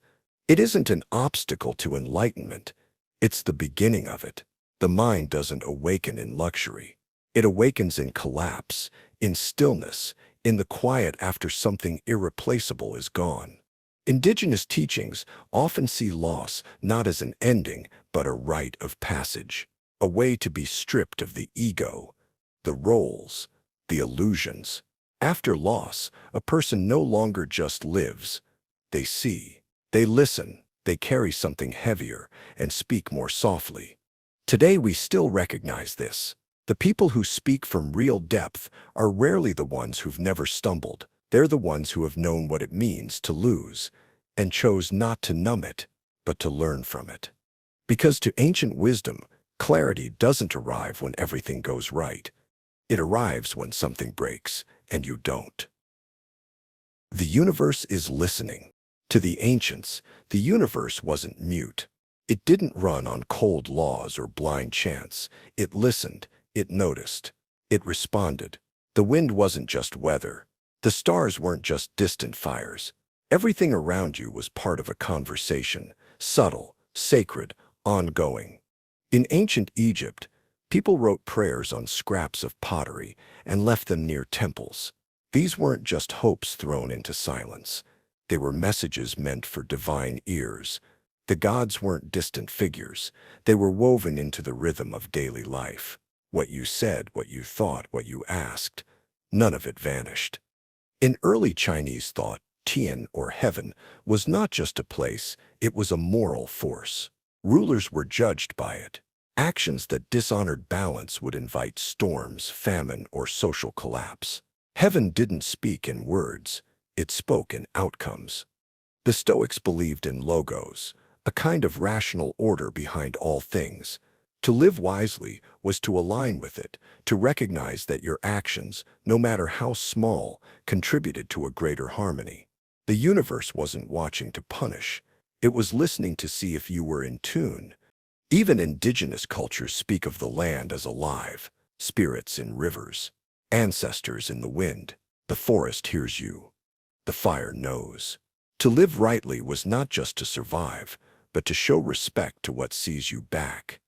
It isn't an obstacle to enlightenment, it's the beginning of it. The mind doesn't awaken in luxury. It awakens in collapse, in stillness, in the quiet after something irreplaceable is gone. Indigenous teachings often see loss not as an ending, but a rite of passage, a way to be stripped of the ego, the roles, the illusions. After loss, a person no longer just lives. They see, they listen, they carry something heavier and speak more softly. Today we still recognize this. The people who speak from real depth are rarely the ones who've never stumbled. They're the ones who have known what it means to lose and chose not to numb it, but to learn from it. Because to ancient wisdom, clarity doesn't arrive when everything goes right. It arrives when something breaks and you don't. The universe is listening. To the ancients, the universe wasn't mute. It didn't run on cold laws or blind chance. It listened, it noticed, it responded. The The wind wasn't just weather. The stars weren't just distant fires. Everything around you was part of a conversation, subtle, sacred, ongoing. In ancient Egypt, people wrote prayers on scraps of pottery and left them near temples. These weren't just hopes thrown into silence. They were messages meant for divine ears. The gods weren't distant figures. They were woven into the rhythm of daily life. What you said, what you thought, what you asked, none of it vanished. In early Chinese thought, Tian, or heaven, was not just a place, it was a moral force. Rulers were judged by it. Actions that dishonored balance would invite storms, famine, or social collapse. Heaven didn't speak in words, it spoke in outcomes. The Stoics believed in logos, a kind of rational order behind all things. To live wisely was to align with it, to recognize that your actions, no matter how small, contributed to a greater harmony. The universe wasn't watching to punish. It was listening to see if you were in tune. Even indigenous cultures speak of the land as alive, spirits in rivers, ancestors in the wind. The forest hears you. The fire knows. To live rightly was not just to survive, but to show respect to what sees you back.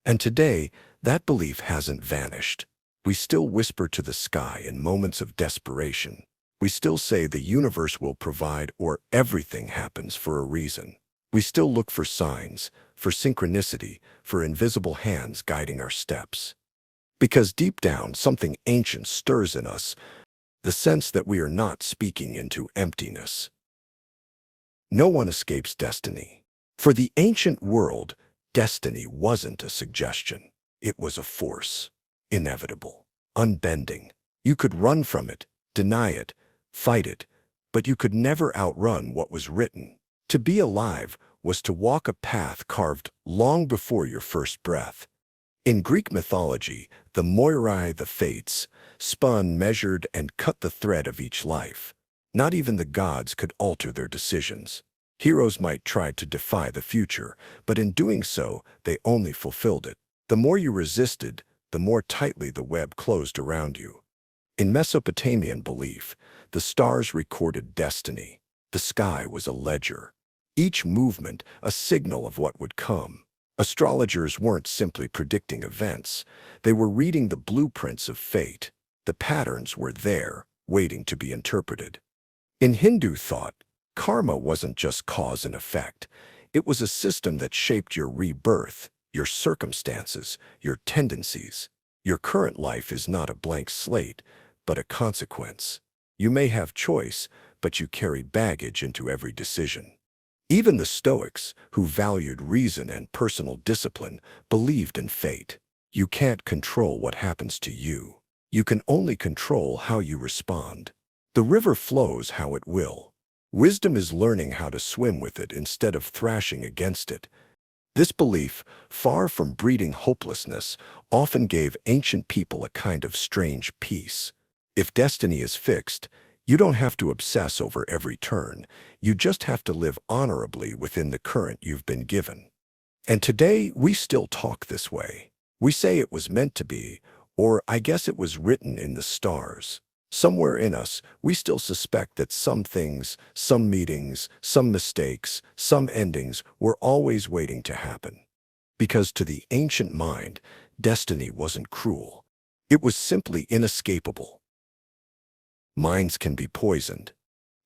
And today, that belief hasn't vanished. We still whisper to the sky in moments of desperation. We still say the universe will provide or everything happens for a reason. We still look for signs, for synchronicity, for invisible hands guiding our steps. Because deep down, something ancient stirs in us, the sense that we are not speaking into emptiness. No one escapes destiny. For the ancient world, destiny wasn't a suggestion. It was a force, inevitable, unbending. You could run from it, deny it, fight it, but you could never outrun what was written. To be alive was to walk a path carved long before your first breath. In Greek mythology, the Moirai, the fates, spun, measured, and cut the thread of each life. Not even the gods could alter their decisions. Heroes might try to defy the future, but in doing so, they only fulfilled it. The more you resisted, the more tightly the web closed around you. In Mesopotamian belief, the stars recorded destiny. The sky was a ledger. Each movement a signal of what would come. Astrologers weren't simply predicting events. They were reading the blueprints of fate. The patterns were there, waiting to be interpreted. In Hindu thought, karma wasn't just cause and effect. It was a system that shaped your rebirth, your circumstances, your tendencies. Your current life is not a blank slate, but a consequence. You may have choice, but you carry baggage into every decision. Even the Stoics, who valued reason and personal discipline, believed in fate. You can't control what happens to you. You can only control how you respond. The river flows how it will. Wisdom is learning how to swim with it instead of thrashing against it. This belief, far from breeding hopelessness, often gave ancient people a kind of strange peace. If destiny is fixed, you don't have to obsess over every turn. You just have to live honorably within the current you've been given. And today, we still talk this way. We say it was meant to be, or I guess it was written in the stars. Somewhere in us, we still suspect that some things, some meetings, some mistakes, some endings were always waiting to happen. Because to the ancient mind, destiny wasn't cruel. It was simply inescapable. Minds can be poisoned.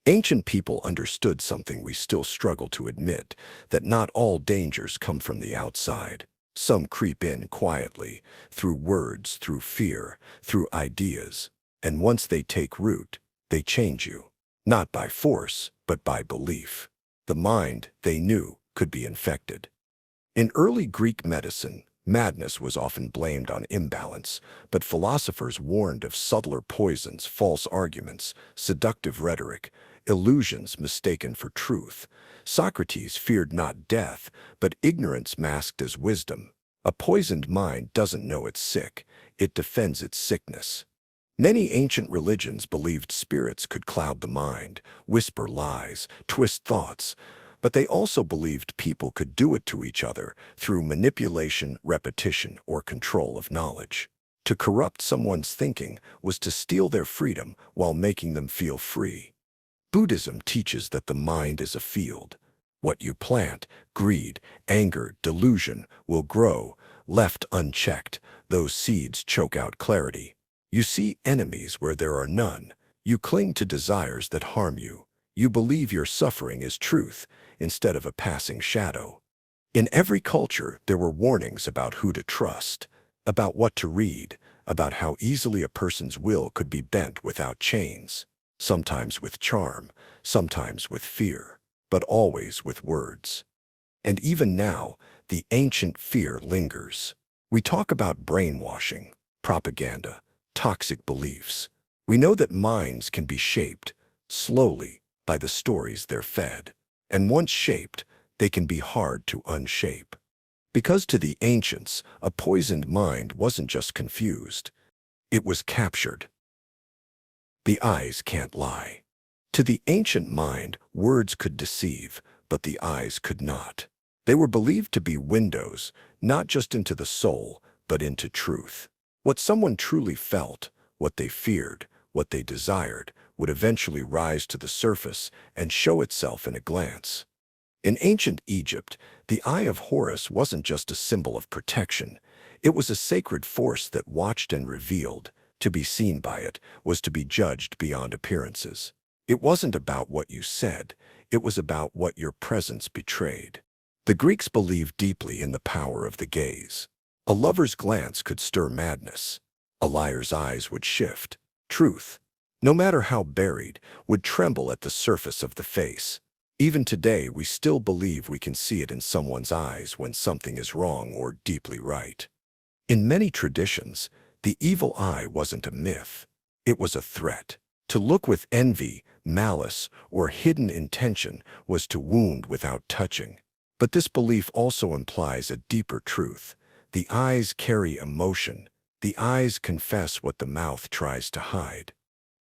Ancient people understood something we still struggle to admit, that not all dangers come from the outside. Some creep in quietly, through words, through fear, through ideas. And once they take root, they change you. Not by force, but by belief. The mind, they knew, could be infected. In early Greek medicine, madness was often blamed on imbalance, but philosophers warned of subtler poisons, false arguments, seductive rhetoric, illusions mistaken for truth. Socrates feared not death, but ignorance masked as wisdom. A poisoned mind doesn't know it's sick, it defends its sickness. Many ancient religions believed spirits could cloud the mind, whisper lies, twist thoughts, but they also believed people could do it to each other through manipulation, repetition, or control of knowledge. To corrupt someone's thinking was to steal their freedom while making them feel free. Buddhism teaches that the mind is a field. What you plant, greed, anger, delusion, will grow. Left unchecked, those seeds choke out clarity. You see enemies where there are none. You cling to desires that harm you. You believe your suffering is truth instead of a passing shadow. In every culture, there were warnings about who to trust, about what to read, about how easily a person's will could be bent without chains, sometimes with charm, sometimes with fear, but always with words. And even now, the ancient fear lingers. We talk about brainwashing, propaganda, toxic beliefs. We know that minds can be shaped, slowly, by the stories they're fed. And once shaped, they can be hard to unshape. Because to the ancients, a poisoned mind wasn't just confused. It was captured. The eyes can't lie. To the ancient mind, words could deceive, but the eyes could not. They were believed to be windows, not just into the soul, but into truth. What someone truly felt, what they feared, what they desired, would eventually rise to the surface and show itself in a glance. In ancient Egypt, the Eye of Horus wasn't just a symbol of protection. It was a sacred force that watched and revealed. To be seen by it was to be judged beyond appearances. It wasn't about what you said. It was about what your presence betrayed. The Greeks believed deeply in the power of the gaze. A lover's glance could stir madness. A liar's eyes would shift. Truth, no matter how buried, would tremble at the surface of the face. Even today, we still believe we can see it in someone's eyes when something is wrong or deeply right. In many traditions, the evil eye wasn't a myth. It was a threat. To look with envy, malice, or hidden intention was to wound without touching. But this belief also implies a deeper truth. The eyes carry emotion. The eyes confess what the mouth tries to hide.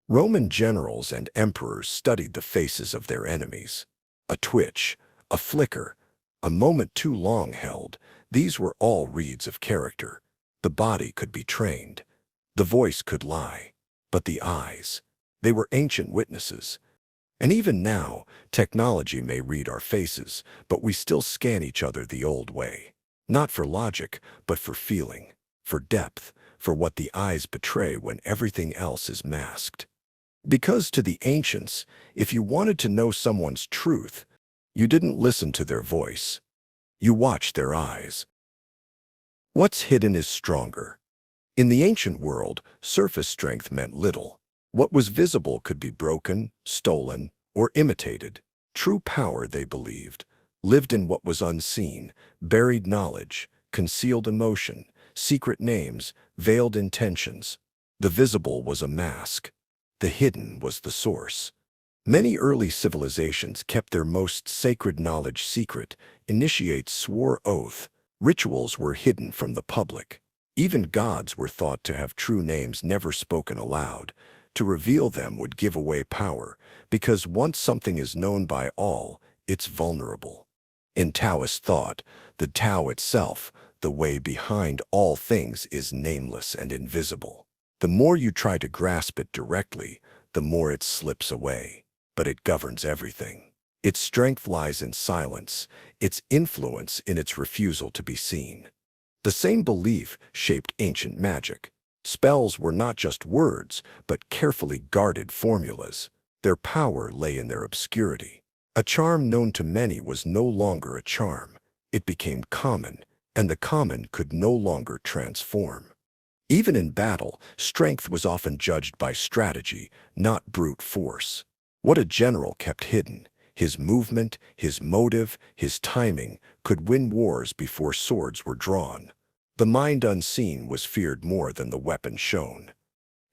Roman generals and emperors studied the faces of their enemies. A twitch, a flicker, a moment too long held, these were all reads of character. The body could be trained. The voice could lie. But the eyes, they were ancient witnesses. And even now, technology may read our faces, but we still scan each other the old way. Not for logic, but for feeling, for depth, for what the eyes betray when everything else is masked. Because to the ancients, if you wanted to know someone's truth, you didn't listen to their voice. You watched their eyes. What's hidden is stronger. In the ancient world, surface strength meant little. What was visible could be broken, stolen, or imitated. True power, they believed, lived in what was unseen, buried knowledge, concealed emotion, secret names, veiled intentions. The visible was a mask. The hidden was the source. Many early civilizations kept their most sacred knowledge secret. Initiates swore oath. Rituals were hidden from the public. Even gods were thought to have true names never spoken aloud. To reveal them would give away power, because once something is known by all, it's vulnerable. In Taoist thought, the Tao itself, the way behind all things, is nameless and invisible. The more you try to grasp it directly, the more it slips away. But it governs everything. Its strength lies in silence, its influence in its refusal to be seen. The same belief shaped ancient magic. Spells were not just words, but carefully guarded formulas. Their power lay in their obscurity. A charm known to many was no longer a charm. It became common, and the common could no longer transform. Even in battle, strength was often judged by strategy, not brute force. What a general kept hidden, his movement, his motive, his timing, could win wars before swords were drawn. The mind unseen was feared more than the weapon shown.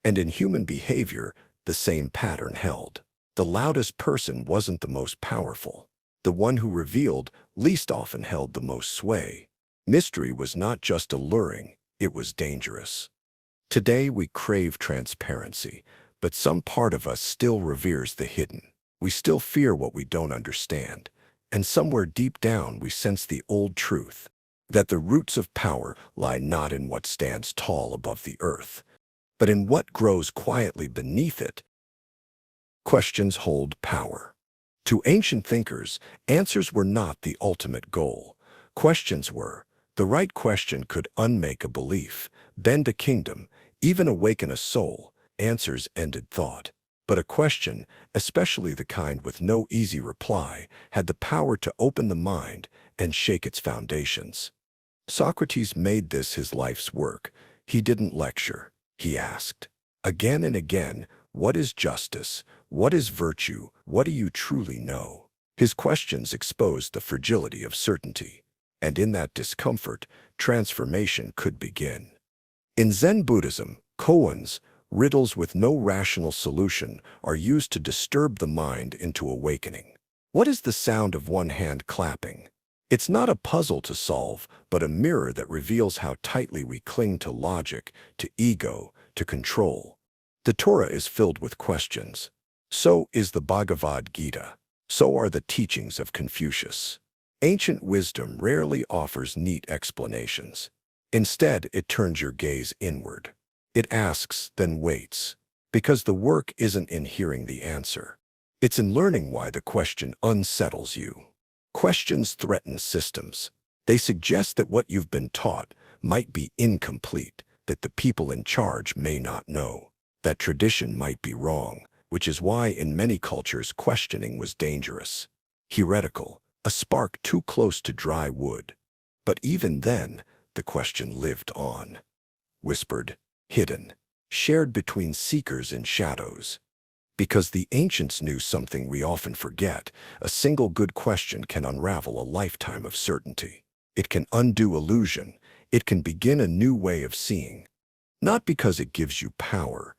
And in human behavior, the same pattern held. The loudest person wasn't the most powerful. The one who revealed least often held the most sway. Mystery was not just alluring, it was dangerous. Today we crave transparency, but some part of us still reveres the hidden. We still fear what we don't understand. And somewhere deep down we sense the old truth. that the roots of power lie not in what stands tall above the earth, but in what grows quietly beneath it. Questions hold power. To ancient thinkers, answers were not the ultimate goal. Questions were. The right question could unmake a belief, bend a kingdom, even awaken a soul. Answers ended thought. But a question, especially the kind with no easy reply, had the power to open the mind and shake its foundations. Socrates made this his life's work. He didn't lecture. He asked. Again and again, what is justice? What is virtue? What do you truly know? His questions exposed the fragility of certainty. And in that discomfort, transformation could begin. In Zen Buddhism, koans, riddles with no rational solution, are used to disturb the mind into awakening. What is the sound of one hand clapping? It's not a puzzle to solve, but a mirror that reveals how tightly we cling to logic, to ego, to control. The Torah is filled with questions. So is the Bhagavad Gita. So are the teachings of Confucius. Ancient wisdom rarely offers neat explanations. Instead, it turns your gaze inward. It asks, then waits. Because the work isn't in hearing the answer. It's in learning why the question unsettles you. Questions threaten systems. They suggest that what you've been taught might be incomplete, that the people in charge may not know, that tradition might be wrong, which is why in many cultures questioning was dangerous, heretical, a spark too close to dry wood. But even then, the question lived on. Whispered, hidden, shared between seekers in shadows. Because the ancients knew something we often forget, a single good question can unravel a lifetime of certainty. It can undo illusion. It can begin a new way of seeing. Not because it gives you power,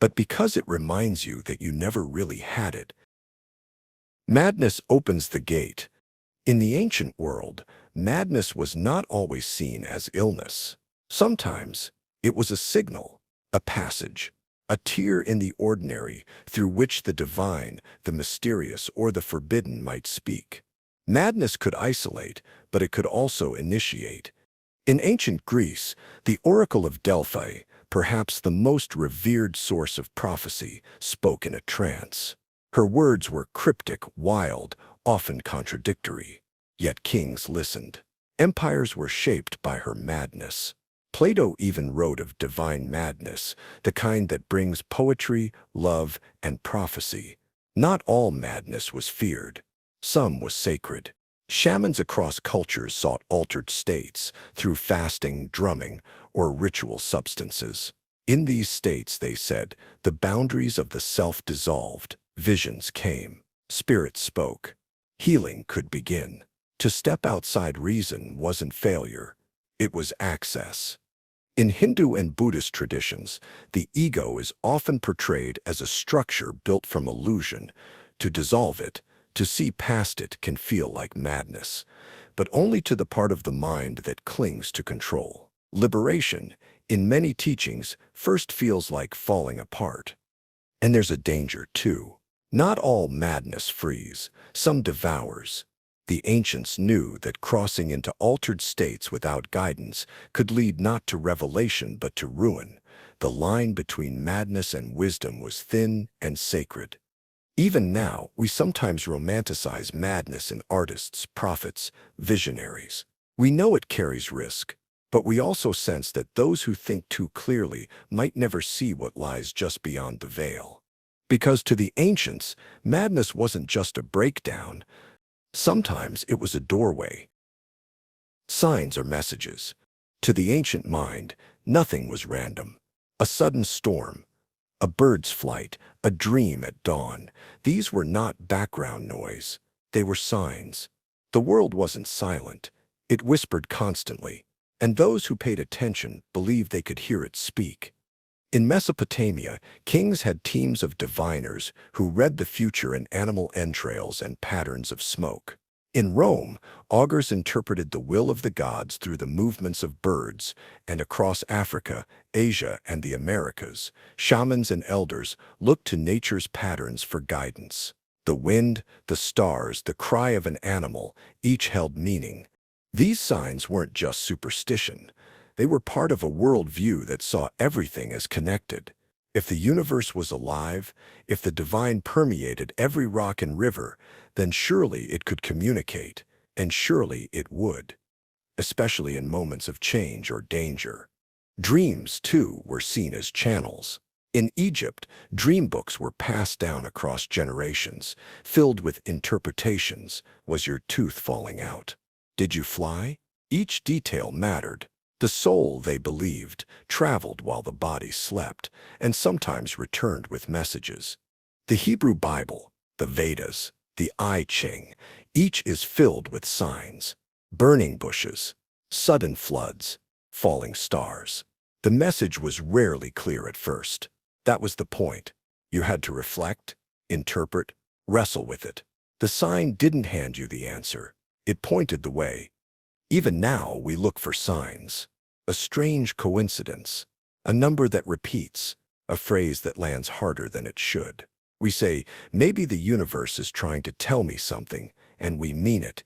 but because it reminds you that you never really had it. Madness opens the gate. In the ancient world, madness was not always seen as illness. Sometimes it was a signal, a passage, a tear in the ordinary through which the divine, the mysterious, or the forbidden might speak. Madness could isolate, but it could also initiate. In ancient Greece, the Oracle of Delphi, perhaps the most revered source of prophecy, spoke in a trance. Her words were cryptic, wild, often contradictory. Yet kings listened. Empires were shaped by her madness. Plato even wrote of divine madness, the kind that brings poetry, love, and prophecy. Not all madness was feared. Some was sacred. Shamans across cultures sought altered states through fasting, drumming, or ritual substances. In these states, they said, the boundaries of the self dissolved, visions came, spirits spoke. Healing could begin. To step outside reason wasn't failure, it was access. In Hindu and Buddhist traditions, the ego is often portrayed as a structure built from illusion. To dissolve it, to see past it can feel like madness, but only to the part of the mind that clings to control. Liberation, in many teachings, first feels like falling apart. And there's a danger, too. Not all madness frees, some devours. The ancients knew that crossing into altered states without guidance could lead not to revelation but to ruin. The line between madness and wisdom was thin and sacred. Even now, we sometimes romanticize madness in artists, prophets, visionaries. We know it carries risk, but we also sense that those who think too clearly might never see what lies just beyond the veil. Because to the ancients, madness wasn't just a breakdown. Sometimes it was a doorway. Signs or messages. To the ancient mind, nothing was random. A sudden storm, a bird's flight, a dream at dawn. These were not background noise. They were signs. The world wasn't silent. It whispered constantly, and those who paid attention believed they could hear it speak. In Mesopotamia, kings had teams of diviners who read the future in animal entrails and patterns of smoke. In Rome, augurs interpreted the will of the gods through the movements of birds, and across Africa, Asia, and the Americas, shamans and elders looked to nature's patterns for guidance. The wind, the stars, the cry of an animal, each held meaning. These signs weren't just superstition. They were part of a worldview that saw everything as connected. If the universe was alive, if the divine permeated every rock and river, then surely it could communicate, and surely it would, especially in moments of change or danger. Dreams, too, were seen as channels. In Egypt, dream books were passed down across generations, filled with interpretations. Was your tooth falling out? Did you fly? Each detail mattered. The soul, they believed, traveled while the body slept, and sometimes returned with messages. The Hebrew Bible, the Vedas, the I Ching, each is filled with signs. Burning bushes, sudden floods, falling stars. The message was rarely clear at first. That was the point. You had to reflect, interpret, wrestle with it. The sign didn't hand you the answer. It pointed the way. Even now, we look for signs. A strange coincidence, a number that repeats, a phrase that lands harder than it should. We say, maybe the universe is trying to tell me something, and we mean it,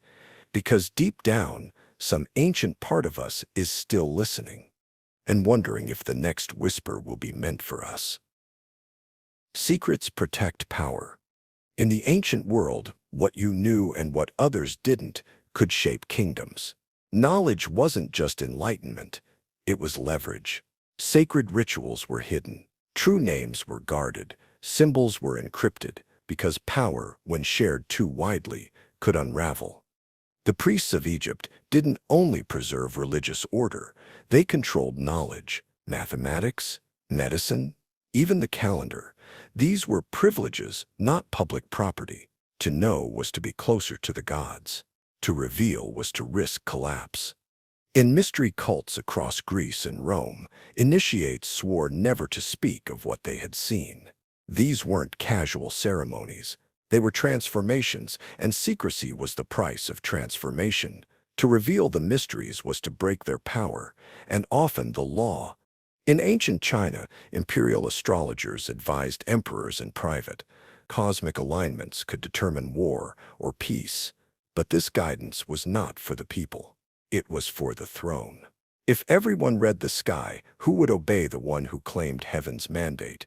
because deep down, some ancient part of us is still listening and wondering if the next whisper will be meant for us. Secrets protect power. In the ancient world, what you knew and what others didn't could shape kingdoms. Knowledge wasn't just enlightenment, it was leverage. Sacred rituals were hidden, true names were guarded, symbols were encrypted, because power, when shared too widely, could unravel. The priests of Egypt didn't only preserve religious order, they controlled knowledge, mathematics, medicine, even the calendar. These were privileges, not public property. To know was to be closer to the gods. To reveal was to risk collapse. In mystery cults across Greece and Rome, initiates swore never to speak of what they had seen. These weren't casual ceremonies. They were transformations, and secrecy was the price of transformation. To reveal the mysteries was to break their power, and often the law. In ancient China, imperial astrologers advised emperors in private. Cosmic alignments could determine war or peace. But this guidance was not for the people. It was for the throne. If everyone read the sky, who would obey the one who claimed heaven's mandate?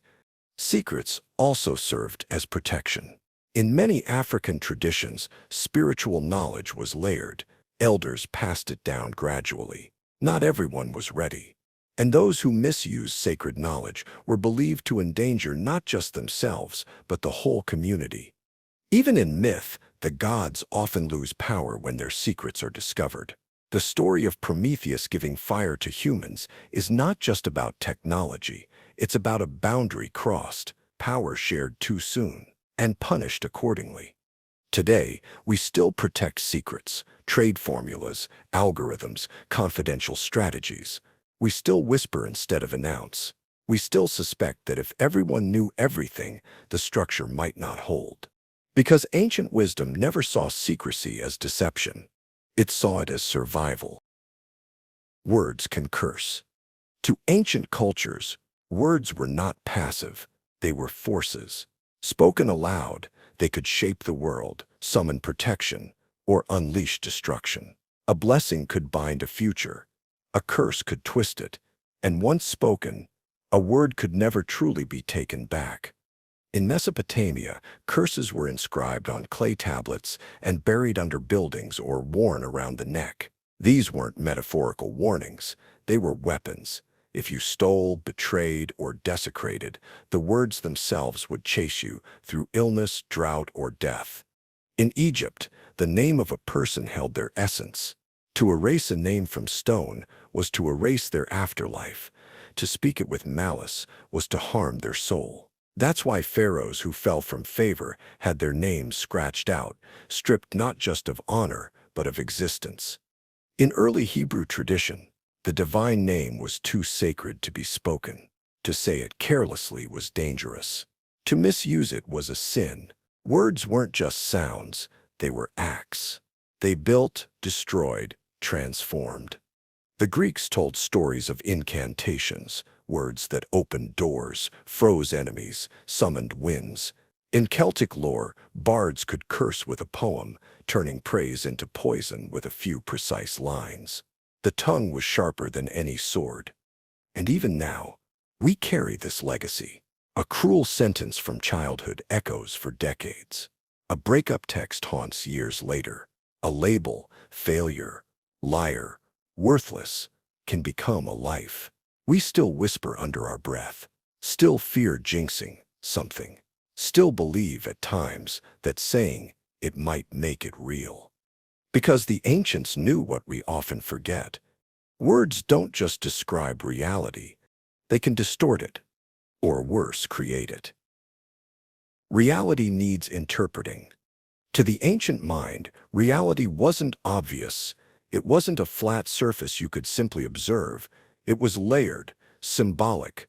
Secrets also served as protection. In many African traditions, spiritual knowledge was layered. Elders passed it down gradually. Not everyone was ready. And those who misused sacred knowledge were believed to endanger not just themselves, but the whole community. Even in myth, the gods often lose power when their secrets are discovered. The story of Prometheus giving fire to humans is not just about technology. It's about a boundary crossed, power shared too soon, and punished accordingly. Today, we still protect secrets, trade formulas, algorithms, confidential strategies. We still whisper instead of announce. We still suspect that if everyone knew everything, the structure might not hold. Because ancient wisdom never saw secrecy as deception. It saw it as survival. Words can curse. To ancient cultures, words were not passive. They were forces. Spoken aloud, they could shape the world, summon protection, or unleash destruction. A blessing could bind a future. A curse could twist it. And once spoken, a word could never truly be taken back. In Mesopotamia, curses were inscribed on clay tablets and buried under buildings or worn around the neck. These weren't metaphorical warnings. They were weapons. If you stole, betrayed, or desecrated, the words themselves would chase you through illness, drought, or death. In Egypt, the name of a person held their essence. To erase a name from stone was to erase their afterlife. To speak it with malice was to harm their soul. That's why pharaohs who fell from favor had their names scratched out, stripped not just of honor, but of existence. In early Hebrew tradition, the divine name was too sacred to be spoken. To say it carelessly was dangerous. To misuse it was a sin. Words weren't just sounds, they were acts. They built, destroyed, transformed. The Greeks told stories of incantations, words that opened doors, froze enemies, summoned winds. In Celtic lore, bards could curse with a poem, turning praise into poison with a few precise lines. The tongue was sharper than any sword. And even now, we carry this legacy. A cruel sentence from childhood echoes for decades. A breakup text haunts years later. A label, failure, liar, worthless, can become a life. We still whisper under our breath, still fear jinxing something, still believe at times that saying it might make it real. Because the ancients knew what we often forget. Words don't just describe reality, they can distort it, or worse, create it. Reality needs interpreting. To the ancient mind, reality wasn't obvious. It wasn't a flat surface you could simply observe. It was layered, symbolic,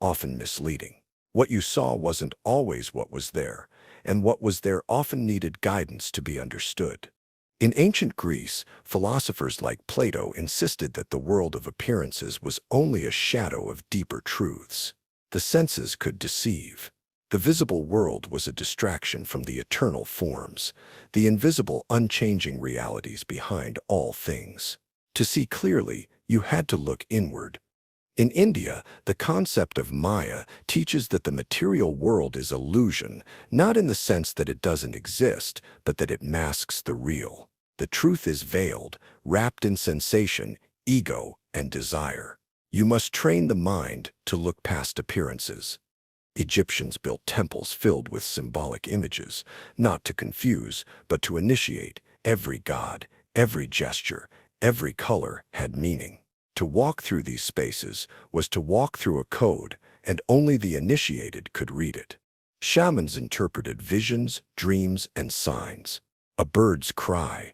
often misleading. What you saw wasn't always what was there, and what was there often needed guidance to be understood. In ancient Greece, philosophers like Plato insisted that the world of appearances was only a shadow of deeper truths. The senses could deceive. The visible world was a distraction from the eternal forms, the invisible, unchanging realities behind all things. To see clearly, you had to look inward. In India, the concept of Maya teaches that the material world is illusion, not in the sense that it doesn't exist, but that it masks the real. The truth is veiled, wrapped in sensation, ego, and desire. You must train the mind to look past appearances. Egyptians built temples filled with symbolic images, not to confuse, but to initiate. Every god, every gesture, every color had meaning. To walk through these spaces was to walk through a code, and only the initiated could read it. Shamans interpreted visions, dreams, and signs. A bird's cry,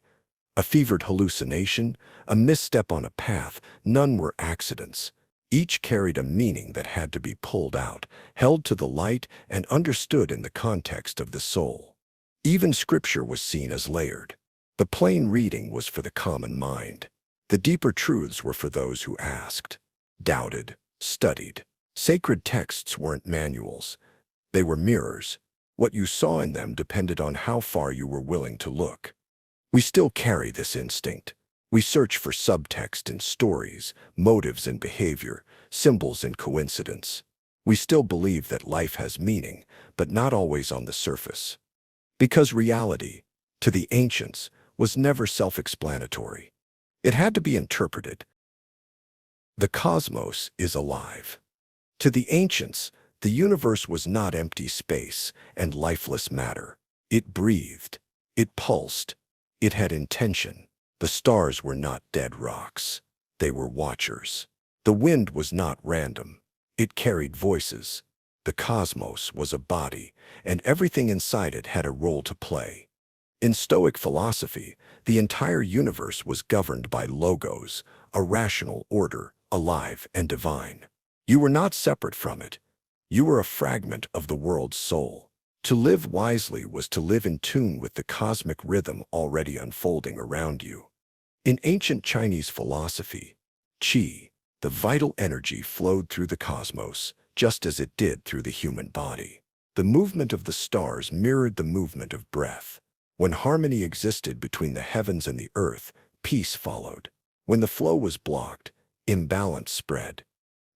a fevered hallucination, a misstep on a path, none were accidents. Each carried a meaning that had to be pulled out, held to the light, and understood in the context of the soul. Even scripture was seen as layered. The plain reading was for the common mind. The deeper truths were for those who asked, doubted, studied. Sacred texts weren't manuals. They were mirrors. What you saw in them depended on how far you were willing to look. We still carry this instinct. We search for subtext in stories, motives in behavior, symbols in coincidence. We still believe that life has meaning, but not always on the surface. Because reality, to the ancients, was never self-explanatory. It had to be interpreted. The cosmos is alive. To the ancients, the universe was not empty space and lifeless matter. It breathed. It pulsed. It had intention. The stars were not dead rocks. They were watchers. The wind was not random. It carried voices. The cosmos was a body, and everything inside it had a role to play. In Stoic philosophy, the entire universe was governed by logos, a rational order, alive and divine. You were not separate from it. You were a fragment of the world's soul. To live wisely was to live in tune with the cosmic rhythm already unfolding around you. In ancient Chinese philosophy, qi, the vital energy flowed through the cosmos, just as it did through the human body. The movement of the stars mirrored the movement of breath. When harmony existed between the heavens and the earth, peace followed. When the flow was blocked, imbalance spread.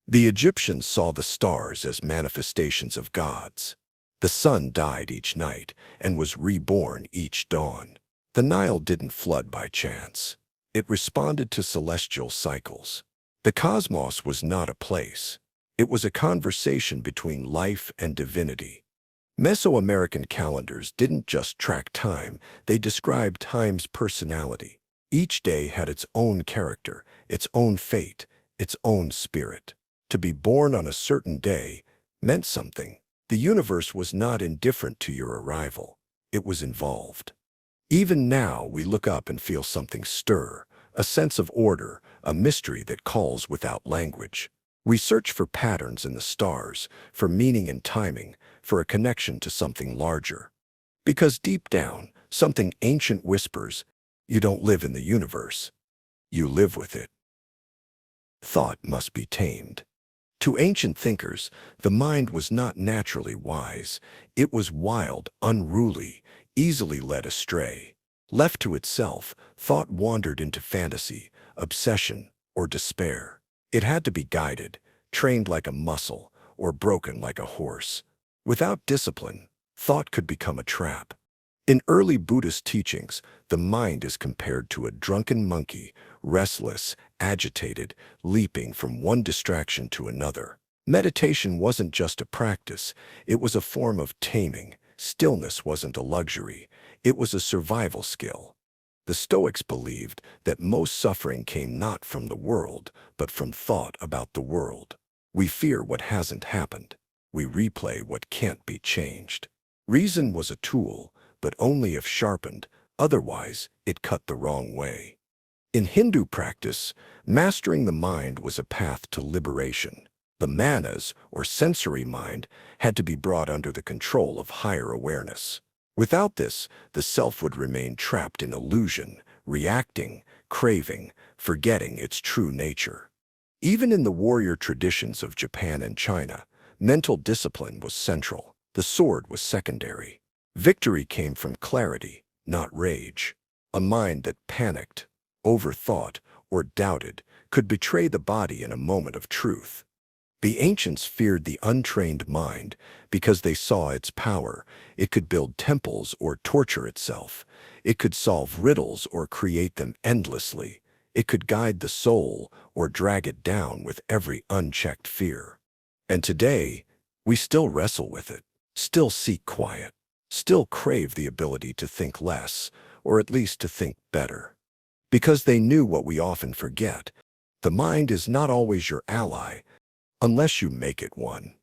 The Egyptians saw the stars as manifestations of gods. The sun died each night and was reborn each dawn. The Nile didn't flood by chance. It responded to celestial cycles. The cosmos was not a place. It was a conversation between life and divinity. Mesoamerican calendars didn't just track time, they described time's personality. Each day had its own character, its own fate, its own spirit. To be born on a certain day meant something. The universe was not indifferent to your arrival. It was involved. Even now, we look up and feel something stir, a sense of order, a mystery that calls without language. We search for patterns in the stars, for meaning and timing, for a connection to something larger. Because deep down, something ancient whispers, you don't live in the universe. You live with it. Thought must be tamed. To ancient thinkers, the mind was not naturally wise. It was wild, unruly, easily led astray. Left to itself, thought wandered into fantasy, obsession, or despair. It had to be guided, trained like a muscle, or broken like a horse. Without discipline, thought could become a trap. In early Buddhist teachings, the mind is compared to a drunken monkey, restless, agitated, leaping from one distraction to another. Meditation wasn't just a practice, it was a form of taming. Stillness wasn't a luxury, it was a survival skill. The Stoics believed that most suffering came not from the world, but from thought about the world. We fear what hasn't happened. We replay what can't be changed. Reason was a tool, but only if sharpened, otherwise it cut the wrong way. In Hindu practice, mastering the mind was a path to liberation. The manas, or sensory mind, had to be brought under the control of higher awareness. Without this, the self would remain trapped in illusion, reacting, craving, forgetting its true nature. Even in the warrior traditions of Japan and China, mental discipline was central. The sword was secondary. Victory came from clarity, not rage. A mind that panicked, overthought, or doubted could betray the body in a moment of truth. The ancients feared the untrained mind because they saw its power. It could build temples or torture itself. It could solve riddles or create them endlessly. It could guide the soul or drag it down with every unchecked fear. And today, we still wrestle with it, still seek quiet, still crave the ability to think less, or at least to think better. Because they knew what we often forget, the mind is not always your ally, unless you make it one.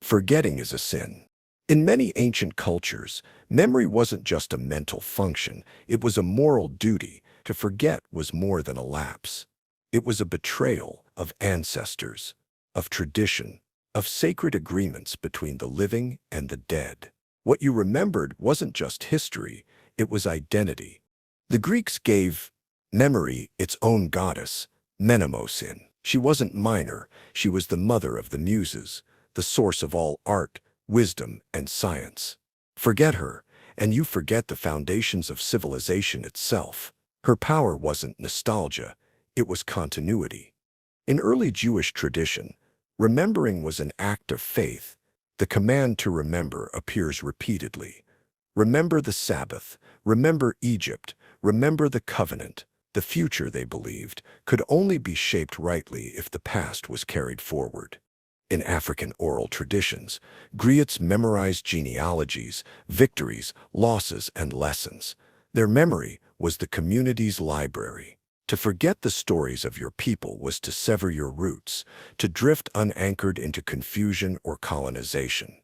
Forgetting is a sin. In many ancient cultures, memory wasn't just a mental function, it was a moral duty. To forget was more than a lapse. It was a betrayal of ancestors, of tradition, of sacred agreements between the living and the dead. What you remembered wasn't just history, it was identity. The Greeks gave memory its own goddess, Mnemosyne. She wasn't minor, she was the mother of the muses, the source of all art, wisdom, and science. Forget her, and you forget the foundations of civilization itself. Her power wasn't nostalgia, it was continuity. In early Jewish tradition, remembering was an act of faith. The command to remember appears repeatedly. Remember the Sabbath, remember Egypt, remember the covenant. The future, they believed, could only be shaped rightly if the past was carried forward. In African oral traditions, griots memorized genealogies, victories, losses, and lessons. Their memory was the community's library. To forget the stories of your people was to sever your roots, to drift unanchored into confusion or colonization.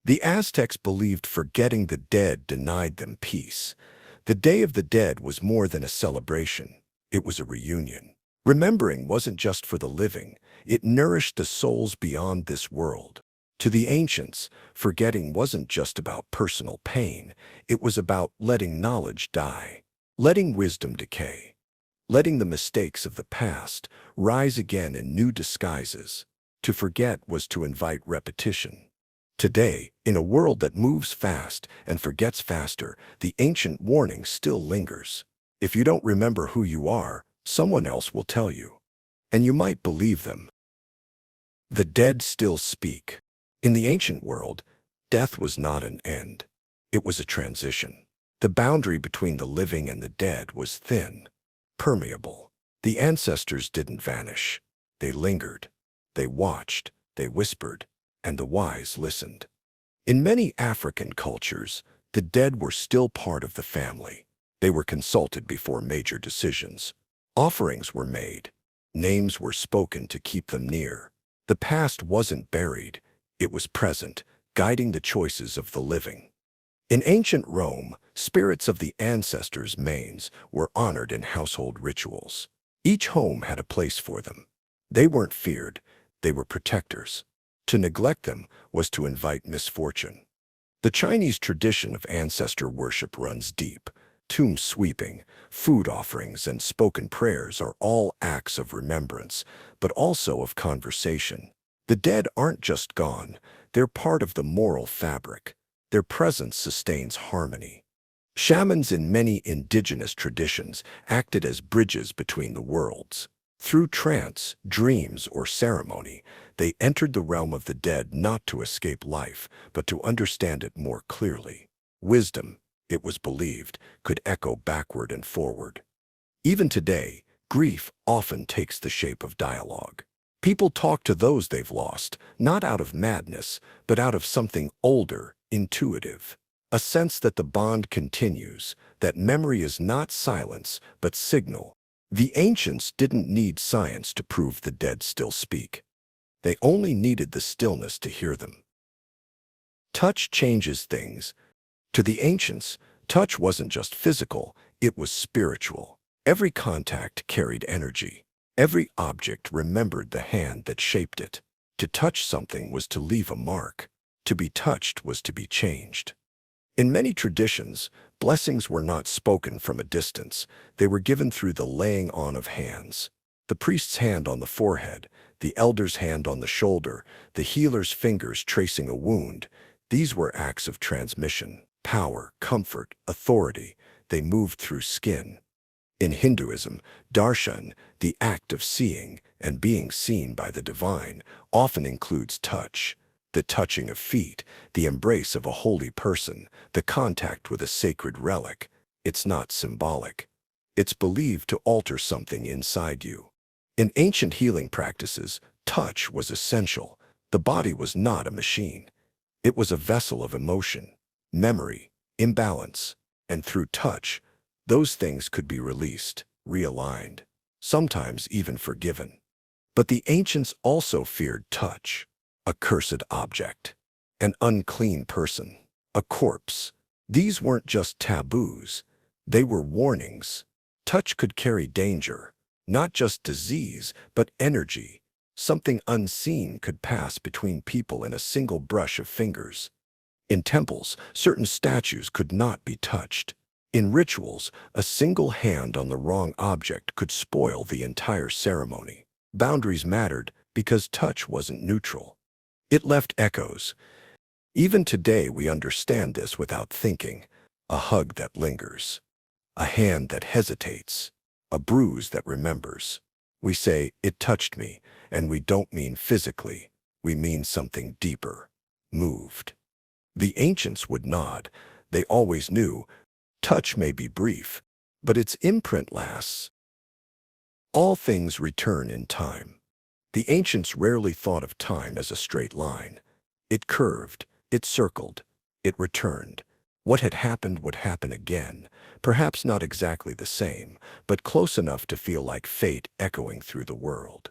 The Aztecs believed forgetting the dead denied them peace. The Day of the Dead was more than a celebration. It was a reunion. Remembering wasn't just for the living. It nourished the souls beyond this world. To the ancients, forgetting wasn't just about personal pain. It was about letting knowledge die, letting wisdom decay, letting the mistakes of the past rise again in new disguises. To forget was to invite repetition. Today, in a world that moves fast and forgets faster, the ancient warning still lingers. If you don't remember who you are, someone else will tell you. And you might believe them. The dead still speak. In the ancient world, death was not an end. It was a transition. The boundary between the living and the dead was thin, permeable. The ancestors didn't vanish. They lingered. They watched. They whispered. And the wise listened. In many African cultures, the dead were still part of the family. They were consulted before major decisions. Offerings were made. Names were spoken to keep them near. The past wasn't buried. It was present, guiding the choices of the living. In ancient Rome, spirits of the ancestors' manes were honored in household rituals. Each home had a place for them. They weren't feared. They were protectors. To neglect them was to invite misfortune. The Chinese tradition of ancestor worship runs deep. Tomb sweeping, food offerings, and spoken prayers are all acts of remembrance. but also of conversation. The dead aren't just gone, they're part of the moral fabric. Their presence sustains harmony. Shamans in many indigenous traditions acted as bridges between the worlds. Through trance, dreams, or ceremony, they entered the realm of the dead not to escape life, but to understand it more clearly. Wisdom, it was believed, could echo backward and forward. Even today, grief often takes the shape of dialogue. People talk to those they've lost, not out of madness, but out of something older, intuitive. A sense that the bond continues, that memory is not silence, but signal. The ancients didn't need science to prove the dead still speak. They only needed the stillness to hear them. Touch changes things. To the ancients, touch wasn't just physical, it was spiritual. Every contact carried energy. Every object remembered the hand that shaped it. To touch something was to leave a mark. To be touched was to be changed. In many traditions, blessings were not spoken from a distance. They were given through the laying on of hands. The priest's hand on the forehead, the elder's hand on the shoulder, the healer's fingers tracing a wound. These were acts of transmission, power, comfort, authority. They moved through skin. In Hinduism, darshan, the act of seeing and being seen by the divine, often includes touch. The touching of feet, the embrace of a holy person, the contact with a sacred relic. It's not symbolic. It's believed to alter something inside you. In ancient healing practices, touch was essential. The body was not a machine. It was a vessel of emotion, memory, imbalance, and through touch, those things could be released, realigned, sometimes even forgiven. But the ancients also feared touch. A cursed object, an unclean person, a corpse. These weren't just taboos, they were warnings. Touch could carry danger, not just disease, but energy. Something unseen could pass between people in a single brush of fingers. In temples, certain statues could not be touched. In rituals, a single hand on the wrong object could spoil the entire ceremony. Boundaries mattered because touch wasn't neutral. It left echoes. Even today we understand this without thinking. A hug that lingers. A hand that hesitates. A bruise that remembers. We say, "It touched me," and we don't mean physically. We mean something deeper. Moved. The ancients would nod. They always knew. Touch may be brief, but its imprint lasts. All things return in time. The ancients rarely thought of time as a straight line. It curved, it circled, it returned. What had happened would happen again, perhaps not exactly the same, but close enough to feel like fate echoing through the world.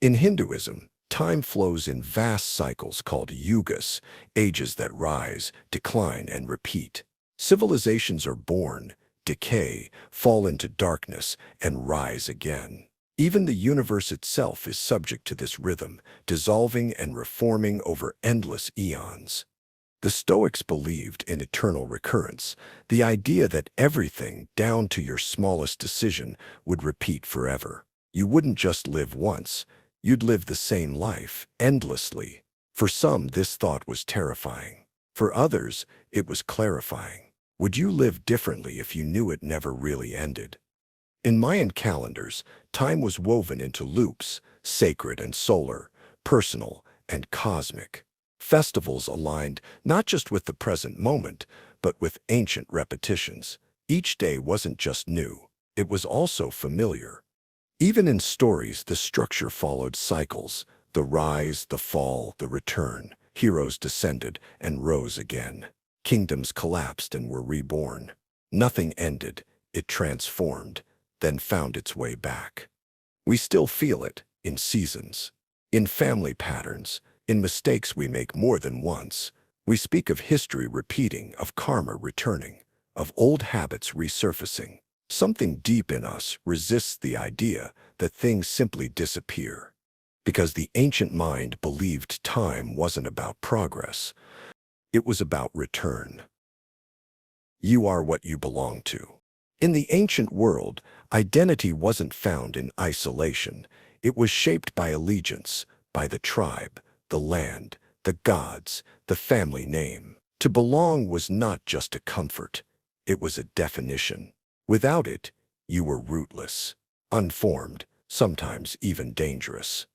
In Hinduism, time flows in vast cycles called yugas, ages that rise, decline, and repeat. Civilizations are born, decay, fall into darkness, and rise again. Even the universe itself is subject to this rhythm, dissolving and reforming over endless eons. The Stoics believed in eternal recurrence, the idea that everything, down to your smallest decision, would repeat forever. You wouldn't just live once, you'd live the same life, endlessly. For some, this thought was terrifying. For others, it was clarifying. Would you live differently if you knew it never really ended? In Mayan calendars, time was woven into loops, sacred and solar, personal and cosmic. Festivals aligned not just with the present moment, but with ancient repetitions. Each day wasn't just new, it was also familiar. Even in stories, the structure followed cycles: the rise, the fall, the return. Heroes descended and rose again. Kingdoms collapsed and were reborn. Nothing ended, it transformed, then found its way back. We still feel it in seasons, in family patterns, in mistakes we make more than once. We speak of history repeating, of karma returning, of old habits resurfacing. Something deep in us resists the idea that things simply disappear, because the ancient mind believed time wasn't about progress. It was about return. You are what you belong to. In the ancient world, identity wasn't found in isolation. It was shaped by allegiance, by the tribe, the land, the gods, the family name. To belong was not just a comfort, it was a definition. Without it, you were rootless, unformed, sometimes even dangerous.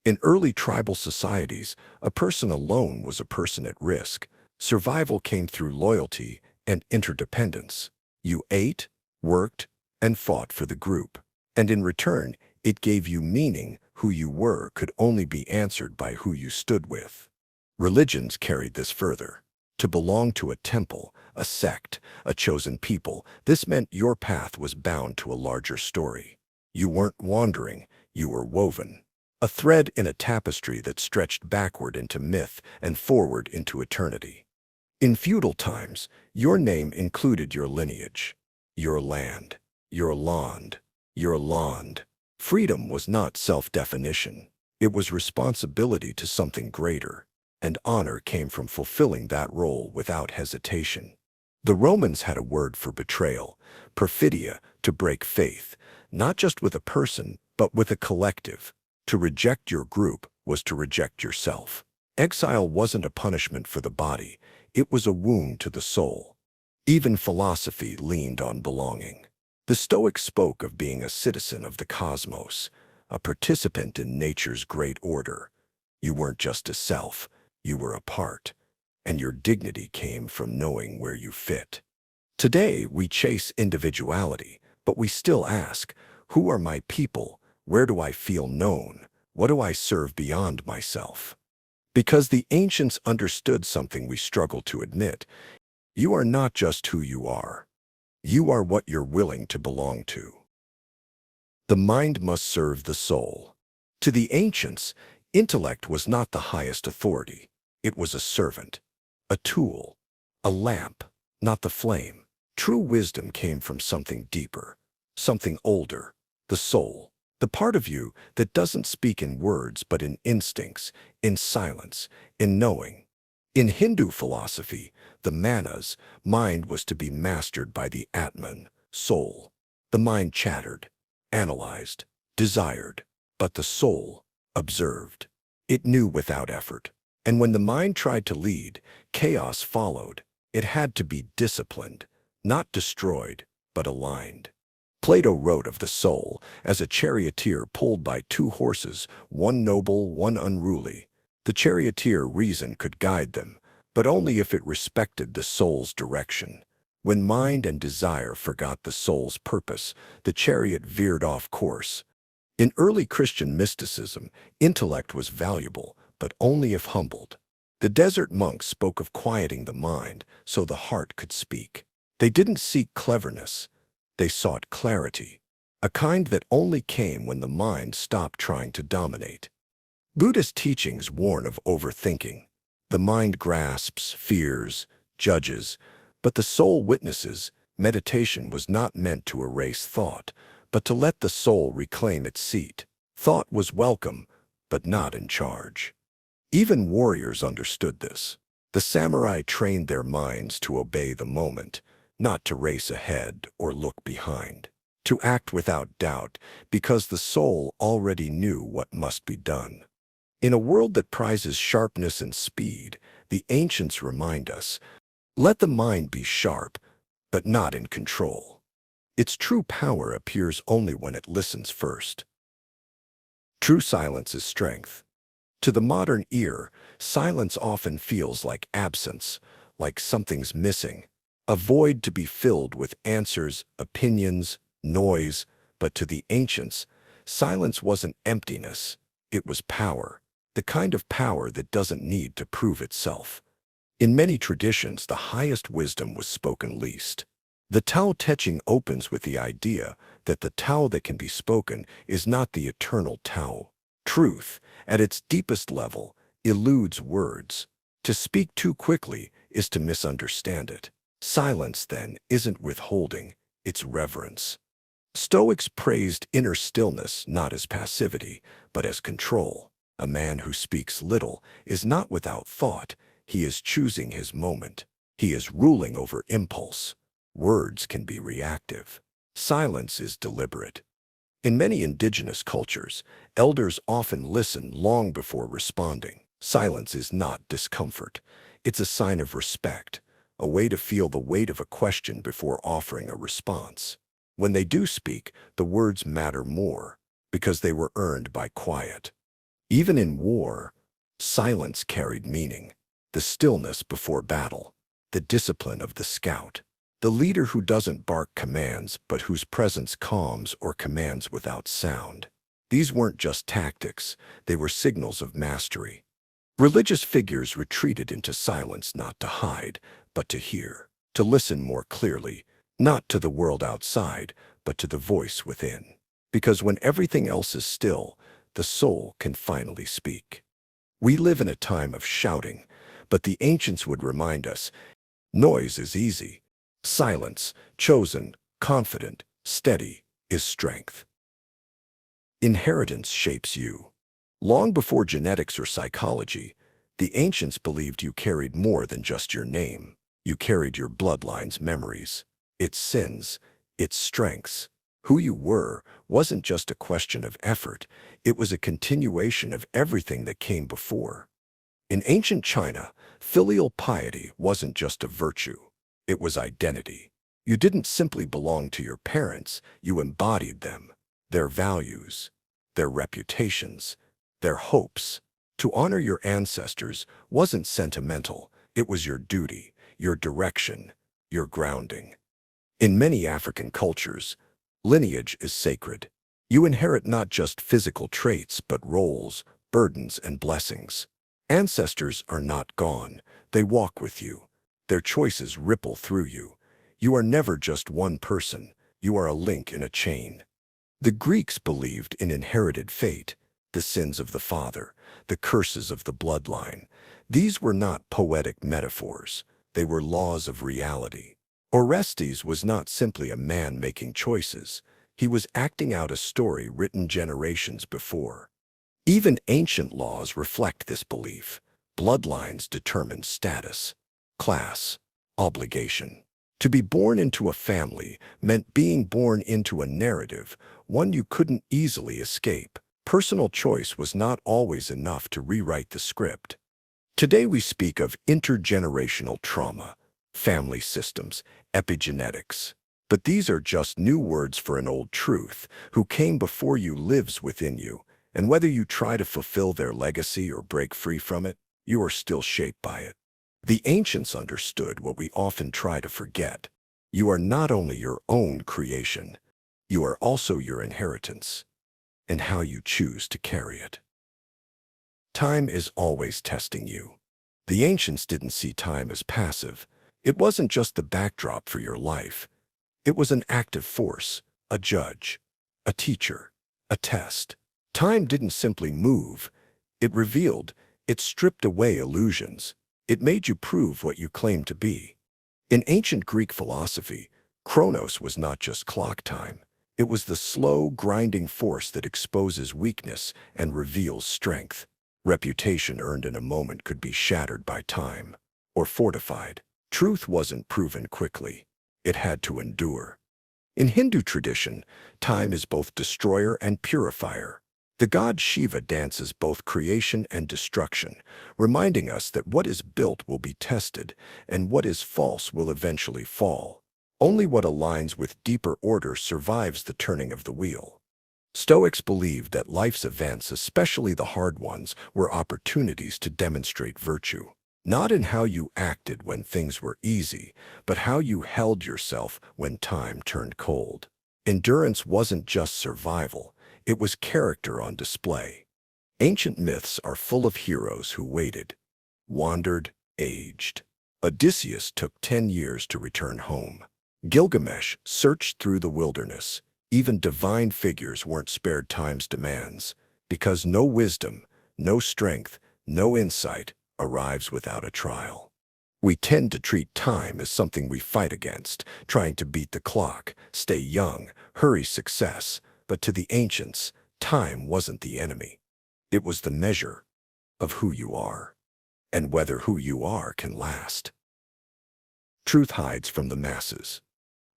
In early tribal societies, a person alone was a person at risk. Survival came through loyalty and interdependence. You ate, worked, and fought for the group. And in return, it gave you meaning. Who you were could only be answered by who you stood with. Religions carried this further. To belong to a temple, a sect, a chosen people, this meant your path was bound to a larger story. You weren't wandering, you were woven. A thread in a tapestry that stretched backward into myth and forward into eternity. In feudal times, your name included your lineage, your land, your land, your land. Freedom was not self-definition. It was responsibility to something greater, and honor came from fulfilling that role without hesitation. The Romans had a word for betrayal, perfidia, to break faith, not just with a person, but with a collective. To reject your group was to reject yourself. Exile wasn't a punishment for the body, it was a wound to the soul. Even philosophy leaned on belonging. The Stoics spoke of being a citizen of the cosmos, a participant in nature's great order. You weren't just a self, you were a part, and your dignity came from knowing where you fit. Today, we chase individuality, but we still ask, who are my people? Where do I feel known? What do I serve beyond myself? Because the ancients understood something we struggle to admit. You are not just who you are. You are what you're willing to belong to. The mind must serve the soul. To the ancients, intellect was not the highest authority. It was a servant, a tool, a lamp, not the flame. True wisdom came from something deeper, something older, the soul. The part of you that doesn't speak in words but in instincts, in silence, in knowing. In Hindu philosophy, the manas, mind was to be mastered by the Atman, soul. The mind chattered, analyzed, desired, but the soul observed. It knew without effort. And when the mind tried to lead, chaos followed. It had to be disciplined, not destroyed, but aligned. Plato wrote of the soul as a charioteer pulled by two horses, one noble, one unruly. The charioteer reason could guide them, but only if it respected the soul's direction. When mind and desire forgot the soul's purpose, the chariot veered off course. In early Christian mysticism, intellect was valuable, but only if humbled. The desert monks spoke of quieting the mind so the heart could speak. They didn't seek cleverness. They sought clarity, a kind that only came when the mind stopped trying to dominate. Buddhist teachings warn of overthinking. The mind grasps, fears, judges, but the soul witnesses. Meditation was not meant to erase thought, but to let the soul reclaim its seat. Thought was welcome, but not in charge. Even warriors understood this. The samurai trained their minds to obey the moment, not to race ahead or look behind, to act without doubt because the soul already knew what must be done. In a world that prizes sharpness and speed, the ancients remind us, let the mind be sharp, but not in control. Its true power appears only when it listens first. True silence is strength. To the modern ear, silence often feels like absence, like something's missing. A void to be filled with answers, opinions, noise, but to the ancients, silence wasn't emptiness, it was power, the kind of power that doesn't need to prove itself. In many traditions, the highest wisdom was spoken least. The Tao Te Ching opens with the idea that the Tao that can be spoken is not the eternal Tao. Truth, at its deepest level, eludes words. To speak too quickly is to misunderstand it. Silence, then, isn't withholding, it's reverence. Stoics praised inner stillness not as passivity, but as control. A man who speaks little is not without thought, he is choosing his moment. He is ruling over impulse. Words can be reactive. Silence is deliberate. In many indigenous cultures, elders often listen long before responding. Silence is not discomfort. It's a sign of respect, a way to feel the weight of a question before offering a response. When they do speak, the words matter more because they were earned by quiet. Even in war, silence carried meaning. The stillness before battle, the discipline of the scout, the leader who doesn't bark commands but whose presence calms or commands without sound. These weren't just tactics, they were signals of mastery. Religious figures retreated into silence not to hide, but to hear, to listen more clearly, not to the world outside, but to the voice within. Because when everything else is still, the soul can finally speak. We live in a time of shouting, but the ancients would remind us, noise is easy. Silence, chosen, confident, steady, is strength. Inheritance shapes you. Long before genetics or psychology, the ancients believed you carried more than just your name. You carried your bloodline's memories, its sins, its strengths. Who you were wasn't just a question of effort, it was a continuation of everything that came before. In ancient China, filial piety wasn't just a virtue. It was identity. You didn't simply belong to your parents, you embodied them, their values, their reputations, their hopes. To honor your ancestors wasn't sentimental, it was your duty, your direction, your grounding. In many African cultures, lineage is sacred. You inherit not just physical traits, but roles, burdens, and blessings. Ancestors are not gone, they walk with you. Their choices ripple through you. You are never just one person, you are a link in a chain. The Greeks believed in inherited fate, the sins of the father, the curses of the bloodline. These were not poetic metaphors, they were laws of reality. Orestes was not simply a man making choices, he was acting out a story written generations before. Even ancient laws reflect this belief. Bloodlines determine status, class, obligation. To be born into a family meant being born into a narrative, one you couldn't easily escape. Personal choice was not always enough to rewrite the script. Today we speak of intergenerational trauma, family systems, epigenetics. But these are just new words for an old truth. Who came before you lives within you, and whether you try to fulfill their legacy or break free from it, you are still shaped by it. The ancients understood what we often try to forget. You are not only your own creation, you are also your inheritance, and how you choose to carry it. Time is always testing you. The ancients didn't see time as passive. It wasn't just the backdrop for your life. It was an active force, a judge, a teacher, a test. Time didn't simply move. It revealed, it stripped away illusions. It made you prove what you claimed to be. In ancient Greek philosophy, Chronos was not just clock time. It was the slow, grinding force that exposes weakness and reveals strength. Reputation earned in a moment could be shattered by time, or fortified. Truth wasn't proven quickly. It had to endure. In Hindu tradition, time is both destroyer and purifier. The god Shiva dances both creation and destruction, reminding us that what is built will be tested, and what is false will eventually fall. Only what aligns with deeper order survives the turning of the wheel. Stoics believed that life's events, especially the hard ones, were opportunities to demonstrate virtue. Not in how you acted when things were easy, but how you held yourself when time turned cold. Endurance wasn't just survival, it was character on display. Ancient myths are full of heroes who waited, wandered, aged. Odysseus took 10 years to return home. Gilgamesh searched through the wilderness. Even divine figures weren't spared time's demands, because no wisdom, no strength, no insight arrives without a trial. We tend to treat time as something we fight against, trying to beat the clock, stay young, hurry success. But to the ancients, time wasn't the enemy. It was the measure of who you are, and whether who you are can last. Truth hides from the masses.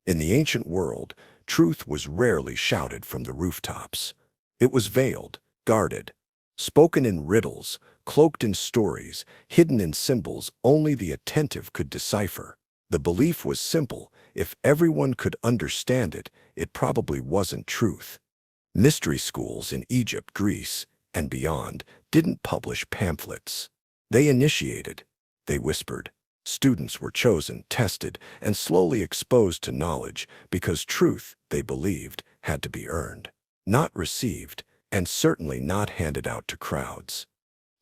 In the ancient world, Truth was rarely shouted from the rooftops. It was veiled, guarded, spoken in riddles, cloaked in stories, hidden in symbols only the attentive could decipher. The belief was simple: if everyone could understand it, it probably wasn't truth. Mystery schools in Egypt, Greece, and beyond didn't publish pamphlets. They initiated. They whispered. Students were chosen, tested, and slowly exposed to knowledge because truth, they believed, had to be earned, not received, and certainly not handed out to crowds.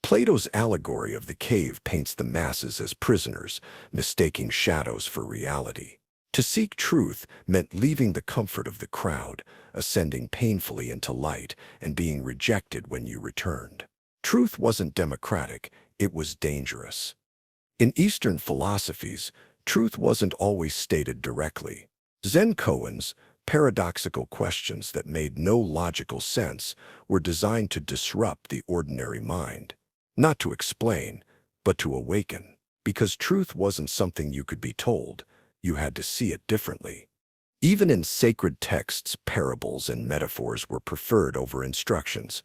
Plato's allegory of the cave paints the masses as prisoners, mistaking shadows for reality. To seek truth meant leaving the comfort of the crowd, ascending painfully into light, and being rejected when you returned. Truth wasn't democratic, it was dangerous. In Eastern philosophies, truth wasn't always stated directly. Zen koans, paradoxical questions that made no logical sense, were designed to disrupt the ordinary mind. Not to explain, but to awaken. Because truth wasn't something you could be told, you had to see it differently. Even in sacred texts, parables and metaphors were preferred over instructions.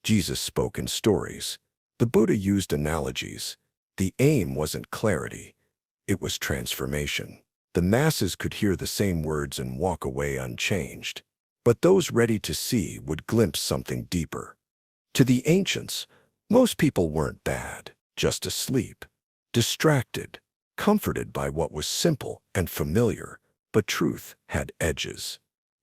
Jesus spoke in stories. The Buddha used analogies. The aim wasn't clarity, it was transformation. The masses could hear the same words and walk away unchanged. But those ready to see would glimpse something deeper. To the ancients, most people weren't bad, just asleep, distracted, comforted by what was simple and familiar. But truth had edges.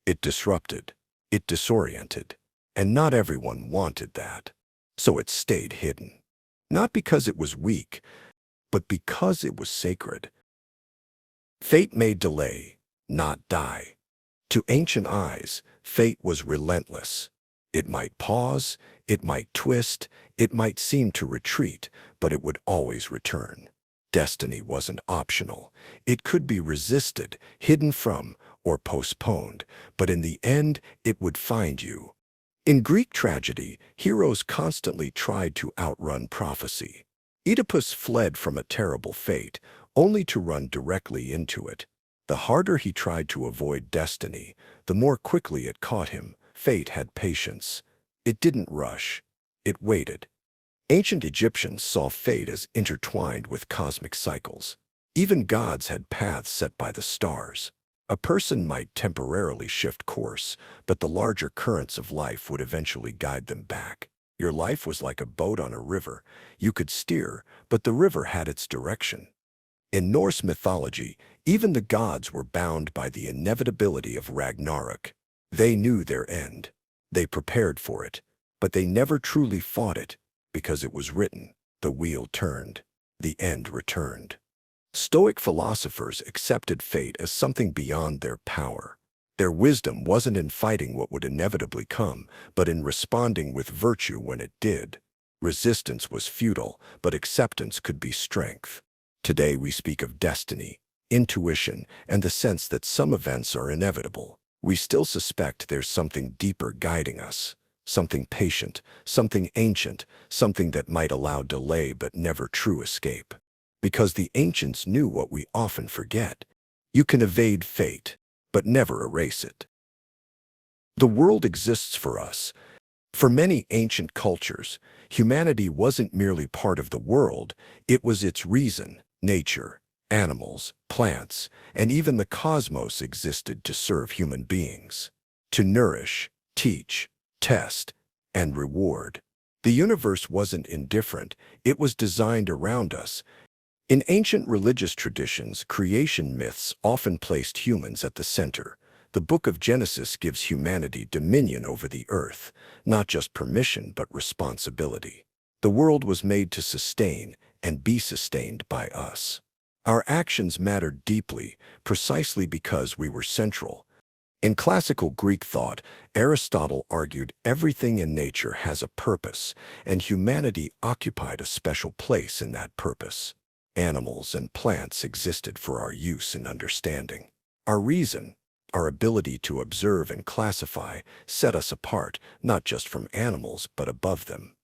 It disrupted, it disoriented, and not everyone wanted that. So it stayed hidden. Not because it was weak, but because it was sacred. Fate may delay, not die. To ancient eyes, fate was relentless. It might pause, it might twist, it might seem to retreat, but it would always return. Destiny wasn't optional. It could be resisted, hidden from, or postponed, but in the end, it would find you. In Greek tragedy, heroes constantly tried to outrun prophecy. Oedipus fled from a terrible fate, only to run directly into it. The harder he tried to avoid destiny, the more quickly it caught him. Fate had patience. It didn't rush. It waited. Ancient Egyptians saw fate as intertwined with cosmic cycles. Even gods had paths set by the stars. A person might temporarily shift course, but the larger currents of life would eventually guide them back. Your life was like a boat on a river. You could steer, but the river had its direction. In Norse mythology, even the gods were bound by the inevitability of Ragnarok. They knew their end. They prepared for it, but they never truly fought it, because it was written. The wheel turned. The end returned. Stoic philosophers accepted fate as something beyond their power. Their wisdom wasn't in fighting what would inevitably come, but in responding with virtue when it did. Resistance was futile, but acceptance could be strength. Today we speak of destiny, intuition, and the sense that some events are inevitable. We still suspect there's something deeper guiding us, something patient, something ancient, something that might allow delay but never true escape. Because the ancients knew what we often forget. You can evade fate, but never erase it. The world exists for us. For many ancient cultures, humanity wasn't merely part of the world, it was its reason. Nature, animals, plants, and even the cosmos existed to serve human beings. To nourish, teach, test, and reward. The universe wasn't indifferent, it was designed around us. In ancient religious traditions, creation myths often placed humans at the center. The book of Genesis gives humanity dominion over the earth, not just permission but responsibility. The world was made to sustain and be sustained by us. Our actions mattered deeply, precisely because we were central. In classical Greek thought, Aristotle argued everything in nature has a purpose, and humanity occupied a special place in that purpose. Animals and plants existed for our use and understanding. Our reason, our ability to observe and classify, set us apart, not just from animals, but above them.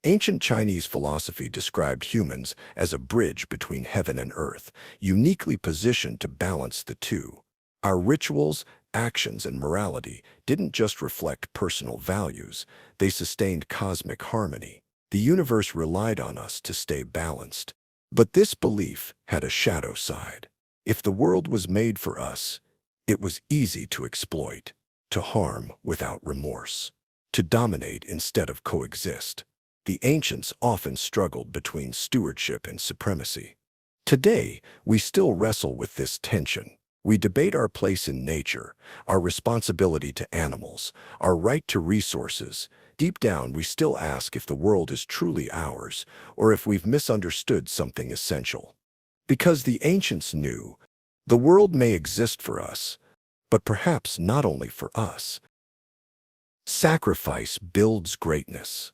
Ancient Chinese philosophy described humans as a bridge between heaven and earth, uniquely positioned to balance the two. Our rituals, actions, and morality didn't just reflect personal values, they sustained cosmic harmony. The universe relied on us to stay balanced. But this belief had a shadow side. If the world was made for us, it was easy to exploit, to harm without remorse, to dominate instead of coexist. The ancients often struggled between stewardship and supremacy. Today, we still wrestle with this tension. We debate our place in nature, our responsibility to animals, our right to resources. Deep down, we still ask if the world is truly ours, or if we've misunderstood something essential. Because the ancients knew, the world may exist for us, but perhaps not only for us. Sacrifice builds greatness.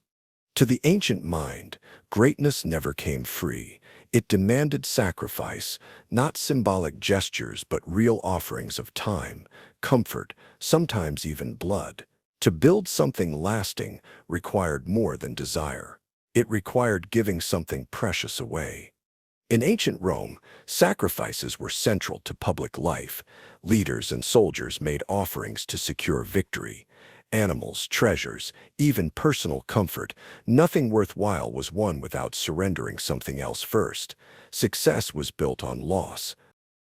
To the ancient mind, greatness never came free. It demanded sacrifice, not symbolic gestures but real offerings of time, comfort, sometimes even blood. To build something lasting required more than desire. It required giving something precious away. In ancient Rome, sacrifices were central to public life. Leaders and soldiers made offerings to secure victory. Animals, treasures, even personal comfort, nothing worthwhile was won without surrendering something else first. Success was built on loss.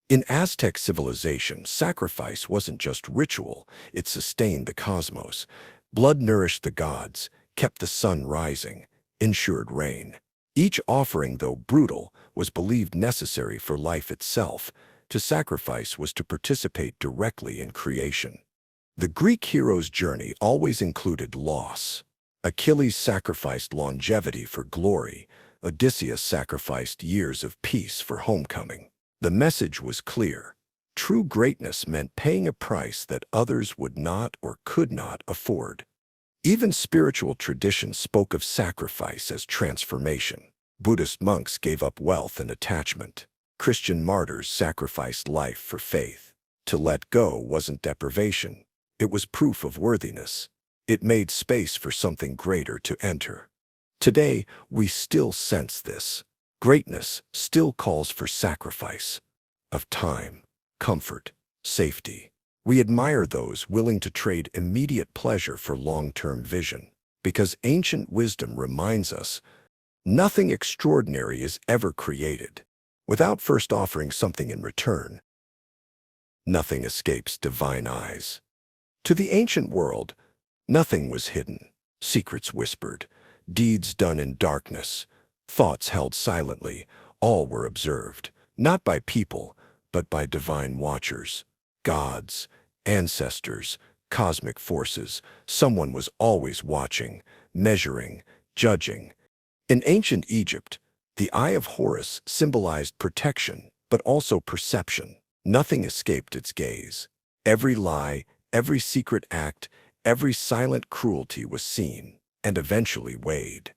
In Aztec civilization, sacrifice wasn't just ritual, it sustained the cosmos. Blood nourished the gods, kept the sun rising, ensured rain. Each offering, though brutal, was believed necessary for life itself. To sacrifice was to participate directly in creation. The Greek hero's journey always included loss. Achilles sacrificed longevity for glory. Odysseus sacrificed years of peace for homecoming. The message was clear. True greatness meant paying a price that others would not or could not afford. Even spiritual traditions spoke of sacrifice as transformation. Buddhist monks gave up wealth and attachment. Christian martyrs sacrificed life for faith. To let go wasn't deprivation. It was proof of worthiness. It made space for something greater to enter. Today, we still sense this. Greatness still calls for sacrifice of time, comfort, safety. We admire those willing to trade immediate pleasure for long-term vision, because ancient wisdom reminds us nothing extraordinary is ever created without first offering something in return. Nothing escapes divine eyes. To the ancient world, nothing was hidden, secrets whispered, deeds done in darkness, thoughts held silently. All were observed, not by people, but by divine watchers, gods, ancestors, cosmic forces. Someone was always watching, measuring, judging. In ancient Egypt, the Eye of Horus symbolized protection, but also perception. Nothing escaped its gaze. Every lie, every secret act, every silent cruelty was seen, and eventually weighed.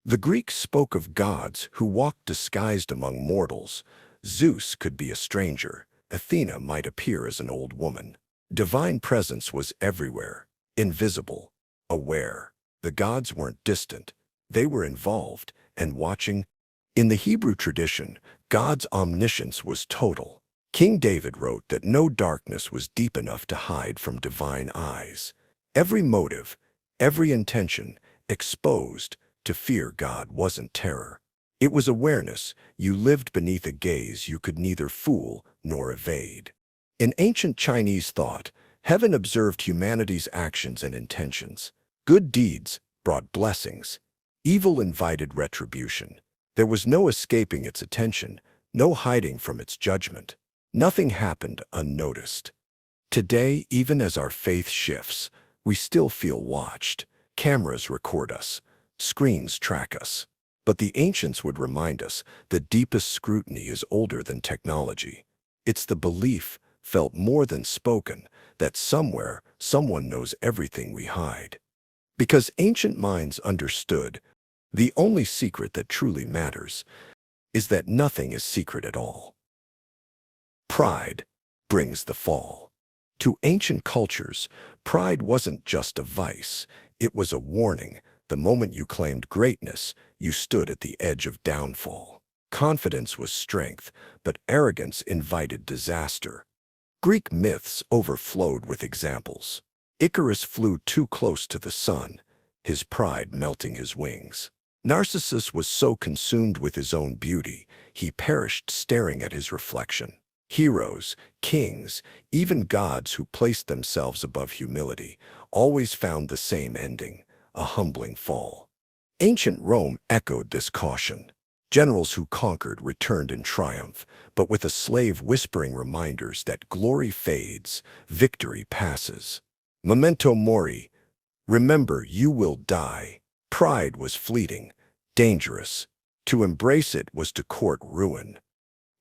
The Greeks spoke of gods who walked disguised among mortals. Zeus could be a stranger. Athena might appear as an old woman. Divine presence was everywhere, invisible, aware. The gods weren't distant. They were involved and watching. In the Hebrew tradition, God's omniscience was total. King David wrote that no darkness was deep enough to hide from divine eyes. Every motive, every intention, exposed. To fear God wasn't terror. It was awareness. You lived beneath a gaze you could neither fool nor evade. In ancient Chinese thought, heaven observed humanity's actions and intentions. Good deeds brought blessings. Evil invited retribution. There was no escaping its attention, no hiding from its judgment. Nothing happened unnoticed. Today, even as our faith shifts, we still feel watched. Cameras record us. Screens track us. But the ancients would remind us the deepest scrutiny is older than technology. It's the belief, felt more than spoken, that somewhere, someone knows everything we hide. Because ancient minds understood, the only secret that truly matters is that nothing is secret at all. Pride brings the fall. To ancient cultures, pride wasn't just a vice, it was a warning. The moment you claimed greatness, you stood at the edge of downfall. Confidence was strength, but arrogance invited disaster. Greek myths overflowed with examples. Icarus flew too close to the sun, his pride melting his wings. Narcissus was so consumed with his own beauty, he perished staring at his reflection. Heroes, kings, even gods who placed themselves above humility, always found the same ending, a humbling fall. Ancient Rome echoed this caution. Generals who conquered returned in triumph, but with a slave whispering reminders that glory fades, victory passes. Memento mori, remember you will die. Pride was fleeting, dangerous. To embrace it was to court ruin.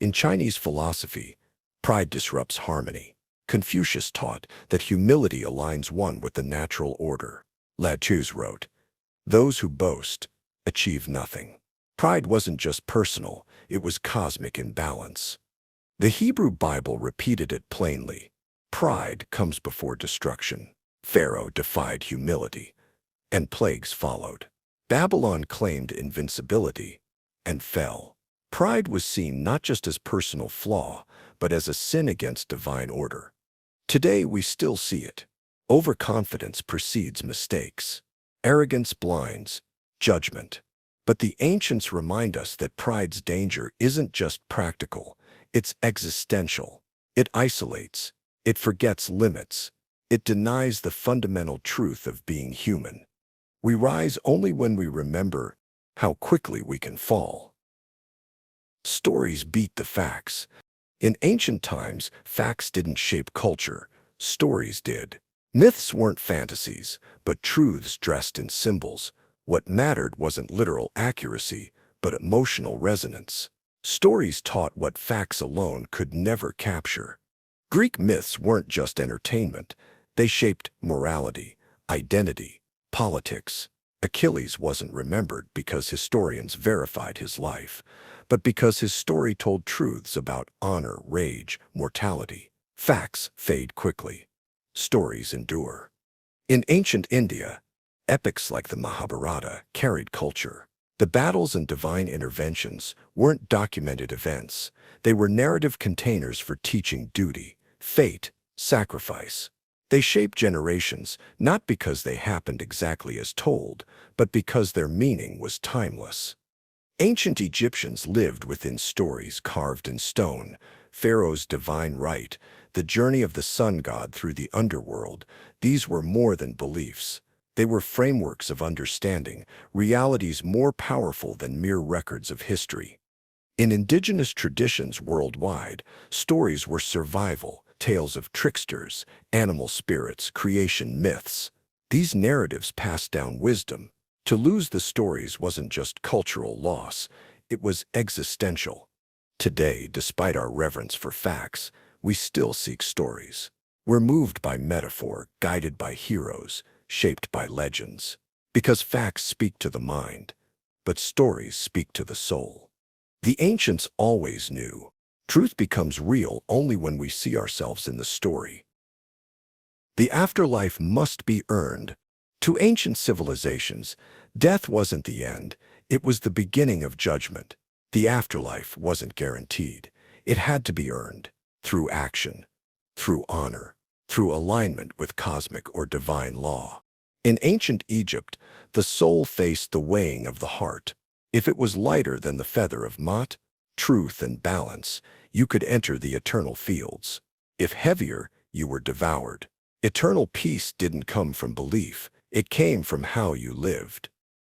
In Chinese philosophy, pride disrupts harmony. Confucius taught that humility aligns one with the natural order. Lao Tzu wrote, "Those who boast achieve nothing." Pride wasn't just personal, it was cosmic imbalance. The Hebrew Bible repeated it plainly. Pride comes before destruction. Pharaoh defied humility, and plagues followed. Babylon claimed invincibility and fell. Pride was seen not just as personal flaw, but as a sin against divine order. Today we still see it. Overconfidence precedes mistakes. Arrogance blinds judgment. But the ancients remind us that pride's danger isn't just practical, it's existential. It isolates, it forgets limits, it denies the fundamental truth of being human. We rise only when we remember how quickly we can fall. Stories beat the facts. In ancient times, facts didn't shape culture, stories did. Myths weren't fantasies, but truths dressed in symbols. What mattered wasn't literal accuracy, but emotional resonance. Stories taught what facts alone could never capture. Greek myths weren't just entertainment. They shaped morality, identity, politics. Achilles wasn't remembered because historians verified his life, but because his story told truths about honor, rage, mortality. Facts fade quickly. Stories endure. In ancient India, epics like the Mahabharata carried culture. The battles and divine interventions weren't documented events. They were narrative containers for teaching duty, fate, sacrifice. They shaped generations not because they happened exactly as told, but because their meaning was timeless. Ancient Egyptians lived within stories carved in stone. Pharaoh's divine right, the journey of the sun god through the underworld, these were more than beliefs. They were frameworks of understanding, realities more powerful than mere records of history. In indigenous traditions worldwide, stories were survival, tales of tricksters, animal spirits, creation myths. These narratives passed down wisdom. To lose the stories wasn't just cultural loss, it was existential. Today, despite our reverence for facts, we still seek stories. We're moved by metaphor, guided by heroes, shaped by legends. Because facts speak to the mind, but stories speak to the soul. The ancients always knew. Truth becomes real only when we see ourselves in the story. The afterlife must be earned. To ancient civilizations, death wasn't the end, it was the beginning of judgment. The afterlife wasn't guaranteed. It had to be earned, through action, through honor, through alignment with cosmic or divine law. In ancient Egypt, the soul faced the weighing of the heart. If it was lighter than the feather of Ma'at, truth and balance, you could enter the eternal fields. If heavier, you were devoured. Eternal peace didn't come from belief, it came from how you lived.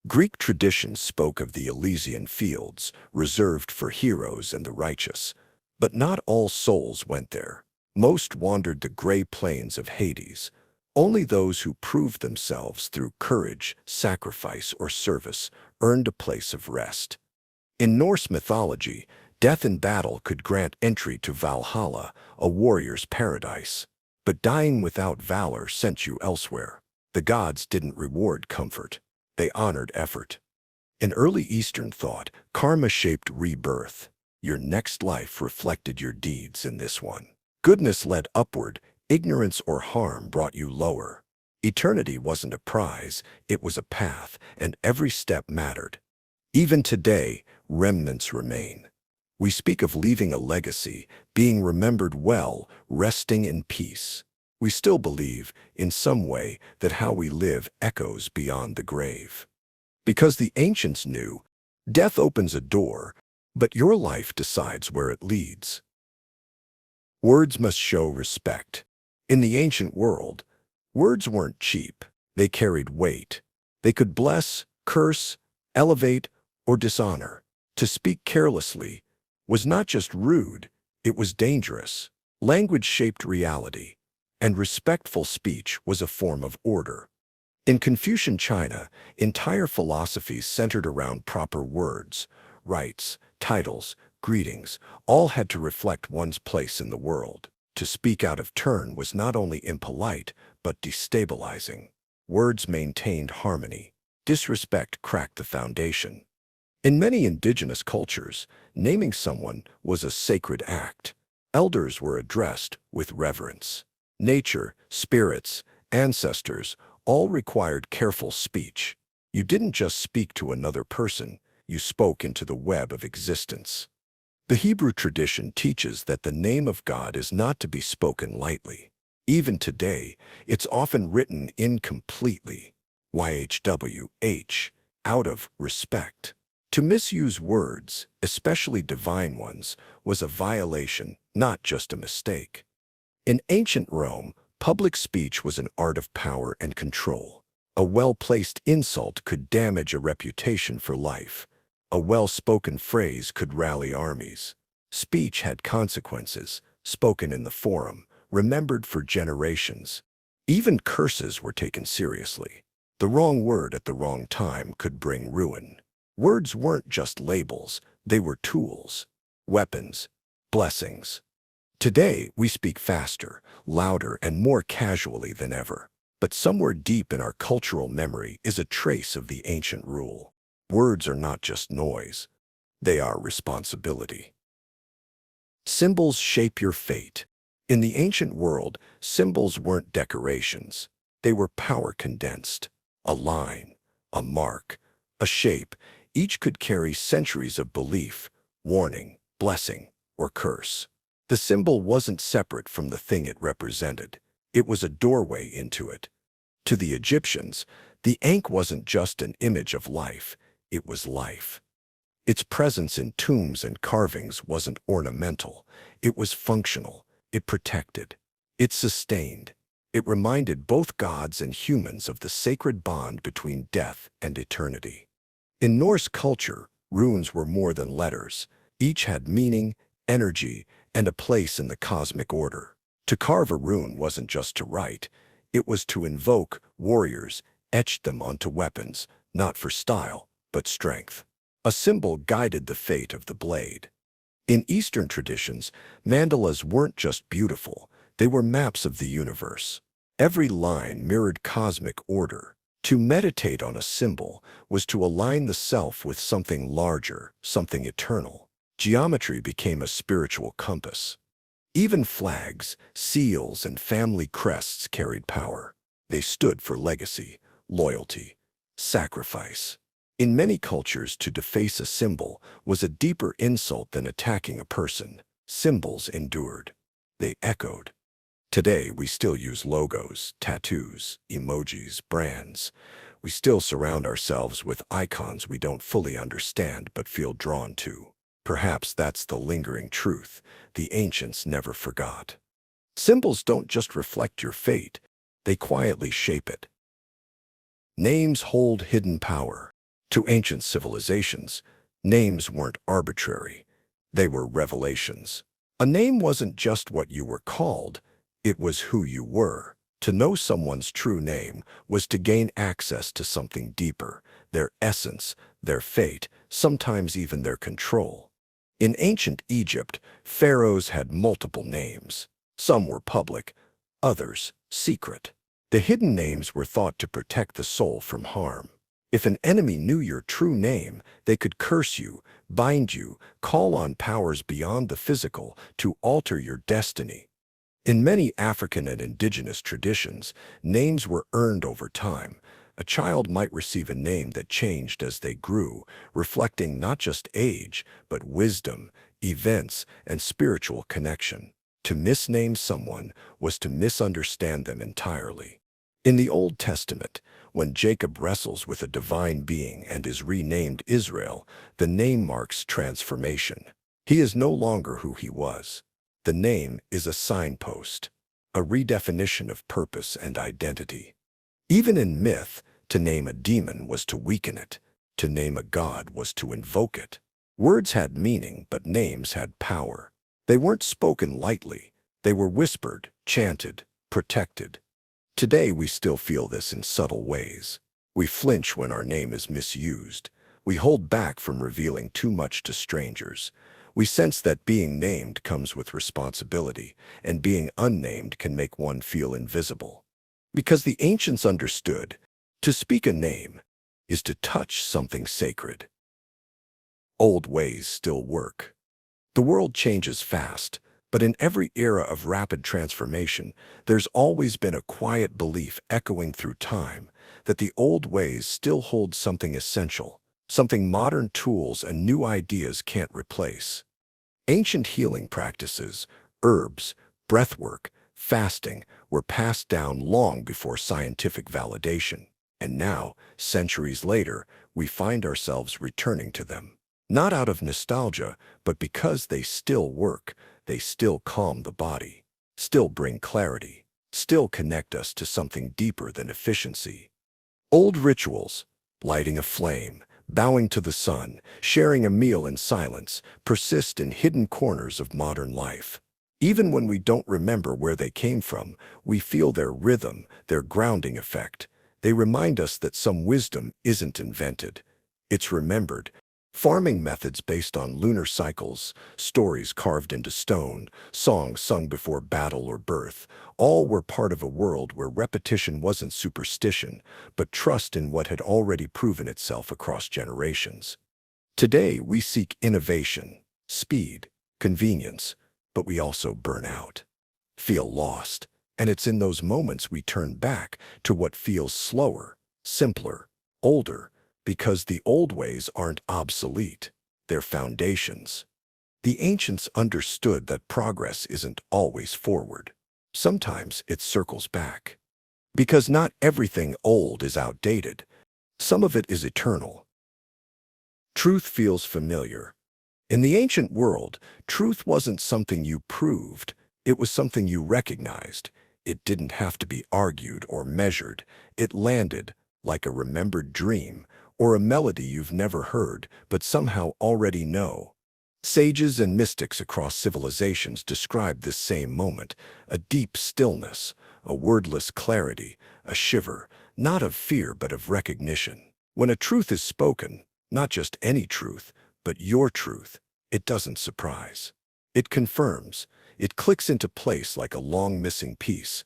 Greek tradition spoke of the Elysian fields, reserved for heroes and the righteous. But not all souls went there. Most wandered the gray plains of Hades. Only those who proved themselves through courage, sacrifice, or service earned a place of rest. In Norse mythology, death in battle could grant entry to Valhalla, a warrior's paradise. But dying without valor sent you elsewhere. The gods didn't reward comfort. They honored effort. In early Eastern thought, karma shaped rebirth. Your next life reflected your deeds in this one. Goodness led upward, ignorance or harm brought you lower. Eternity wasn't a prize, it was a path, and every step mattered. Even today, remnants remain. We speak of leaving a legacy, being remembered well, resting in peace. We still believe, in some way, that how we live echoes beyond the grave. Because the ancients knew, death opens a door, but your life decides where it leads. Words must show respect. In the ancient world, words weren't cheap. They carried weight. They could bless, curse, elevate, or dishonor. To speak carelessly was not just rude, it was dangerous. Language shaped reality, and respectful speech was a form of order. In Confucian China, entire philosophies centered around proper words, rites, titles, greetings, all had to reflect one's place in the world. To speak out of turn was not only impolite, but destabilizing. Words maintained harmony. Disrespect cracked the foundation. In many indigenous cultures, naming someone was a sacred act. Elders were addressed with reverence. Nature, spirits, ancestors, all required careful speech. You didn't just speak to another person, you spoke into the web of existence. The Hebrew tradition teaches that the name of God is not to be spoken lightly. Even today, it's often written incompletely, YHWH, out of respect. To misuse words, especially divine ones, was a violation, not just a mistake. In ancient Rome, public speech was an art of power and control. A well-placed insult could damage a reputation for life. A well-spoken phrase could rally armies. Speech had consequences, spoken in the forum, remembered for generations. Even curses were taken seriously. The wrong word at the wrong time could bring ruin. Words weren't just labels, they were tools, weapons, blessings. Today, we speak faster, louder, and more casually than ever. But somewhere deep in our cultural memory is a trace of the ancient rule. Words are not just noise, they are responsibility. Symbols shape your fate. In the ancient world, symbols weren't decorations. They were power condensed. A line, a mark, a shape, each could carry centuries of belief, warning, blessing, or curse. The symbol wasn't separate from the thing it represented. It was a doorway into it. To the Egyptians, the ankh wasn't just an image of life, it was life. Its presence in tombs and carvings wasn't ornamental, it was functional. It protected. It sustained. It reminded both gods and humans of the sacred bond between death and eternity. In Norse culture, runes were more than letters. Each had meaning, energy, and a place in the cosmic order. To carve a rune wasn't just to write. It was to invoke warriors, etch them onto weapons, not for style, but strength. A symbol guided the fate of the blade. In Eastern traditions, mandalas weren't just beautiful, they were maps of the universe. Every line mirrored cosmic order. To meditate on a symbol was to align the self with something larger, something eternal. Geometry became a spiritual compass. Even flags, seals, and family crests carried power. They stood for legacy, loyalty, sacrifice. In many cultures, to deface a symbol was a deeper insult than attacking a person. Symbols endured. They echoed. Today, we still use logos, tattoos, emojis, brands. We still surround ourselves with icons we don't fully understand but feel drawn to. Perhaps that's the lingering truth the ancients never forgot. Symbols don't just reflect your fate, they quietly shape it. Names hold hidden power. To ancient civilizations, names weren't arbitrary. They were revelations. A name wasn't just what you were called, it was who you were. To know someone's true name was to gain access to something deeper, their essence, their fate, sometimes even their control. In ancient Egypt, pharaohs had multiple names. Some were public, others secret. The hidden names were thought to protect the soul from harm. If an enemy knew your true name, they could curse you, bind you, call on powers beyond the physical to alter your destiny. In many African and indigenous traditions, names were earned over time. A child might receive a name that changed as they grew, reflecting not just age, but wisdom, events, and spiritual connection. To misname someone was to misunderstand them entirely. In the Old Testament, when Jacob wrestles with a divine being and is renamed Israel, the name marks transformation. He is no longer who he was. The name is a signpost, a redefinition of purpose and identity. Even in myth, to name a demon was to weaken it. To name a god was to invoke it. Words had meaning, but names had power. They weren't spoken lightly. They were whispered, chanted, protected. Today we still feel this in subtle ways. We flinch when our name is misused. We hold back from revealing too much to strangers. We sense that being named comes with responsibility, and being unnamed can make one feel invisible. Because the ancients understood, to speak a name is to touch something sacred. Old ways still work. The world changes fast, but in every era of rapid transformation, there's always been a quiet belief echoing through time that the old ways still hold something essential, something modern tools and new ideas can't replace. Ancient healing practices, herbs, breathwork, fasting were passed down long before scientific validation. And now, centuries later, we find ourselves returning to them. Not out of nostalgia, but because they still work, they still calm the body, still bring clarity, still connect us to something deeper than efficiency. Old rituals, lighting a flame, bowing to the sun, sharing a meal in silence, persist in hidden corners of modern life. Even when we don't remember where they came from, we feel their rhythm, their grounding effect. They remind us that some wisdom isn't invented, it's remembered. Farming methods based on lunar cycles, stories carved into stone, songs sung before battle or birth, all were part of a world where repetition wasn't superstition, but trust in what had already proven itself across generations. Today, we seek innovation, speed, convenience, but we also burn out, feel lost, and it's in those moments we turn back to what feels slower, simpler, older, because the old ways aren't obsolete, they're foundations. The ancients understood that progress isn't always forward. Sometimes it circles back. Because not everything old is outdated. Some of it is eternal. Truth feels familiar. In the ancient world, truth wasn't something you proved, it was something you recognized. It didn't have to be argued or measured. It landed, like a remembered dream, or a melody you've never heard but somehow already know. Sages and mystics across civilizations describe this same moment, a deep stillness, a wordless clarity, a shiver, not of fear but of recognition. When a truth is spoken, not just any truth, but your truth, it doesn't surprise. It confirms, it clicks into place like a long-missing piece.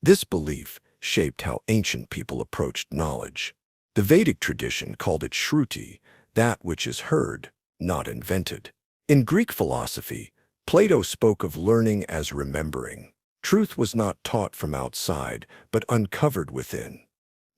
This belief shaped how ancient people approached knowledge. The Vedic tradition called it Shruti, that which is heard, not invented. In Greek philosophy, Plato spoke of learning as remembering. Truth was not taught from outside, but uncovered within.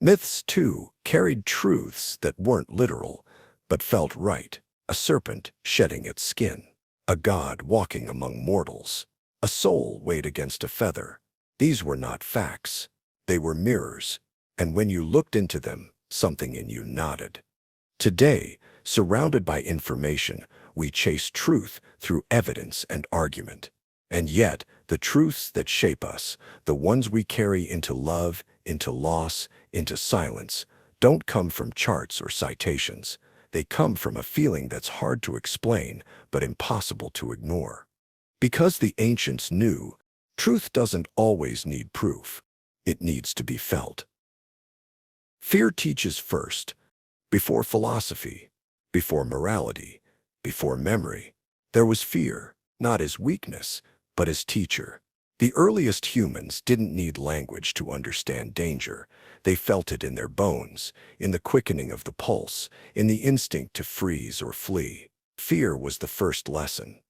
Myths, too, carried truths that weren't literal, but felt right. A serpent shedding its skin, a god walking among mortals, a soul weighed against a feather. These were not facts. They were mirrors, and when you looked into them, something in you nodded. Today, surrounded by information, we chase truth through evidence and argument. And yet, the truths that shape us, the ones we carry into love, into loss, into silence, don't come from charts or citations. They come from a feeling that's hard to explain, but impossible to ignore. Because the ancients knew, truth doesn't always need proof. It needs to be felt. Fear teaches first, before philosophy, before morality, before memory. There was fear, not as weakness, but as teacher. The earliest humans didn't need language to understand danger. They felt it in their bones, in the quickening of the pulse, in the instinct to freeze or flee. Fear was the first lesson.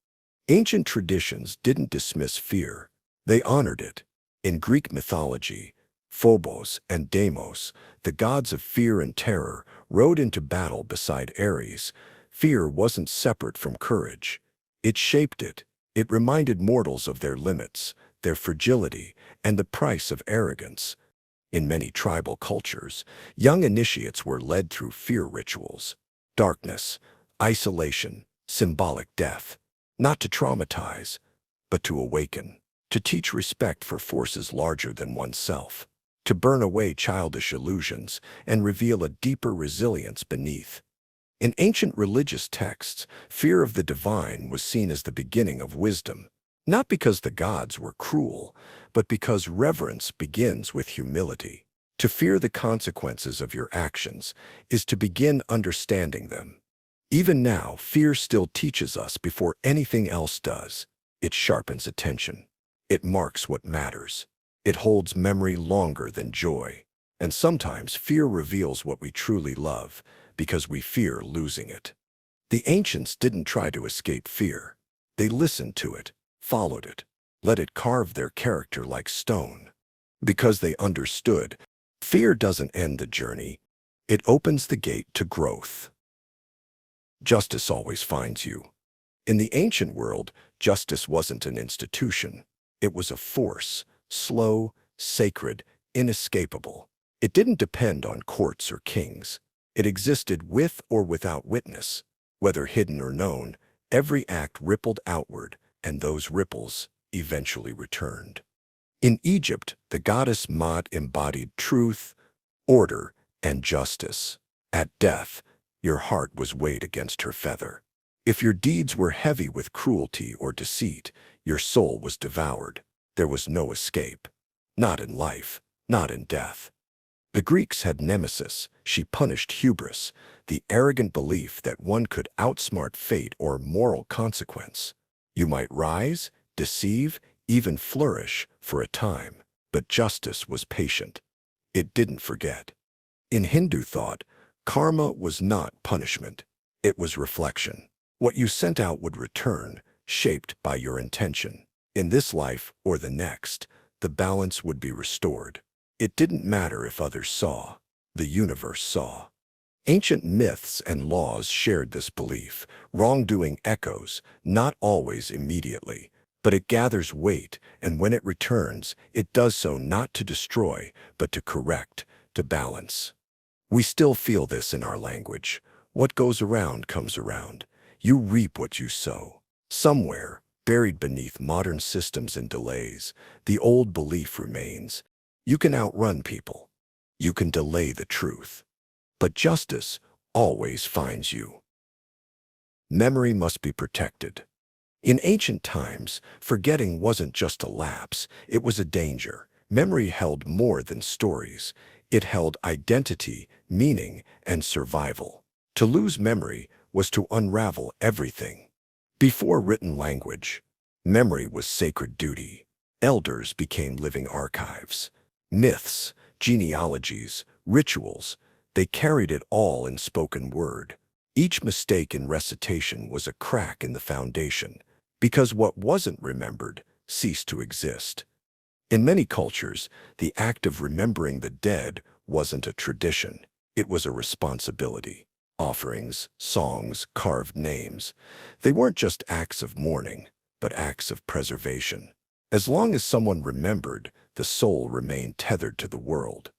Ancient traditions didn't dismiss fear. They honored it. In Greek mythology, Phobos and Deimos, the gods of fear and terror, rode into battle beside Ares. Fear wasn't separate from courage. It shaped it. It reminded mortals of their limits, their fragility, and the price of arrogance. In many tribal cultures, young initiates were led through fear rituals, darkness, isolation, symbolic death, not to traumatize, but to awaken, to teach respect for forces larger than oneself, to burn away childish illusions and reveal a deeper resilience beneath. In ancient religious texts, fear of the divine was seen as the beginning of wisdom, not because the gods were cruel, but because reverence begins with humility. To fear the consequences of your actions is to begin understanding them. Even now, fear still teaches us before anything else does. It sharpens attention. It marks what matters. It holds memory longer than joy. And sometimes fear reveals what we truly love, because we fear losing it. The ancients didn't try to escape fear. They listened to it, followed it, let it carve their character like stone. Because they understood, fear doesn't end the journey. It opens the gate to growth. Justice always finds you. In the ancient world, justice wasn't an institution. It was a force, slow, sacred, inescapable. It didn't depend on courts or kings. It existed with or without witness. Whether hidden or known, every act rippled outward, and those ripples eventually returned. In Egypt, the goddess Maat embodied truth, order, and justice. At death, your heart was weighed against her feather. If your deeds were heavy with cruelty or deceit, your soul was devoured. There was no escape. Not in life, not in death. The Greeks had Nemesis. She punished hubris, the arrogant belief that one could outsmart fate or moral consequence. You might rise, deceive, even flourish for a time, but justice was patient. It didn't forget. In Hindu thought, karma was not punishment. It was reflection. What you sent out would return, shaped by your intention. In this life or the next, the balance would be restored. It didn't matter if others saw. The universe saw. Ancient myths and laws shared this belief. Wrongdoing echoes, not always immediately, but it gathers weight, and when it returns, it does so not to destroy, but to correct, to balance. We still feel this in our language. What goes around comes around. You reap what you sow. Somewhere, buried beneath modern systems and delays, the old belief remains. You can outrun people. You can delay the truth. But justice always finds you. Memory must be protected. In ancient times, forgetting wasn't just a lapse, it was a danger. Memory held more than stories. It held identity, meaning, and survival. To lose memory was to unravel everything. Before written language, memory was sacred duty. Elders became living archives. Myths, genealogies, rituals, they carried it all in spoken word. Each mistake in recitation was a crack in the foundation, because what wasn't remembered ceased to exist. In many cultures, the act of remembering the dead wasn't a tradition. It was a responsibility. Offerings, songs, carved names, they weren't just acts of mourning, but acts of preservation. As long as someone remembered, the soul remained tethered to the world.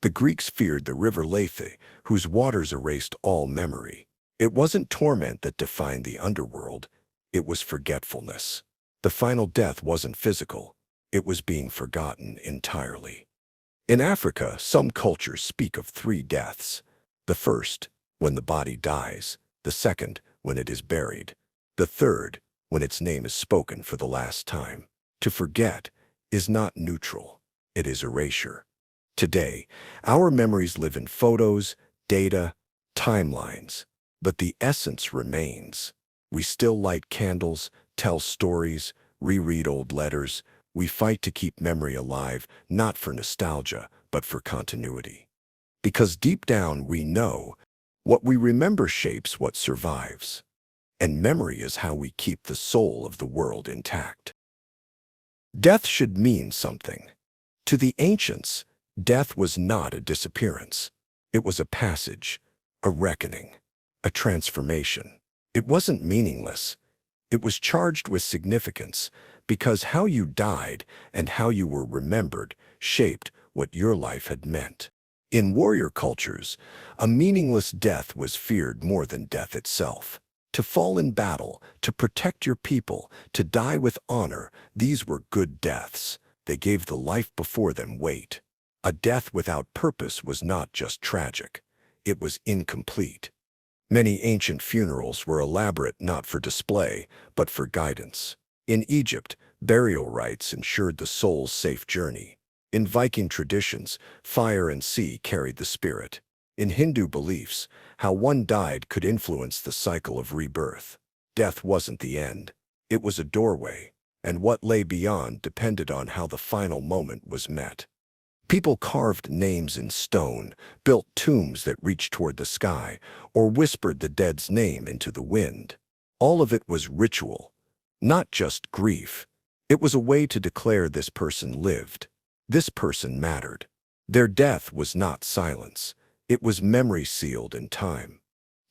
The Greeks feared the river Lethe, whose waters erased all memory. It wasn't torment that defined the underworld, it was forgetfulness. The final death wasn't physical, it was being forgotten entirely. In Africa, some cultures speak of 3 deaths. The first, when the body dies. The second, when it is buried. The third, when its name is spoken for the last time. To forget is not neutral, it is erasure. Today, our memories live in photos, data, timelines, but the essence remains. We still light candles, tell stories, reread old letters. We fight to keep memory alive, not for nostalgia, but for continuity. Because deep down we know, what we remember shapes what survives. And memory is how we keep the soul of the world intact. Death should mean something. To the ancients, death was not a disappearance. It was a passage, a reckoning, a transformation. It wasn't meaningless. It was charged with significance because how you died and how you were remembered shaped what your life had meant. In warrior cultures, a meaningless death was feared more than death itself. To fall in battle, to protect your people, to die with honor, these were good deaths. They gave the life before them weight. A death without purpose was not just tragic. It was incomplete. Many ancient funerals were elaborate not for display, but for guidance. In Egypt, burial rites ensured the soul's safe journey. In Viking traditions, fire and sea carried the spirit. In Hindu beliefs, how one died could influence the cycle of rebirth. Death wasn't the end. It was a doorway, and what lay beyond depended on how the final moment was met. People carved names in stone, built tombs that reached toward the sky, or whispered the dead's name into the wind. All of it was ritual, not just grief. It was a way to declare this person lived. This person mattered. Their death was not silence. It was memory sealed in time.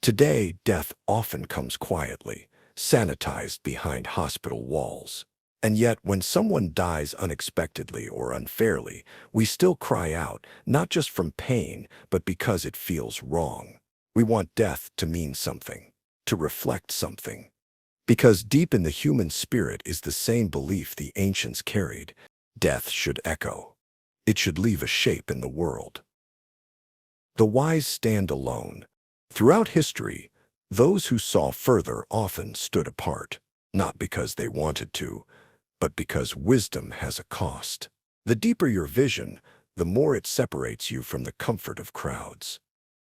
Today, death often comes quietly, sanitized behind hospital walls. And yet, when someone dies unexpectedly or unfairly, we still cry out, not just from pain, but because it feels wrong. We want death to mean something, to reflect something. Because deep in the human spirit is the same belief the ancients carried. Death should echo. It should leave a shape in the world. The wise stand alone. Throughout history, those who saw further often stood apart, not because they wanted to, but because wisdom has a cost. The deeper your vision, the more it separates you from the comfort of crowds.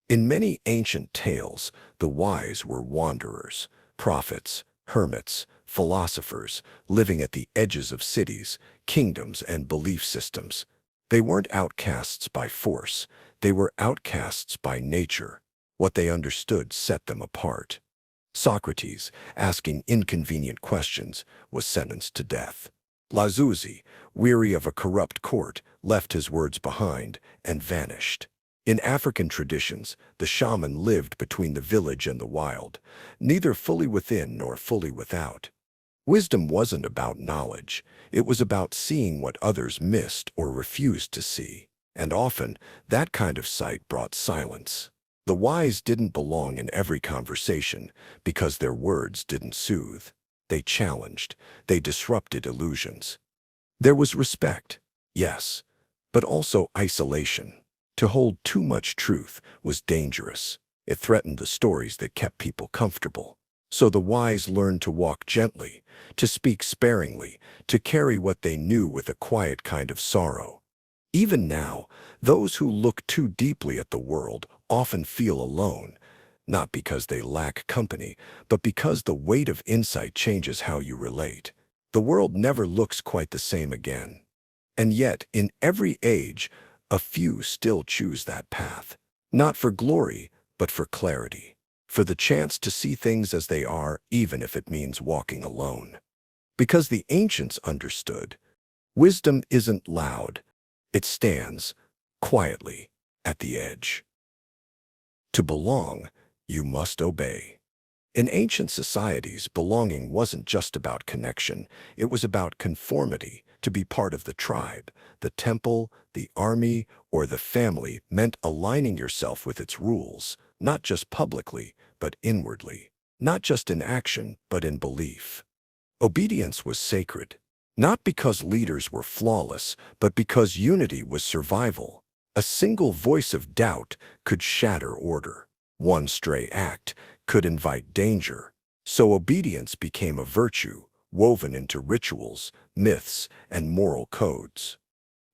In many ancient tales, the wise were wanderers, prophets, hermits, philosophers, living at the edges of cities, kingdoms, and belief systems. They weren't outcasts by force, they were outcasts by nature. What they understood set them apart. Socrates, asking inconvenient questions, was sentenced to death. Lao, weary of a corrupt court, left his words behind and vanished. In African traditions, the shaman lived between the village and the wild, neither fully within nor fully without. Wisdom wasn't about knowledge. It was about seeing what others missed or refused to see. And often, that kind of sight brought silence. The wise didn't belong in every conversation because their words didn't soothe. They challenged. They disrupted illusions. There was respect, yes, but also isolation. To hold too much truth was dangerous. It threatened the stories that kept people comfortable. So the wise learned to walk gently, to speak sparingly, to carry what they knew with a quiet kind of sorrow. Even now, those who look too deeply at the world often feel alone, not because they lack company, but because the weight of insight changes how you relate. The world never looks quite the same again. And yet, in every age, a few still choose that path, not for glory, but for clarity, for the chance to see things as they are, even if it means walking alone. Because the ancients understood, wisdom isn't loud. It stands, quietly, at the edge. To belong, you must obey. In ancient societies, belonging wasn't just about connection, it was about conformity. To be part of the tribe, the temple, the army, or the family meant aligning yourself with its rules, not just publicly, but inwardly, not just in action, but in belief. Obedience was sacred, not because leaders were flawless, but because unity was survival. A single voice of doubt could shatter order. One stray act could invite danger. So obedience became a virtue, woven into rituals, myths, and moral codes.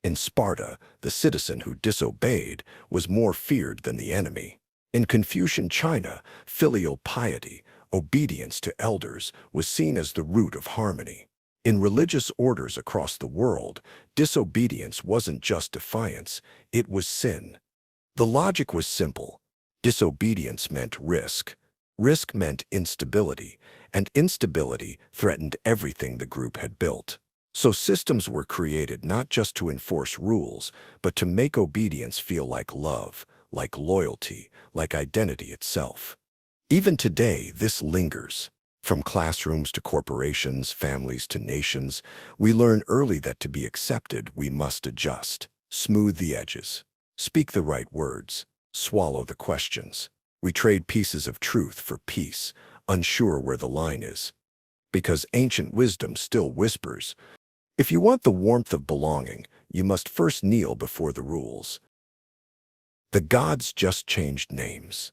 In Sparta, the citizen who disobeyed was more feared than the enemy. In Confucian China, filial piety, obedience to elders, was seen as the root of harmony. In religious orders across the world, disobedience wasn't just defiance, it was sin. The logic was simple. Disobedience meant risk. Risk meant instability, and instability threatened everything the group had built. So systems were created not just to enforce rules, but to make obedience feel like love, like loyalty, like identity itself. Even today, this lingers. From classrooms to corporations, families to nations, we learn early that to be accepted, we must adjust, smooth the edges, speak the right words, swallow the questions. We trade pieces of truth for peace, unsure where the line is. Because ancient wisdom still whispers, if you want the warmth of belonging, you must first kneel before the rules. The gods just changed names.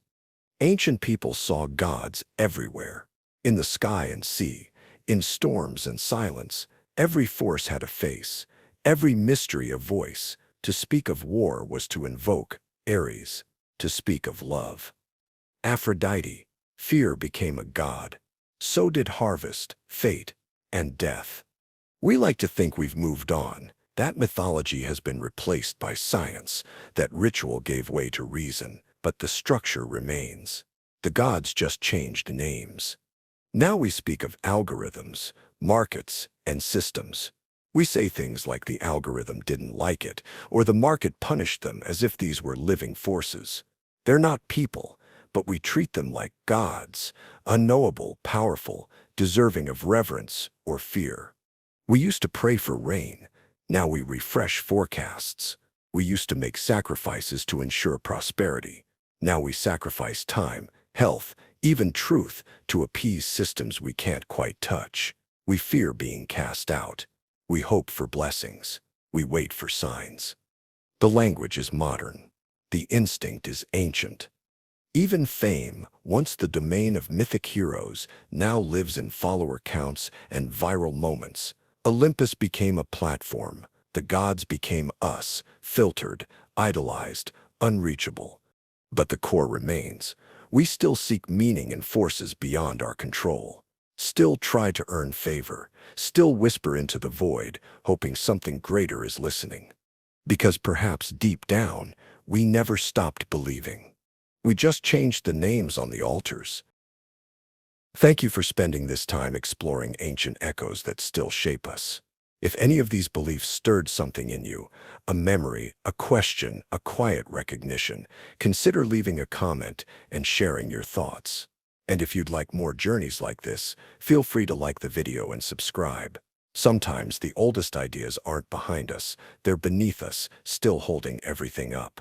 Ancient people saw gods everywhere, in the sky and sea, in storms and silence. Every force had a face, every mystery a voice. To speak of war was to invoke Ares, to speak of love Aphrodite. Fear became a god. So did harvest, fate, and death. We like to think we've moved on. That mythology has been replaced by science. That ritual gave way to reason, but the structure remains. The gods just changed names. Now we speak of algorithms, markets, and systems. We say things like the algorithm didn't like it, or the market punished them, as if these were living forces. They're not people, but we treat them like gods, unknowable, powerful, deserving of reverence or fear. We used to pray for rain. Now we refresh forecasts. We used to make sacrifices to ensure prosperity. Now we sacrifice time, health, even truth to appease systems we can't quite touch. We fear being cast out. We hope for blessings. We wait for signs. The language is modern. The instinct is ancient. Even fame, once the domain of mythic heroes, now lives in follower counts and viral moments. Olympus became a platform. The gods became us, filtered, idolized, unreachable. But the core remains. We still seek meaning in forces beyond our control. Still try to earn favor. Still whisper into the void, hoping something greater is listening. Because perhaps deep down, we never stopped believing. We just changed the names on the altars. Thank you for spending this time exploring ancient echoes that still shape us. If any of these beliefs stirred something in you, a memory, a question, a quiet recognition, consider leaving a comment and sharing your thoughts. And if you'd like more journeys like this, feel free to like the video and subscribe. Sometimes the oldest ideas aren't behind us, they're beneath us, still holding everything up.